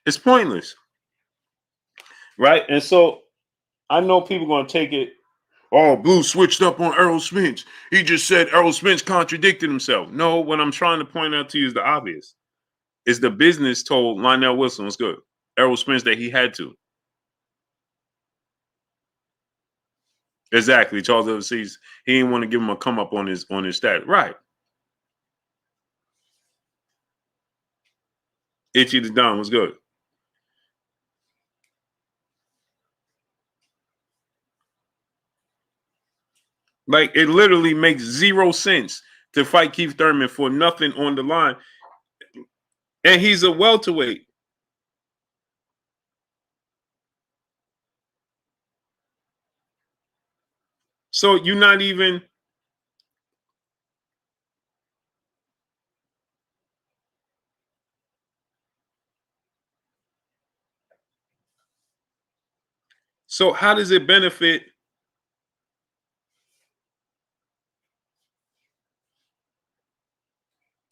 It's pointless. Right? And so I know people going to take it, oh, Blue switched up on Errol Spence. He just said Errol Spence contradicted himself. No, what I'm trying to point out to you is the obvious. Is the business told Lionel Wilson was good. Errol Spence that he had to. Exactly. Charles overseas. He didn't want to give him a come up on his stat. Right. Itchy the Don was good. Like it literally makes 0 sense to fight Keith Thurman for nothing on the line. And he's a welterweight. So you're not even. So how does it benefit?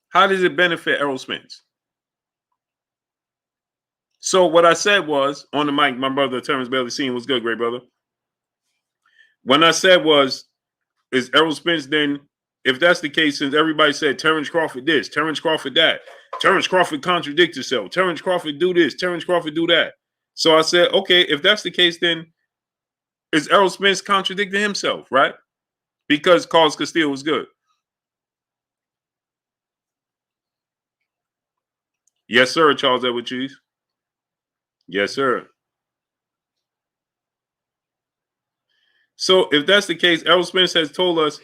How does it benefit Errol Spence? So what I said was on the mic, my brother Terrence Bailey Senior was good, great brother. When I said was, is Errol Spence then, if that's the case, since everybody said Terrence Crawford this, Terrence Crawford that, Terrence Crawford contradicts himself, Terrence Crawford do this, Terrence Crawford do that. So I said, okay, if that's the case, then is Errol Spence contradicting himself, right? Because Carlos Castillo was good. Yes, sir, Charles Edward Cheese. Yes, sir. So if that's the case, Errol Spence has told us,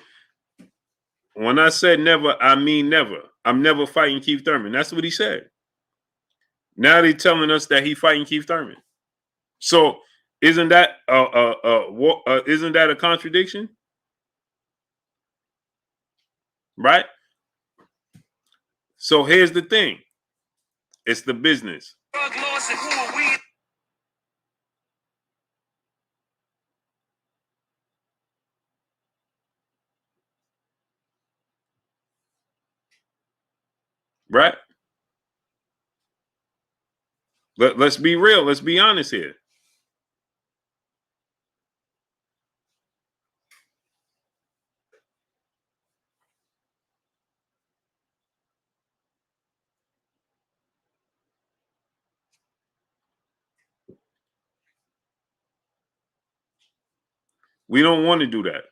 when I said never, I mean never. I'm never fighting Keith Thurman. That's what he said. Now they're telling us that he's fighting Keith Thurman. So isn't that isn't that a contradiction? Right? So here's the thing. It's the business. Right? Let's be real. Let's be honest here. We don't want to do that.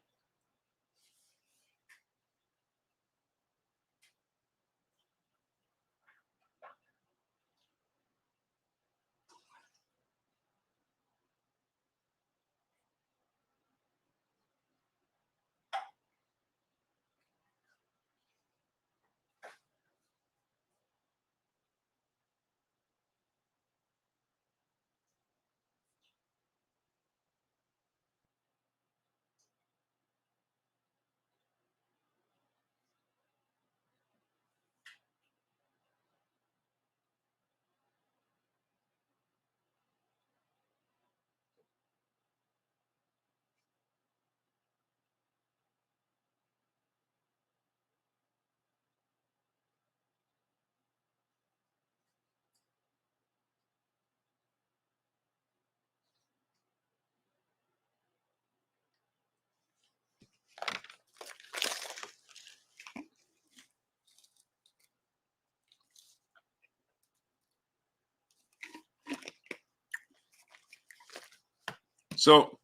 So,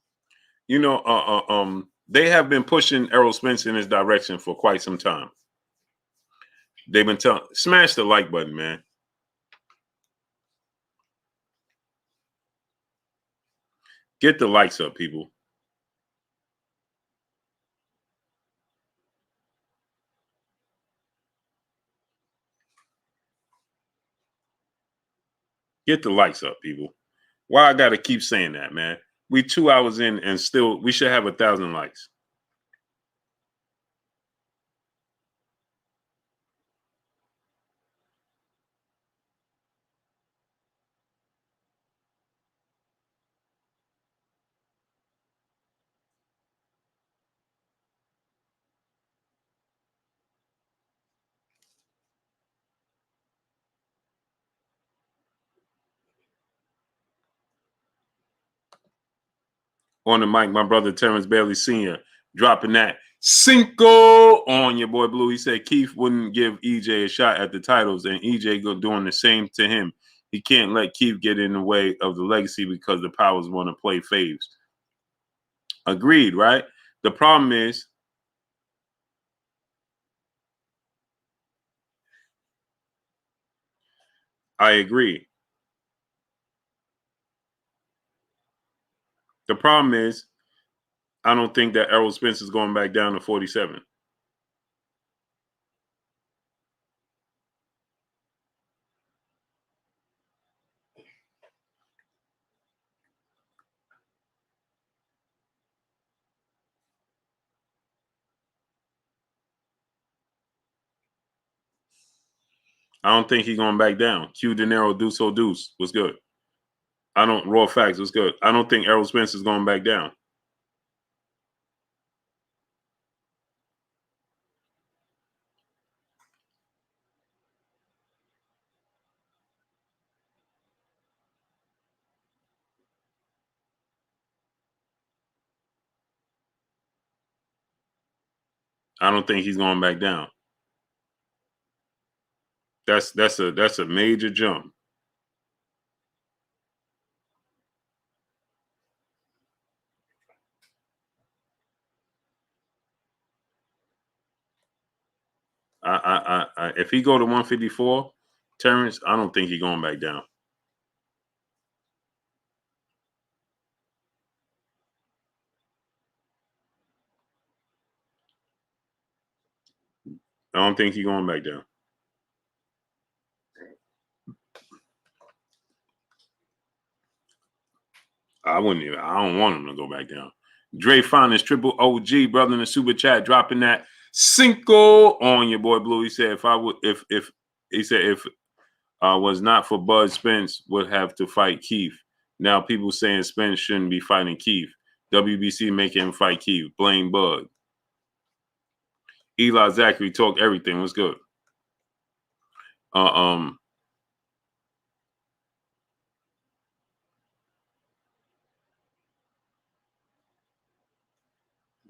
you know, they have been pushing Errol Spence in this direction for quite some time. They've been telling, smash the like button, man. Get the likes up, people. Get the likes up, people. Why I gotta keep saying that, man? We 2 hours in and still we should have 1,000 likes. On the mic, my brother Terrence Bailey Sr. dropping that Cinco on your boy Blue. He said Keith wouldn't give EJ a shot at the titles, and EJ go doing the same to him. He can't let Keith get in the way of the legacy because the Powers want to play faves. Agreed, right? The problem is, I agree. The problem is, I don't think that Errol Spence is going back down to 47. I don't think he's going back down. Q De Niro, Deuce O Deuce was good. I don't, raw facts was good. I don't think Errol Spence is going back down. I don't think he's going back down. That's a major jump. If he go to 154, Terrence, I don't think he's going back down. I don't think he's going back down. I don't want him to go back down. Dre Finest, Triple OG, brother in the super chat, dropping that Cinco on your boy Blue. He said if I was not for Bud, Spence would have to fight Keith. Now people saying Spence shouldn't be fighting Keith. WBC making him fight Keith. Blame Bud. Eli Zachary talk everything. What's good?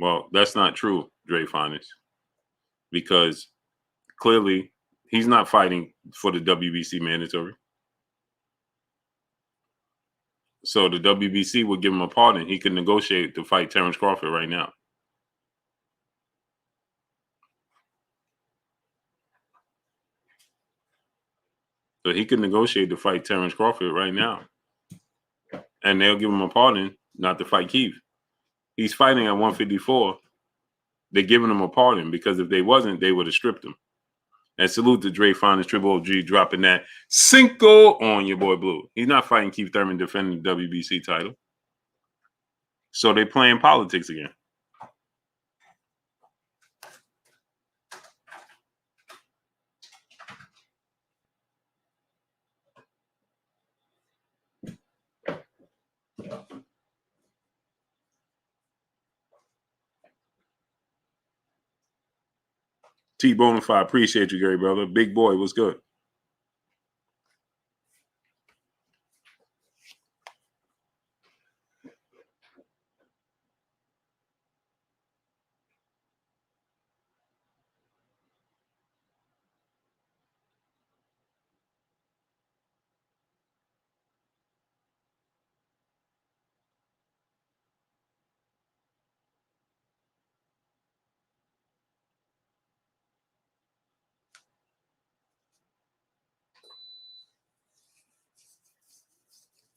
Well, that's not true, Dre Finest, because clearly he's not fighting for the WBC mandatory. So the WBC would give him a pardon. He could negotiate to fight Terrence Crawford right now. So he could negotiate to fight Terrence Crawford right now. And they'll give him a pardon not to fight Keith. He's fighting at 154. They're giving him a pardon because if they wasn't, they would have stripped him. And salute to Dre Finest, Triple OG, dropping that Cinco on your boy Blue. He's not fighting Keith Thurman defending the WBC title. So they're playing politics again. T-Bonafide, appreciate you, Gary, brother. Big boy, what's good?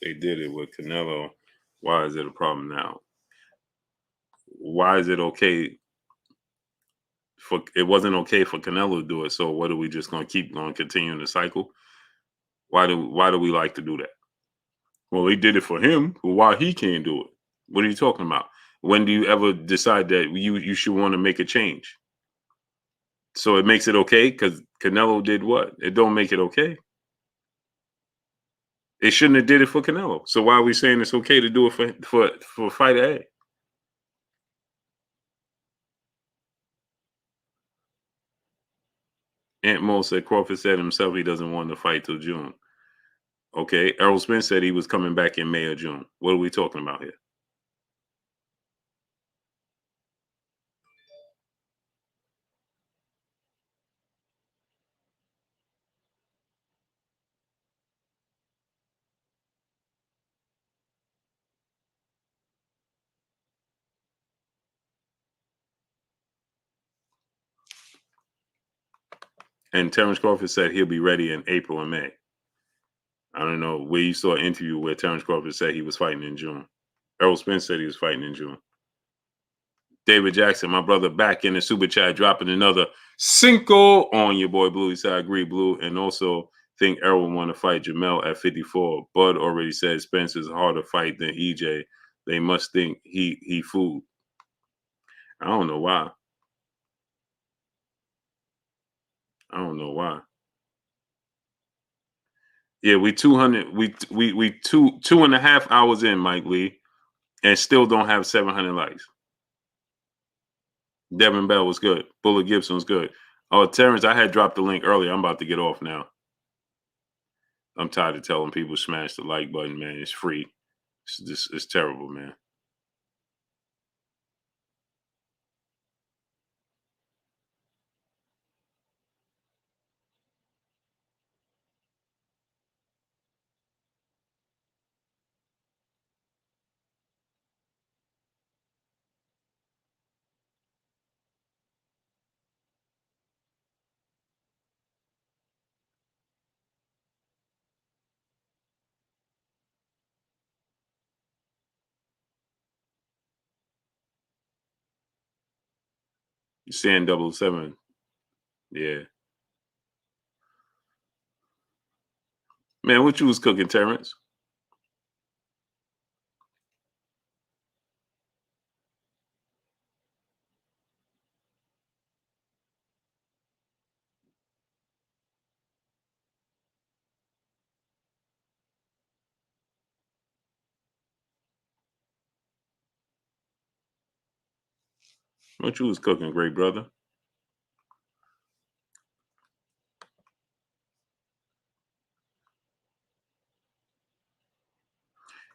They did it with Canelo. Why is it a problem now? Why is it okay it wasn't okay for Canelo to do it? So what are we just going to keep going, continuing the cycle? Why do we like to do that? Well, they did it for him. Well, why he can't do it? What are you talking about? When do you ever decide that you should want to make a change? So it makes it okay because Canelo did what? It don't make it okay. They shouldn't have did it for Canelo. So why are we saying it's okay to do it for fighter A? Aunt Mo said Crawford said himself he doesn't want to fight till June. Okay, Errol Spence said he was coming back in May or June. What are we talking about here? And Terrence Crawford said he'll be ready in April and May. I don't know where you saw an interview where Terrence Crawford said he was fighting in June. Errol Spence said he was fighting in June. David Jackson, my brother, back in the super chat, dropping another Cinco on your boy Blue. He said, I agree, Blue. And also think Errol want to fight Jamel at 54. Bud already said Spence is a harder fight than EJ. They must think he fooled. I don't know why. I don't know why. Yeah, we 200. We 2.5 hours in, Mike Lee, and still don't have 700 likes. Devin Bell was good. Bullet Gibson was good. Oh, Terrence, I had dropped the link earlier. I'm about to get off now. I'm tired of telling people smash the like button, man. It's free. It's terrible, man. You're saying 007. Yeah. Man, what you was cooking, Terrence? What you was cooking, great brother?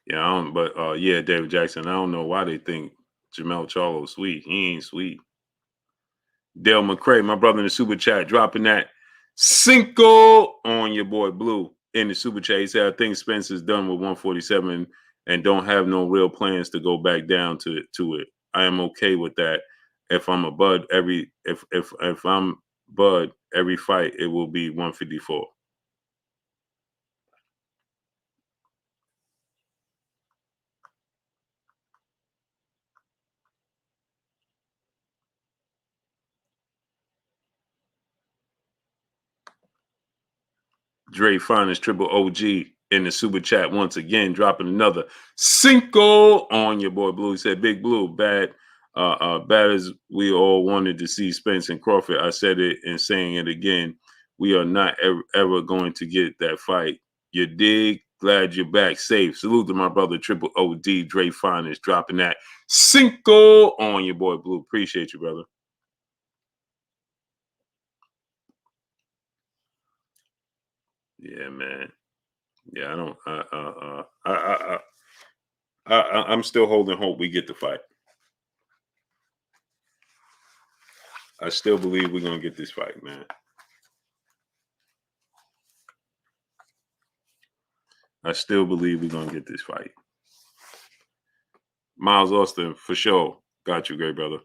Yeah, I don't, but yeah, David Jackson. I don't know why they think Jamel Charlo's sweet. He ain't sweet. Dale McCray, my brother in the super chat, dropping that Cinco on your boy Blue in the super chat. He said, I think Spence is done with 147 and don't have no real plans to go back down to it. I am okay with that. If I'm a Bud if I'm Bud every fight, it will be 154. Dre Finest Triple OG in the super chat once again, dropping another Cinco on your boy Blue. He said, Big Blue, bad as we all wanted to see Spence and Crawford. I said it and saying it again. We are not ever going to get that fight. You dig? Glad you're back safe. Salute to my brother Triple OD, Dre Finest, dropping that Cinco on your boy Blue. Appreciate you, brother. Yeah, man. Yeah, I don't. I'm still holding hope we get the fight. I still believe we're gonna get this fight, man. I still believe we're gonna get this fight. Miles Austin, for sure. Got you, great brother.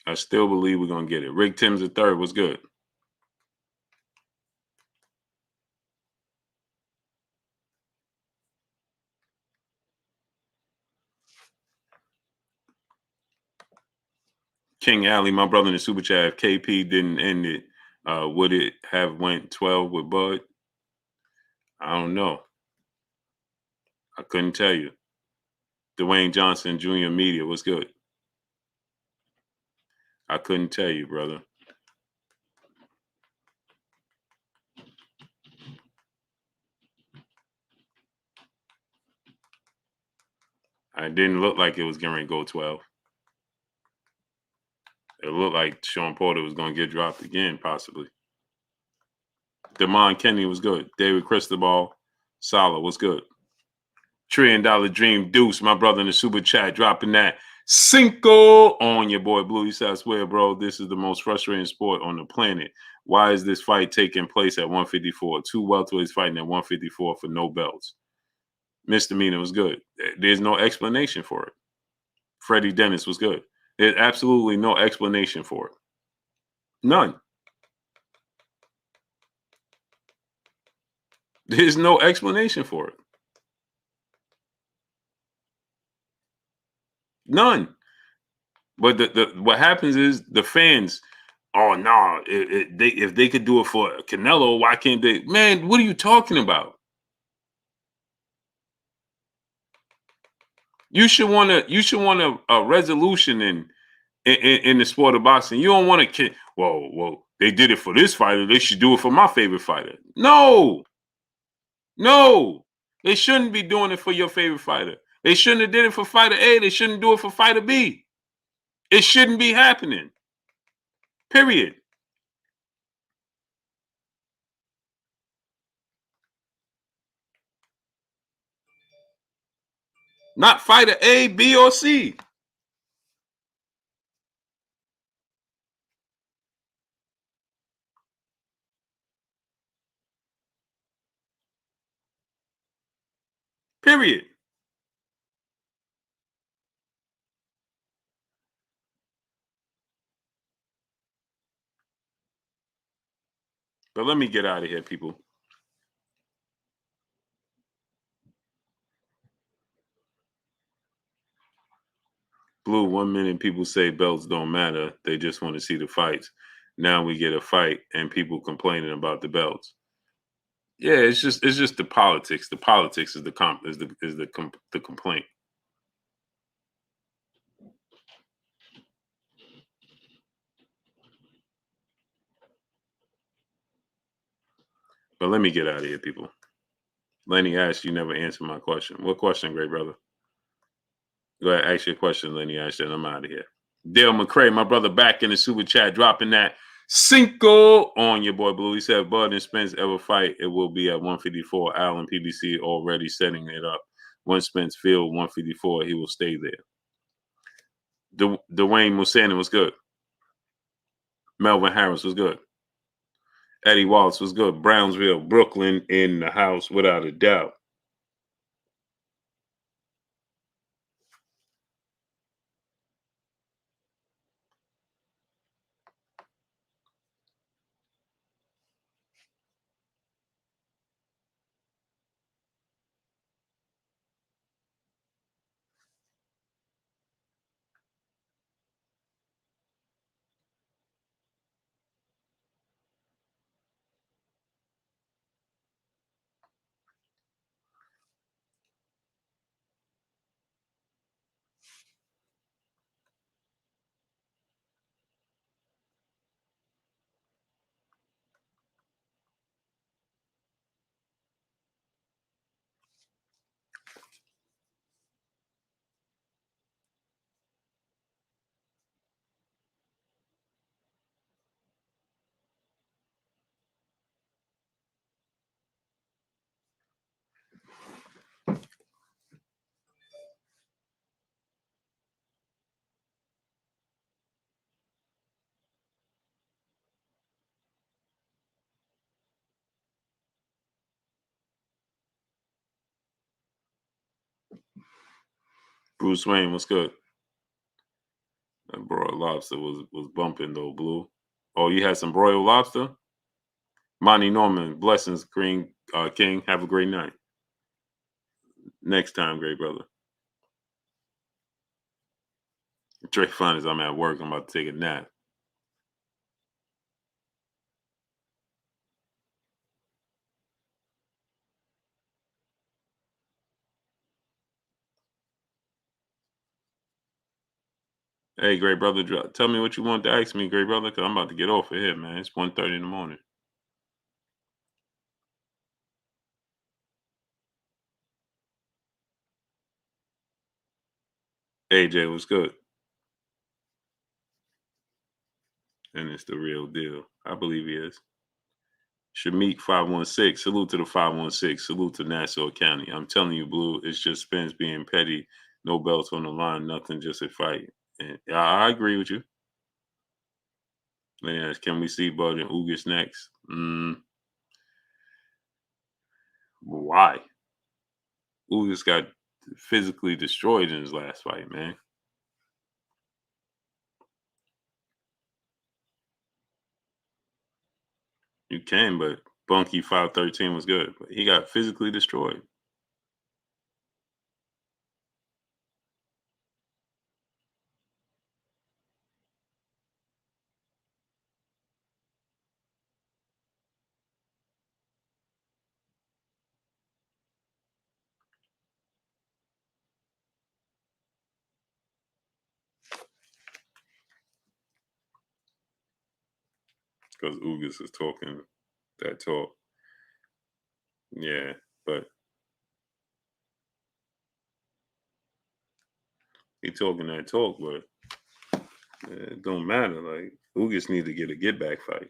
I still believe we're gonna get it. Rick Timms III was good. King Alley, my brother in the super chat, if KP didn't end it, would it have went 12 with Bud? I don't know. I couldn't tell you. Dwayne Johnson Jr. Media was good. I couldn't tell you, brother. It didn't look like it was going to go 12. It looked like Sean Porter was going to get dropped again, possibly. Damon Kennedy was good. David Cristobal, Sala was good. $1 Trillion Dream Deuce, my brother in the super chat, dropping that Cinco on your boy Blue. He said, I swear, bro, this is the most frustrating sport on the planet. Why is this fight taking place at 154? Two welterweights fighting at 154 for no belts. Misdemeanor was good. There's no explanation for it. Freddie Dennis was good. There's absolutely no explanation for it. None. There's no explanation for it. None. But what happens is the fans, oh no, if they could do it for Canelo, why can't they? Man, what are you talking about? You should want a resolution in the sport of boxing. You don't want to well, they did it for this fighter. They should do it for my favorite fighter. No, they shouldn't be doing it for your favorite fighter. They shouldn't have did it for fighter A. They shouldn't do it for fighter B. It shouldn't be happening. Period. Not fighter A, B, or C. Period. But let me get out of here, people. Blue, 1 minute people say belts don't matter. They just want to see the fights. Now we get a fight and people complaining about the belts. Yeah, it's just the politics. The politics is the complaint. But let me get out of here, people. Lenny asked, you never answered my question. What question, great brother? Go ahead, ask your question, Lenny Ashton. I'm out of here. Dale McCray, my brother, back in the super chat, dropping that Cinco on your boy Blue. He said, Bud and Spence ever fight, it will be at 154. Allen PBC already setting it up. Once Spence feel 154, he will stay there. Dwayne Musanin was good. Melvin Harris was good. Eddie Wallace was good. Brownsville, Brooklyn in the house without a doubt. Bruce Wayne was good. That broiled lobster was bumping though, Blue. Oh, you had some broiled lobster? Monty Norman, blessings, Green King. Have a great night. Next time, great brother. Trey Fun is I'm at work. I'm about to take a nap. Hey, great brother, tell me what you want to ask me, great brother, because I'm about to get off of here, man. It's 1:30 in the morning. AJ was good. And it's the real deal. I believe he is. Shamik 516. Salute to the 516. Salute to Nassau County. I'm telling you, Blue, it's just Spence being petty. No belts on the line, nothing, just a fight. And I agree with you. Man, can we see Bud and Ugas next? Why? Ugas got physically destroyed in his last fight, man. You can, but Bunky 513 was good. But he got physically destroyed. Because Ugas is talking that talk. Yeah, but he talking that talk, but it don't matter. Like, Ugas need to get a get back fight.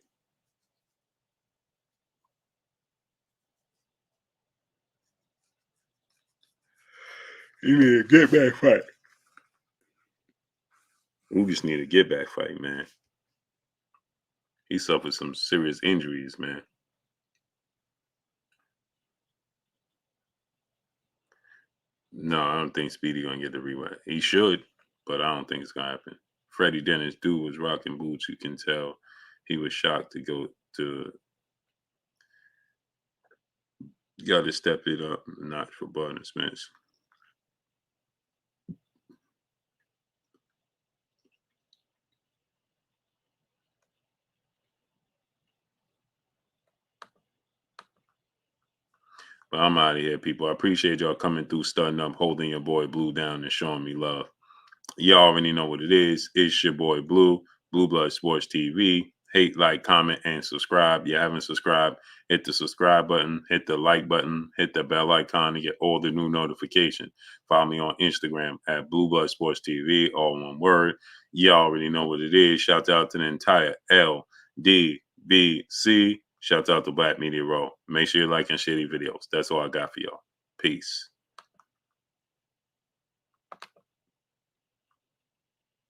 He need a get back fight. Ugas need a get back fight, man. He suffered some serious injuries, man. No, I don't think Speedy gonna get the rematch. He should, but I don't think it's gonna happen. Freddie Dennis, dude was rocking boots. You can tell he was shocked to go to. Got to step it up a notch for Bud and Spence. But I'm out of here, people. I appreciate y'all coming through, starting up, holding your boy Blue down, and showing me love. Y'all already know what it is. It's your boy Blue, Blue Blood Sports TV. hate, like, comment, and subscribe. If you haven't subscribed, hit the subscribe button, hit the like button, hit the bell icon to get all the new notifications. Follow me on Instagram at Blue Blood Sports TV, all one word. You already know what it is. Shout out to the entire LDBC. Shout out to Black Media Row. Make sure you like and share these videos. That's all I got for y'all. Peace.